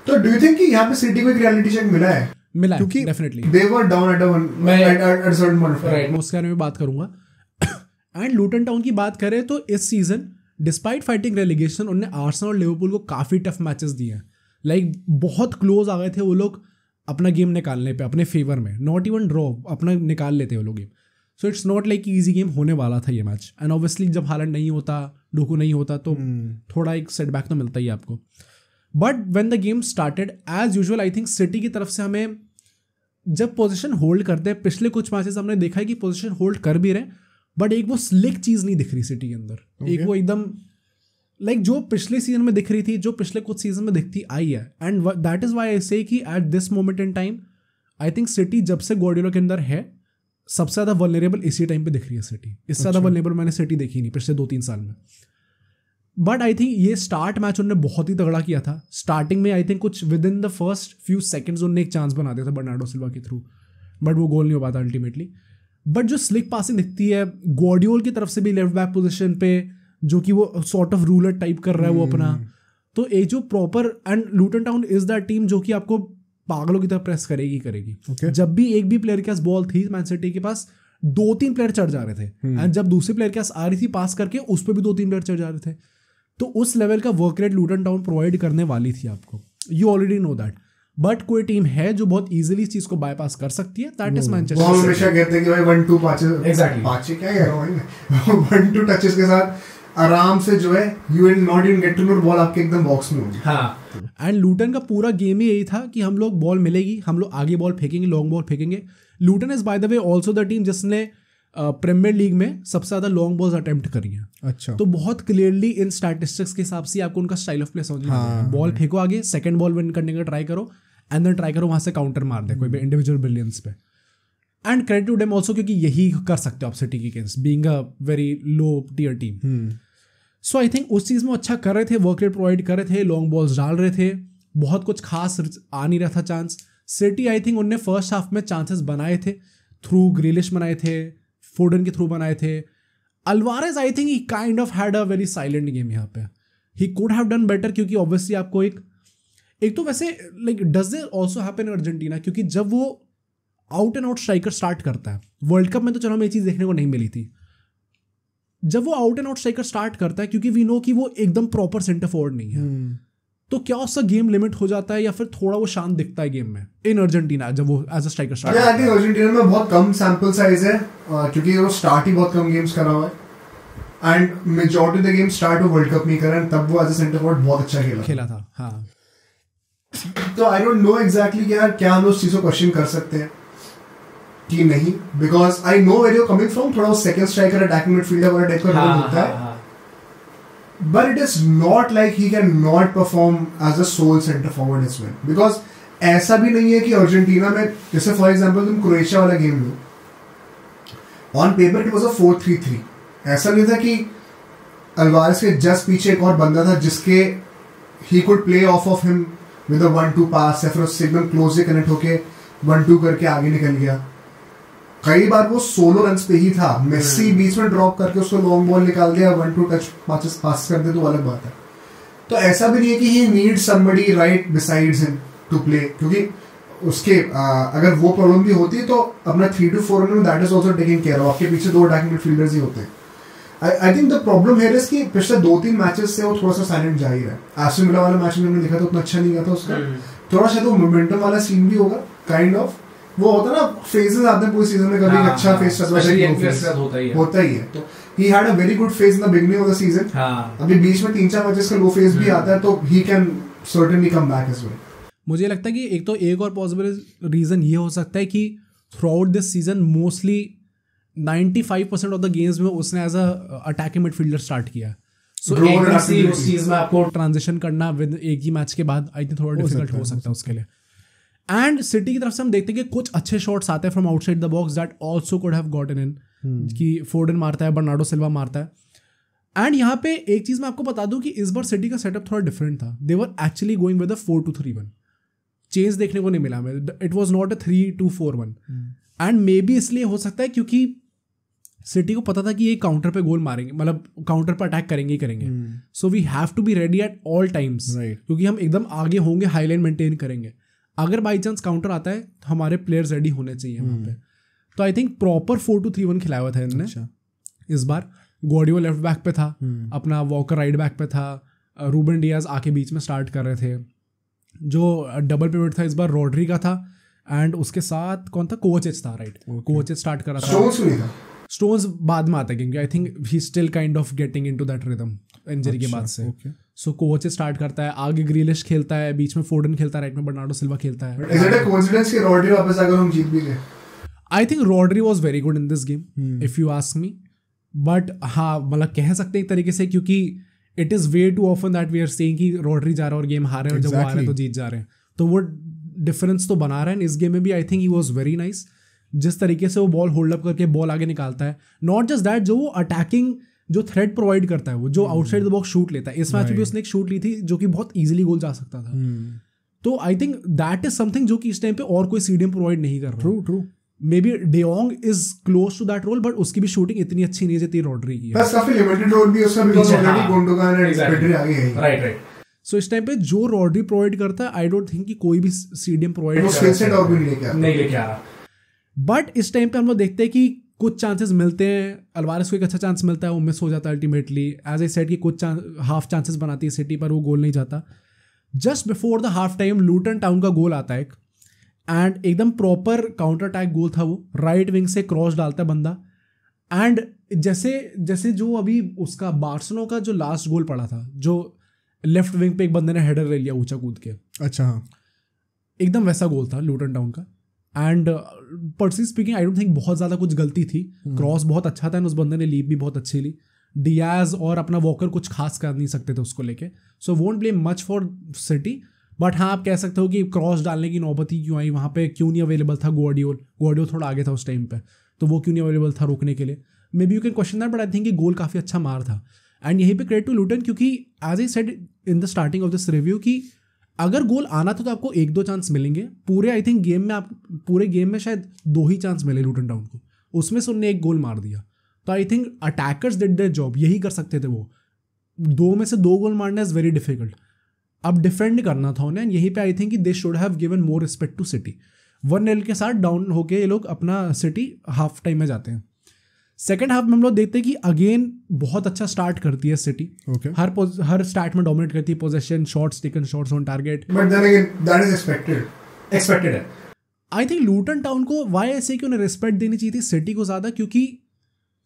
Speaker 2: तो डू यू थिंक कि यहाँ पे सिटी को एक रियलिटी चेक मिला है?
Speaker 1: मिला है, क्योंकि definitely
Speaker 2: they were down at a certain point,
Speaker 1: right, मैं उसके बारे में बात करूंगा। एंड लूटन टाउन की बात करें तो इस सीजन डिस्पाइट फाइटिंग रेलीगेशन उन्होंने आर्सेनल और लिवरपूल को काफ़ी टफ मैचेस दिए हैं, लाइक बहुत क्लोज आ गए थे वो लोग अपना गेम निकालने पे अपने फेवर में, नॉट इवन ड्रॉ, अपना निकाल लेते वो लोग game. So it's not like easy game होने वाला था ये मैच, एंड ऑब्वियसली जब हालैंड नहीं होता, डोकू नहीं होता, तो थोड़ा एक सेटबैक तो मिलता ही आपको। But when the game started as usual, I think City की तरफ से हमें जब पोजीशन होल्ड करते हैं, पिछले कुछ मैचेस हमने देखा है कि पोजीशन होल्ड कर भी रहे, बट एक वो स्लिक चीज़ नहीं दिख रही सिटी के अंदर, एक वो एकदम लाइक जो पिछले सीजन में दिख रही थी, जो पिछले कुछ सीजन में दिखती आई है। एंड दैट इज व्हाई आई से कि at this moment in time I think city जब से गार्डियोला के अंदर है सबसे ज़्यादा वल्नरेबल इसी टाइम पे दिख रही है सिटी। इससे ज़्यादा वल्नरेबल मैंने सिटी देखी नहीं पिछले 2-3 साल में। बट आई थिंक ये स्टार्ट मैच उन्होंने बहुत ही तगड़ा किया था. स्टार्टिंग में आई थिंक कुछ with in the first few seconds उन्होंने एक चांस बना दिया था बर्नार्डो सिल्वा के थ्रू, बट वो गोल नहीं हो पाता अल्टीमेटली. बट जो स्लिक पासिंग दिखती है गॉर्डियोल की तरफ से भी लेफ्ट बैक पोजीशन पे, जो कि वो सॉर्ट ऑफ रूलर टाइप कर रहा है वो अपना, तो एक जो proper, and Luton Town is that team जो कि आपको पागलों की तरह प्रेस करेगी. जब भी एक भी प्लेयर के पास बॉल थी मैन सिटी के पास 2-3 प्लेयर चढ़ जा रहे थे, एंड जब दूसरे प्लेयर के पास आ रही थी पास करके उस पर भी 2-3 प्लेयर चढ़ जा रहे थे. तो उस लेवल का work rate Lutan town provide करने वाली थी आपको. You already know that. But कोई टीम है जो बहुत इजीली इस चीज को बायपास कर सकती है, दैट इज मैनचेस्टर.
Speaker 2: वो हमेशा कहते हैं कि भाई 1-2 पांचेस,
Speaker 1: एग्जैक्टली
Speaker 2: पांचे क्या कह रहा हूं भाई, 1-2 टचेस के साथ आराम से जो है you will not even get to know ball आपके एकदम बॉक्स में होगी.
Speaker 1: हाँ. एंड लूटन का पूरा गेम ही यही था कि हम लोग बॉल मिलेगी, हम लोग आगे बॉल फेंकेंगे, लॉन्ग बॉल फेंकेंगे. Luton is by the way also the team जिसने प्रीमियर लीग में सबसे ज्यादा लॉन्ग बॉल्स अटेम्प्ट करी हैं.
Speaker 4: अच्छा.
Speaker 1: तो बहुत क्लियरली इन स्टैटिस्टिक्स के हिसाब से आपको उनका स्टाइल ऑफ प्ले समझ में आ जाएगा. बॉल फेंको आगे, सेकंड बॉल विन करने का ट्राई करो, एंड देन ट्राई करो वहां से काउंटर मार दे कोई भी इंडिविजुअल ब्रिलियंस पे. And credit to them also क्योंकि यही कर सकते हो आप सिटी के against being a very low tier team. So I think उस चीज़ में अच्छा कर रहे थे, वर्क रेट प्रोवाइड कर रहे थे, लॉन्ग बॉल्स डाल रहे थे, बहुत कुछ खास आ नहीं रहा था चांस. सिटी आई थिंक उनने फर्स्ट हाफ में चांसेस बनाए थे, थ्रू ग्रिलिश बनाए थे, फोर्डन के थ्रू बनाए थे. Alvarez I think he kind of had a very silent game यहाँ पे. He could have done better क्योंकि ऑब्वियसली आपको एक तो वैसे like does there also happen in Argentina, क्योंकि जब वो out and out striker start करता है, वर्ल्ड कप में तो चलो हमें ये चीज़ देखने को नहीं मिली थी, जब वो out and out striker start करता है क्योंकि वी नो कि वो एकदम प्रॉपर सेंटर फॉरवर्ड नहीं है, तो क्या उसका गेम लिमिट हो जाता है या फिर थोड़ा वो शांत दिखता है गेम में इन अर्जेंटीना जब वो as a striker start.
Speaker 2: I think Argentina में बहुत कम सैंपल साइज है क्योंकि वो स्टार्ट ही बहुत कम गेम्स कर रहा हुआ है, and majority of the game start वो वर्ल्ड कप नहीं कर रहा है, तब वो एज अ सेंटर फॉरवर्ड बहुत अच्छा खेला
Speaker 1: था. हाँ.
Speaker 2: तो आई डोंट नो एग्जैक्टली यार क्या हम उस चीज को क्वेश्चन कर सकते हैं कि नहीं, because I know where you are coming from. थोड़ा सेकंड स्ट्राइकर अटैकिंग मिडफील्डर वाला टाइप का रोल होता है, but it is not like he can not perform as a sole center forward as well, because ऐसा भी नहीं है कि अर्जेंटीना में जैसे फॉर एग्जांपल तुम क्रोएशिया वाला game low, on paper it was अ 4-3-3. ऐसा नहीं था कि अल्वारेस के जस्ट पीछे एक और बंदा था जिसके he could play off of him with a 1-2 pass या फिर उससे एकदम क्लोज से कनेक्ट होके 1-2 करके आगे निकल गया. कई बार वो सोलो रन्स पे ही था, मेसी बीच में ड्रॉप करके उसको लॉन्ग बॉल निकाल दिया, 1-2 टच पास कर दे तो अलग बात है. तो ऐसा भी नहीं है कि he need somebody right besides him to play, क्योंकि उसके अगर वो प्रॉब्लम भी होती है तो अपना 3-4 में that is also taking care of. आपके पीछे 2 अटैकिंग मिडफील्डर्स ही होते हैं. I think the problem here is कि पिछले 2-3 मैचेस से वो थोड़ा सा साइलेंट जा ही रहा है. एस्टन विला वाला मैच में हमने देखा तो उतना अच्छा नहीं गया था उसका, थोड़ा शायद वो मोमेंटम वाला सीन भी होगा काइंड ऑफ. वो होता है ना फेजेस आते हैं पूरी सीजन में, कभी अच्छा फेज होता ही है. तो he had a very good phase in the beginning of the season. अभी बीच में 3-4 मैचेस का लो फेज भी आता है तो he can certainly come back as well.
Speaker 1: मुझे लगता है कि एक और पॉसिबल रीजन ये हो सकता है कि throughout this season mostly 95% of the games में उसने as a attacking midfielder start किया. सो उस चीज में आपको ट्रांजिशन करना विद एक ही मैच के बाद आई थिंक थोड़ा डिफिकल्ट हो सकता है उसके लिए. एंड सिटी की तरफ से हम देखते हैं कि कुछ अच्छे शॉट्स आते हैं from outside the box that also could have gotten in, कि फोर्डन मारता है, बर्नार्डो सिल्वा मारता है. एंड यहाँ पे एक चीज मैं आपको बता दूं कि इस बार सिटी का सेटअप थोड़ा डिफरेंट था. They were actually going with a 4-2-3-1. Change देखने को नहीं मिला हमें. It was not a 3-2-4-1. And may be इसलिए हो सकता है क्योंकि सिटी को पता था कि ये काउंटर पे गोल मारेंगे, मतलब काउंटर पे अटैक करेंगे ही करेंगे. So we have to be ready at all times, क्योंकि हम एकदम आगे होंगे, हाई लाइन मेंटेन करेंगे. अगर बाई चांस काउंटर आता है तो हमारे प्लेयर्स रेडी होने चाहिए वहाँ पे. तो आई थिंक प्रॉपर 4-2-3-1 खिलाया हुआ था इन्होंने इस बार. गॉर्डियो लेफ्ट बैक पे था, अपना वॉकर राइट बैक पे था, रूबन डियाज आके बीच में स्टार्ट कर रहे थे. जो डबल पिवट था इस बार रॉड्री का था, एंड उसके साथ कौन था, कोवाचिच था. राइट, कोवाचिच स्टार्ट कर रहा था. स्टोन्स बाद में आता है क्योंकि आई think he still kind of getting into that rhythm injury के बाद से. सो कोच स्टार्ट करता है, आगे ग्रिलिश खेलता है, बीच में फोर्डन खेलता है, राइट में बर्नार्डो सिल्वा खेलता है.
Speaker 2: इज इट अ कोइंसिडेंस कि रॉड्री वापस आकर हम जीत भी गए?
Speaker 1: I think Rodri was very good in this game if you ask me. But हाँ, मतलब कह सकते हैं एक तरीके से, क्योंकि it is way too often that we are saying कि रॉड्री जा रहा है और गेम हार रहे हैं, और जब वो आ रहे हैं तो जीत जा रहे हैं. तो वो डिफरेंस तो बना रहा है. इस गेम में भी आई think he was very nice. जिस तरीके से वो बॉल होल्ड अप करके बॉल आगे निकालता है, नॉट जस्ट दैट, जो वो अटैकिंग जो थ्रेड प्रोवाइड करता है वो, जो आउटसाइड द बॉक्स शूट लेता है। इस मैच में भी उसने एक शूट ली थी जो कि बहुत इजीली गोल जा सकता था। तो I think that is something जो कि इस टाइम पे और कोई सीडीएम प्रोवाइड नहीं कर रहा।
Speaker 4: True
Speaker 1: maybe De Jong is close to that role, but उसकी भी शूटिंग इतनी अच्छी नहीं है जितनी रॉड्री की है।
Speaker 2: बस काफी लिमिटेड रोल भी उसका, बिकॉज़ ऑलरेडी गुंडोगान एंड पेड्री आगे है।
Speaker 1: राइट। सो इस टाइम पे जो रॉड्री प्रोवाइड करता है, आई डोंट थिंक कि कोई भी सीडीएम प्रोवाइड
Speaker 2: वो स्किल सेट और भी नहीं लेके आ रहा।
Speaker 1: बट इस टाइम पे हम लोग देखते हैं कि कुछ चांसेस मिलते हैं, अल्वारेस को एक अच्छा चांस मिलता है, वो मिस हो जाता है अल्टीमेटली। एज आई सेड कि कुछ हाफ चांसेस बनाती है सिटी, पर वो गोल नहीं जाता। Just before the half time Luton Town का गोल आता है एक, एंड एकदम प्रॉपर काउंटर अटैक गोल था वो। राइट विंग से क्रॉस डालता है बंदा, एंड जैसे जो अभी उसका बार्सिलोना का जो लास्ट गोल पड़ा था, जो लेफ्ट विंग पे एक बंदे ने हेडर ले लिया ऊंचा कूद के,
Speaker 4: अच्छा हाँ,
Speaker 1: एकदम वैसा गोल था लूटन टाउन का। And personally speaking I don't think बहुत ज़्यादा कुछ गलती थी। क्रॉस बहुत अच्छा था, उस बंदे ने लीप भी बहुत अच्छी ली। डियाज और अपना वॉकर कुछ खास कर नहीं सकते थे उसको लेके, so won't blame much for City. But हाँ, आप कह सकते हो कि क्रॉस डालने की नौबत ही क्यों आई, वहाँ पे क्यों नहीं अवेलेबल था गुआर्डियोल थोड़ा आगे था उस टाइम पे, तो वो क्यों नहीं अवेलेबल था रोकने के लिए। May be you can question that, but I think कि गोल काफ़ी अच्छा मार था। एंड यहीं पे क्रेडिट टू लूटन, क्योंकि as I said in the starting of this review कि अगर गोल आना था तो आपको 1-2 चांस मिलेंगे पूरे। आई थिंक पूरे गेम में शायद 2 ही चांस मिले लूटन टाउन को, उसमें से उन्होंने 1 गोल मार दिया। तो I think attackers did their job, यही कर सकते थे वो। 2 में से 2 गोल मारना इज वेरी डिफिकल्ट। अब डिफेंड करना था उन्हें, यहीं पे आई थिंक कि they should have given more respect to City. 1-0 के साथ डाउन होके ये लोग अपना सिटी हाफ टाइम में जाते हैं। सेकेंड हाफ में हम लोग देखते हैं कि अगेन बहुत अच्छा स्टार्ट करती है सिटी।
Speaker 4: Okay.
Speaker 1: हर स्टार्ट में डोमिनेट करती है, possession, shots taken, shots on target.
Speaker 2: But then again that is expected है।
Speaker 1: आई थिंक लूटन टाउन को वाई ऐसे कि उन्हें रिस्पेक्ट देनी चाहिए थी सिटी को ज़्यादा, क्योंकि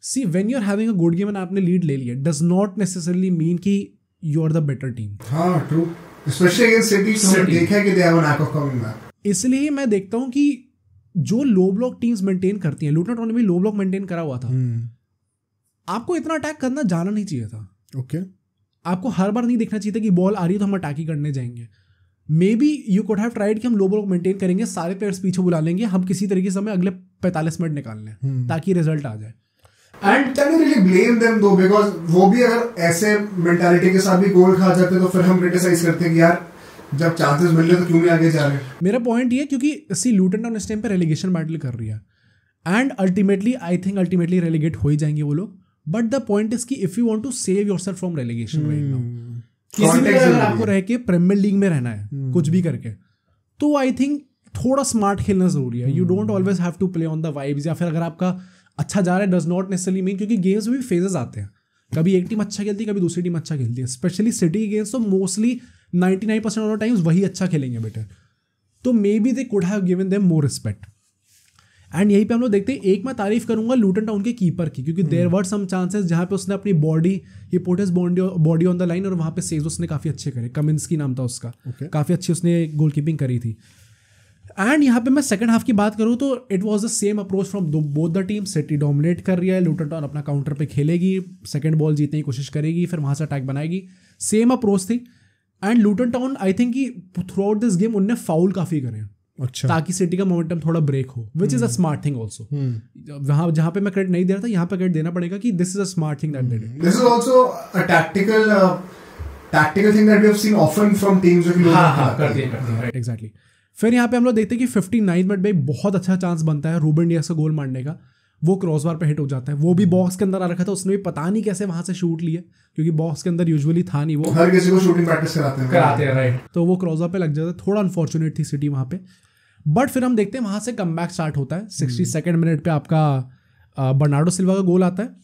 Speaker 1: see when you are having a good game and आपने लीड ले लिया, डज नॉट नेसेसरली मीन कि you are the better team.
Speaker 2: हाँ ट्रू, स्पेशली अगेंस्ट सिटी। तो देखा है कि they have an knack of coming back.
Speaker 1: इसलिए मैं देखता हूँ कि जो लो ब्लॉक टीम्स मेंटेन करती हैं, लूटन टाउन ने भी लो ब्लॉक मेंटेन करा हुआ था। आपको इतना अटैक करना जाना नहीं चाहिए था।
Speaker 4: ओके,
Speaker 1: आपको हर बार नहीं देखना चाहिए था कि बॉल आ रही है तो हम अटैक ही करने जाएंगे। May be you could have tried कि हम लो ब्लॉक मेंटेन करेंगे, सारे प्लेयर्स पीछे बुला लेंगे, हम किसी तरीके से हमें अगले 45 मिनट निकाल लें ताकि रिजल्ट आ जाए।
Speaker 2: And can you really blame them दो, बिकॉज वो भी अगर ऐसे मेंटालिटी के साथ भी गोल खा जाते तो फिर हम क्रिटिसाइज करते हैं कि यार जब चांसेस मिल रहे तो क्यों नहीं आगे जा रहे।
Speaker 1: मेरा पॉइंट ये, क्योंकि सी लूटन टाउन इस टाइम पे रेलीगेशन बैटल कर रही है, and ultimately I think ultimately relegate हो ही जाएंगे वो लोग। बट द पॉइंट इज कि if you want to save yourself from relegation right now, किसी भी अगर आपको रह के प्रीमियर लीग में रहना है कुछ भी करके, तो आई थिंक थोड़ा स्मार्ट खेलना जरूरी है। You don't always have to play on the vibes, या फिर अगर आपका अच्छा जा रहा है डज नॉट नेसेसरली मीन, क्योंकि गेम्स में भी फेजेस आते हैं, कभी एक टीम अच्छा खेलती है, कभी दूसरी टीम अच्छा खेलती है। स्पेशली सिटी गेम्स तो मोस्टली 99% ऑफ द टाइम्स वही अच्छा खेलेंगे बेटर, तो may be they could have given them more respect. And यहीं पे हम लोग देखते हैं, एक मैं तारीफ करूंगा लूटन टाउन के कीपर की, क्योंकि देयर वर सम चांसेस जहां पे उसने अपनी he put his body on the line, और वहां पे सेव्स उसने काफी अच्छे करे। कमिंस्की नाम था उसका, काफी अच्छी उसने गोलकीपिंग करी थी। एंड यहाँ पे मैं सेकंड हाफ की बात करूँ तो it was the same approach from both the team. City dominate कर रही है, लूटन टाउन अपना काउंटर पे खेलेगी, सेकंड बॉल जीतने की कोशिश करेगी, फिर वहां से अटैक बनाएगी, सेम अप्रोच थी। And Luton town I think कि थ्रू आउट दिस गेम उनने फाउल काफी करे,
Speaker 4: अच्छा, ताकि
Speaker 1: सिटी का मोमेंटम थोड़ा ब्रेक हो, which is a smart thing also. वहां जहां पे मैं क्रेडिट नहीं दे रहा था, यहाँ पे क्रेडिट देना पड़ेगा कि this is a smart thing that they did.
Speaker 2: This is also a tactical thing that we have seen often from teams जो कि लोग करते हैं।
Speaker 1: Right, exactly. फिर यहाँ पे हम लोग देखते हैं कि 59 मिनट में बहुत अच्छा चांस बनता है रूबेन डियास का गोल मारने का, वो क्रॉसबार पे हिट हो जाता है, वो भी बॉक्स के अंदर आ रखा था, उसने भी पता नहीं कैसे वहां से शूट लिया, क्योंकि बॉक्स के अंदर यूजुअली था नहीं, वो
Speaker 2: हर किसी को शूटिंग प्रैक्टिस कराते हैं राइट,
Speaker 1: तो वो क्रॉसबार पे लग जाता है। थोड़ा अनफॉर्चुनेट थी सिटी वहां पे, बट फिर हम देखते हैं वहां से कमबैक स्टार्ट होता है। 62nd मिनट पे आपका बर्नार्डो सिल्वा का गोल आता है,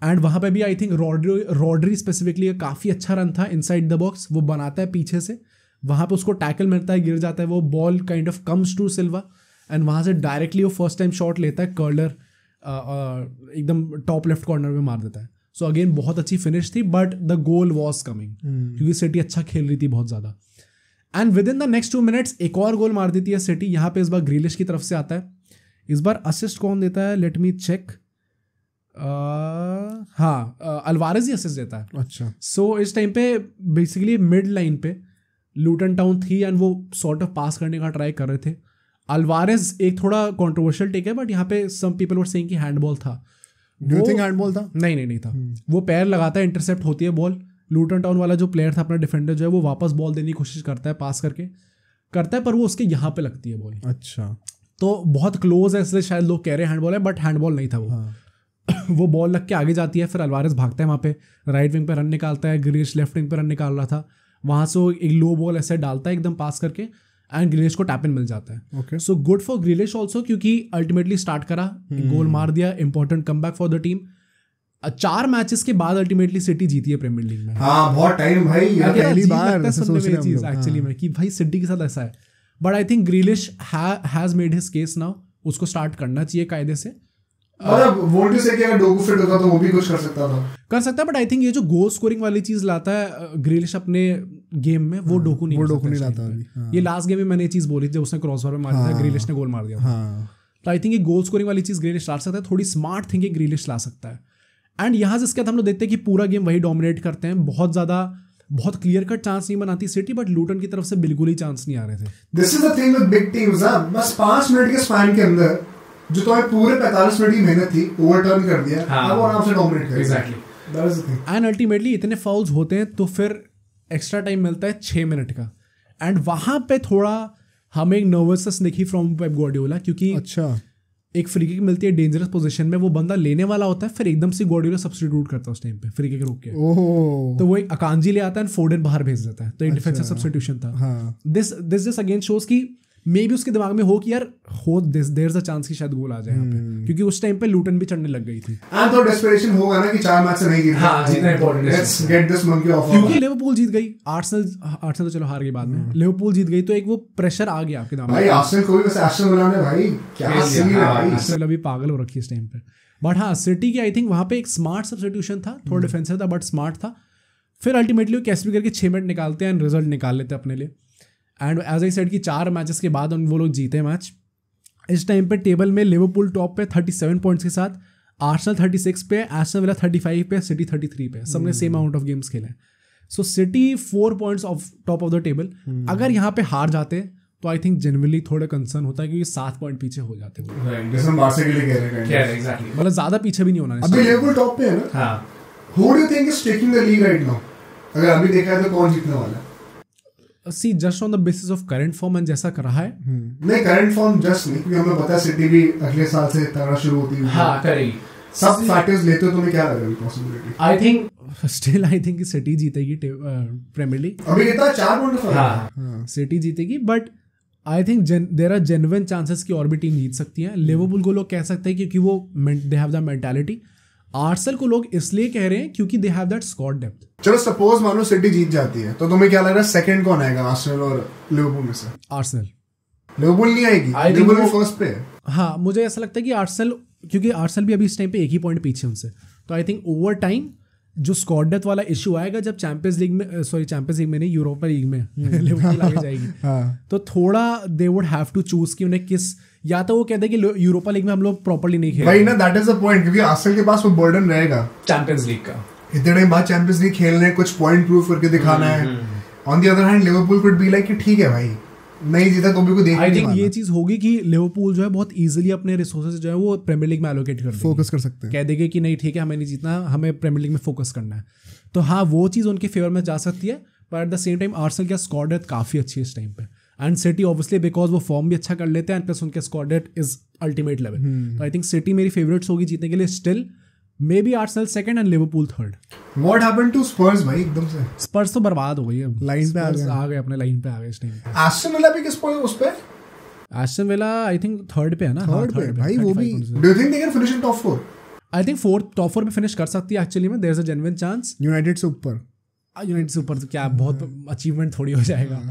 Speaker 1: एंड वहां पे भी आई थिंक रॉड्री स्पेसिफिकली काफी अच्छा रन था इनसाइड द बॉक्स, वो बनाता है पीछे से, वहां पे उसको टैकल मिलता है, गिर जाता है, वो ball kind of comes to Silva, and वहां से डायरेक्टली वो फर्स्ट टाइम शॉट लेता है, कर्लर एकदम टॉप लेफ्ट कॉर्नर में मार देता है। सो अगेन बहुत अच्छी फिनिश थी, but the goal was coming, क्योंकि सिटी अच्छा खेल रही थी बहुत ज्यादा। And with in the next 2 minutes एक और गोल मार देती है सिटी। यहाँ पे इस बार ग्रीलिश की तरफ से आता है, इस बार असिस्ट कौन देता है, लेट मी चेक, अल्वारेज ही असिस्ट देता है।
Speaker 4: अच्छा,
Speaker 1: सो इस टाइम पे बेसिकली मिड लाइन पे लूटन टाउन थी, एंड वो सॉर्ट ऑफ पास करने का ट्राई कर रहे थे। अल्वारेज एक थोड़ा कॉन्ट्रोवर्शियल टेक है, बट यहाँ पे सम पीपल वर सेइंग कि हैंडबॉल था,
Speaker 4: डू यू थिंक हैंडबॉल था?
Speaker 1: नहीं था। वो पैर लगाता है, इंटरसेप्ट होती है बॉल, लूटन टाउन वाला जो प्लेयर था अपना डिफेंडर जो है वो वापस बॉल देने की कोशिश करता है, पास करता है, पर वो उसके यहाँ पे लगती है बॉल।
Speaker 4: अच्छा,
Speaker 1: तो बहुत क्लोज है, इसलिए शायद लोग कह रहे हैं हैंडबॉल है, बट हैंडबॉल नहीं था वो। वो बॉल लग के आगे जाती है, फिर अल्वारेस भागता है वहाँ पे, राइट विंग पे रन निकालता है, ग्रिलिश लेफ्ट विंग पे रन निकाल रहा था, वहाँ से वो एक लो बॉल ऐसे डालता है एकदम पास करके, एंड ग्रिलिश को टैप इन मिल जाता है। सो गुड फॉर ग्रिलिश ऑल्सो, क्योंकि अल्टीमेटली स्टार्ट करा, गोल मार दिया, important comeback for the team. 4 matches के बाद अल्टीमेटली सिटी जीती है प्रीमियर लीग में।
Speaker 2: हाँ, बहुत टाइम भाई,
Speaker 4: पहली बार
Speaker 1: सुनने में ये चीज एक्चुअली में कि भाई सिटी के साथ ऐसा है। But I think ग्रिलिश has made his case now, उसको स्टार्ट करना चाहिए कायदे से।
Speaker 2: मतलब वोंट से कि अगर डोगू फिट होता तो वो भी कुछ कर सकता था,
Speaker 1: बट आई थिंक ये जो गोल स्कोरिंग वाली चीज लाता है ग्रिलिश अपने गेम में, वो डोकू नहीं
Speaker 4: लाता अभी।
Speaker 1: ये लास्ट गेम में मैंने ये चीज बोली थी, जब उसने क्रॉसबार में मारा था, ग्रिलिश ने गोल मार दिया। तो आई थिंक ये गोल स्कोरिंग वाली चीज ग्रिलिश ला सकता है, थोड़ी स्मार्ट थिंकिंग ग्रिलिश ला सकता है। एंड यहाँ से इसके बाद हम लोग देखते हैं कि पूरा गेम वही डोमिनेट करते हैं, बहुत क्लियर कट चांस नहीं बनाती सिटी, बट लूटन की तरफ से बिल्कुल ही चांस नहीं आ रहे थे।
Speaker 2: This is the thing with big teams, बस 5 मिनट के स्पैन के अंदर जो तुम्हें पूरे 45 मिनट की मेहनत थी ओवरटर्न कर दिया, अब वो आराम से डोमिनेट कर। Exactly, that is the thing.
Speaker 1: And ultimately इतने फाउल्स होते हैं तो फिर एक्स्ट्रा टाइम मिलता है 6 मिनट का, एंड वहां पे थोड़ा हमें एक नर्वसनेस दिखी फ्रॉम पेप गार्डियोला, क्योंकि
Speaker 4: अच्छा
Speaker 1: एक फ्री किक मिलती है डेंजरस पोजीशन में, वो बंदा लेने वाला होता है, फिर एकदम से गार्डियोला सब्स्टिट्यूट करता है उस टाइम पे फ्री किक रोक के। तो वो एक अकांजी ले आता है, फोर्डन बाहर भेज देता है, तो एक डिफेंसिव सब्स्टिट्यूशन था। दिस जस्ट अगेन शोज कि मे बी उसके दिमाग में हो कि यार देयर इज अ चांस कि शायद गोल आ जाए यहाँ पे, क्योंकि उस टाइम पे लूटन भी चढ़ने लग गई थी।
Speaker 2: एंड तो डेस्परेशन होगा ना कि 4 मैच से नहीं जीतना, जीतना इंपॉर्टेंट है, let's get this monkey of.
Speaker 1: क्योंकि लिवरपूल जीत गई, आर्सेनल तो चलो हार गई बाद में, लिवरपूल जीत गई, तो एक वो प्रेशर आ गया आपके दिमाग में।
Speaker 2: भाई आर्सेनल को भी वैसे आर्सेनल बनाने भाई क्या सीन है भाई,
Speaker 1: आर्सेनल अभी पागल हो रखी है इस टाइम पे। बट हाँ, सिटी की आई थिंक वहां पे एक स्मार्ट सब्स्टिट्यूशन था, थोड़ा डिफेंसिव था बट स्मार्ट था। फिर अल्टीमेटली वो कैसे भी करके 6 मिनट निकालते हैं एंड रिजल्ट निकाल लेते हैं अपने लिए। एंड एज आई सेड कि 4 मैचेस के बाद वो लोग जीते मैच। इस टाइम पे टेबल में लिवरपूल टॉप पे 37 पॉइंट्स के साथ, आर्सेनल 36 पे, एस्टन विला 35 पे, सिटी 33 पे, सबने सेम अमाउंट ऑफ गेम्स खेले हैं। So City 4 points of top of the table. अगर यहाँ पे हार जाते तो आई थिंक जनरली थोड़ा कंसर्न होता है, क्योंकि 7 पॉइंट पीछे हो जाते हैं, मतलब ज्यादा पीछे भी नहीं होना।
Speaker 2: अभी लिवरपूल टॉप पे है ना। Who do you think is taking the lead right now? अगर अभी देखा है तो कौन जीतने वाला है?
Speaker 1: See, just on the basis of current form and जैसा करा है,
Speaker 2: नहीं करंट फॉर्म जस्ट नहीं, क्योंकि हमें पता है सिटी भी अगले साल से तगड़ा शुरू होती है। हाँ, करेगी। सब फैक्टर्स लेते हो, तुम्हें क्या लग रहा है पॉसिबिलिटी?
Speaker 1: आई थिंक सिटी जीतेगी प्रीमियर लीग।
Speaker 2: अभी कितना 4 पॉइंट फर्क।
Speaker 1: हाँ, सिटी जीतेगी, but I think there are genuine chances कि और भी टीम जीत सकती है। लिवरपूल को लोग कह सकते हैं क्योंकि वो they have the mentality. Arsenal को लोग इसलिए कह रहे हैं क्योंकि they have that squad depth.
Speaker 2: चलो सपोज मानो सिटी जीत जाती है, तो तुम्हें क्या लग रहा है सेकंड कौन आएगा आर्सेनल और लिवरपूल में से?
Speaker 1: आर्सेनल।
Speaker 2: लिवरपूल नहीं आएगी, लिवरपूल भी फर्स्ट पे है।
Speaker 1: हाँ, मुझे ऐसा लगता है कि आर्सेनल, क्योंकि आर्सेनल भी अभी इस टाइम पे 1 ही पॉइंट पीछे उनसे, तो आई थिंक ओवर टाइम जो स्क्वाड डेप्थ वाला इशू आएगा जब चैंपियंस लीग में नहीं, यूरोपा लीग में लिवरपूल आगे जाएगी, तो थोड़ा they would have to choose कि उन्हें किस, या तो वो कहते हैं कि यूरोपा लीग में हम लोग प्रॉपर्ली नहीं खेल
Speaker 2: भाई ना, दैट इज द पॉइंट, क्योंकि आर्सेनल के पास वो बर्डन रहेगा
Speaker 1: चैंपियंस लीग का,
Speaker 2: इतने टाइम बाद चैंपियंस लीग खेलने, कुछ पॉइंट प्रूव करके दिखाना है। On the other hand Liverpool could be like कि ठीक है भाई, नहीं जीता तो भी को देख।
Speaker 1: आई थिंक ये चीज होगी कि लिवरपूल जो है बहुत इजीली अपने रिसोर्सेज जो है वो प्रीमियर लीग में एलोकेट कर
Speaker 4: फोकस कर सकते हैं,
Speaker 1: कह देंगे कि नहीं ठीक है हमें नहीं जीतना, हमें प्रीमियर लीग में फोकस करना है। तो हाँ, वो चीज़ उनके फेवर में जा सकती है, पर at the same time Arsenal का स्क्वाड डेप्थ काफ़ी अच्छी है इस टाइम पे, एंड सिटी ऑब्वियसली बिकॉज वो फॉर्म भी अच्छा कर लेते हैं एंड प्लस उनके squad depth is ultimate level. तो आई थिंक सिटी मेरी फेवरेट्स होगी जीतने के लिए still, may be Arsenal second and Liverpool third.
Speaker 2: What happened to Spurs भाई? एकदम से
Speaker 1: स्पर्स तो बर्बाद हो गई है,
Speaker 4: लाइन पे
Speaker 1: आ गए अपने लाइन पे आ गए इस टाइम।
Speaker 2: एस्टन विला भी किस पॉइंट उस पे?
Speaker 1: Aston Villa I think third पे है ना,
Speaker 4: थर्ड पे भाई वो भी।
Speaker 2: Do you think they can finish in top 4?
Speaker 1: I think top 4 में फिनिश कर सकती है एक्चुअली में, there is a genuine chance.
Speaker 4: United से ऊपर,
Speaker 1: यूनाइटेड से ऊपर तो क्या बहुत अचीवमेंट थोड़ी हो जाएगा।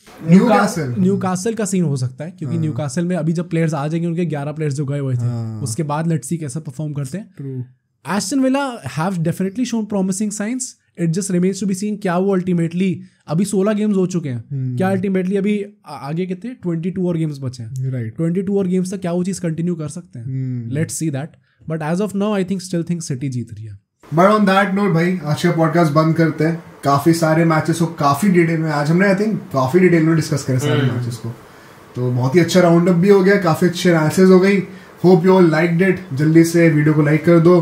Speaker 1: न्यूकासल का सीन हो सकता है, क्योंकि न्यूकासल में अभी जब प्लेयर्स आ जाएंगे, उनके 11 प्लेयर्स जो गए हुए थे, उसके बाद लेट्स सी कैसा परफॉर्म करते हैं। Aston Villa have definitely shown promising signs, it just remains to be seen क्या वो अल्टीमेटली, अभी 16 गेम्स हो चुके हैं, क्या अल्टीमेटली अभी आगे कितने 22 और गेम्स बचे हैं,
Speaker 4: राइट
Speaker 1: 22 और गेम्स तक क्या वो चीज कंटिन्यू कर सकते हैं, let's see that. But as of now I think still think City जीत रही है।
Speaker 2: बट ऑन दैट नोट भाई आज का पॉडकास्ट बंद करते हैं। काफी सारे मैचेस को काफी डिटेल में आज हमने आई थिंक काफी डिटेल में डिस्कस करे सारे मैचेस को, तो बहुत ही अच्छा राउंड अप भी हो गया, काफी अच्छे एनालिसिस हो गई। Hope you all liked it. जल्दी से वीडियो को लाइक कर दो,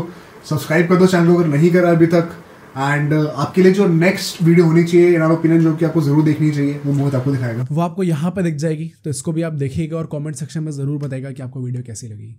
Speaker 2: सब्सक्राइब कर दो चैनल को अगर नहीं करा अभी तक. एंड आपके लिए जो नेक्स्ट वीडियो होनी चाहिए इन आवर ओपिनियन, जो कि आपको जरूर देखनी चाहिए, वो मोहित आपको दिखाएगा.
Speaker 1: वो आपको यहाँ पे दिख जाएगी, तो इसको भी आप देखिएगा और कमेंट सेक्शन में जरूर बताइएगा कि आपको वीडियो कैसी लगी.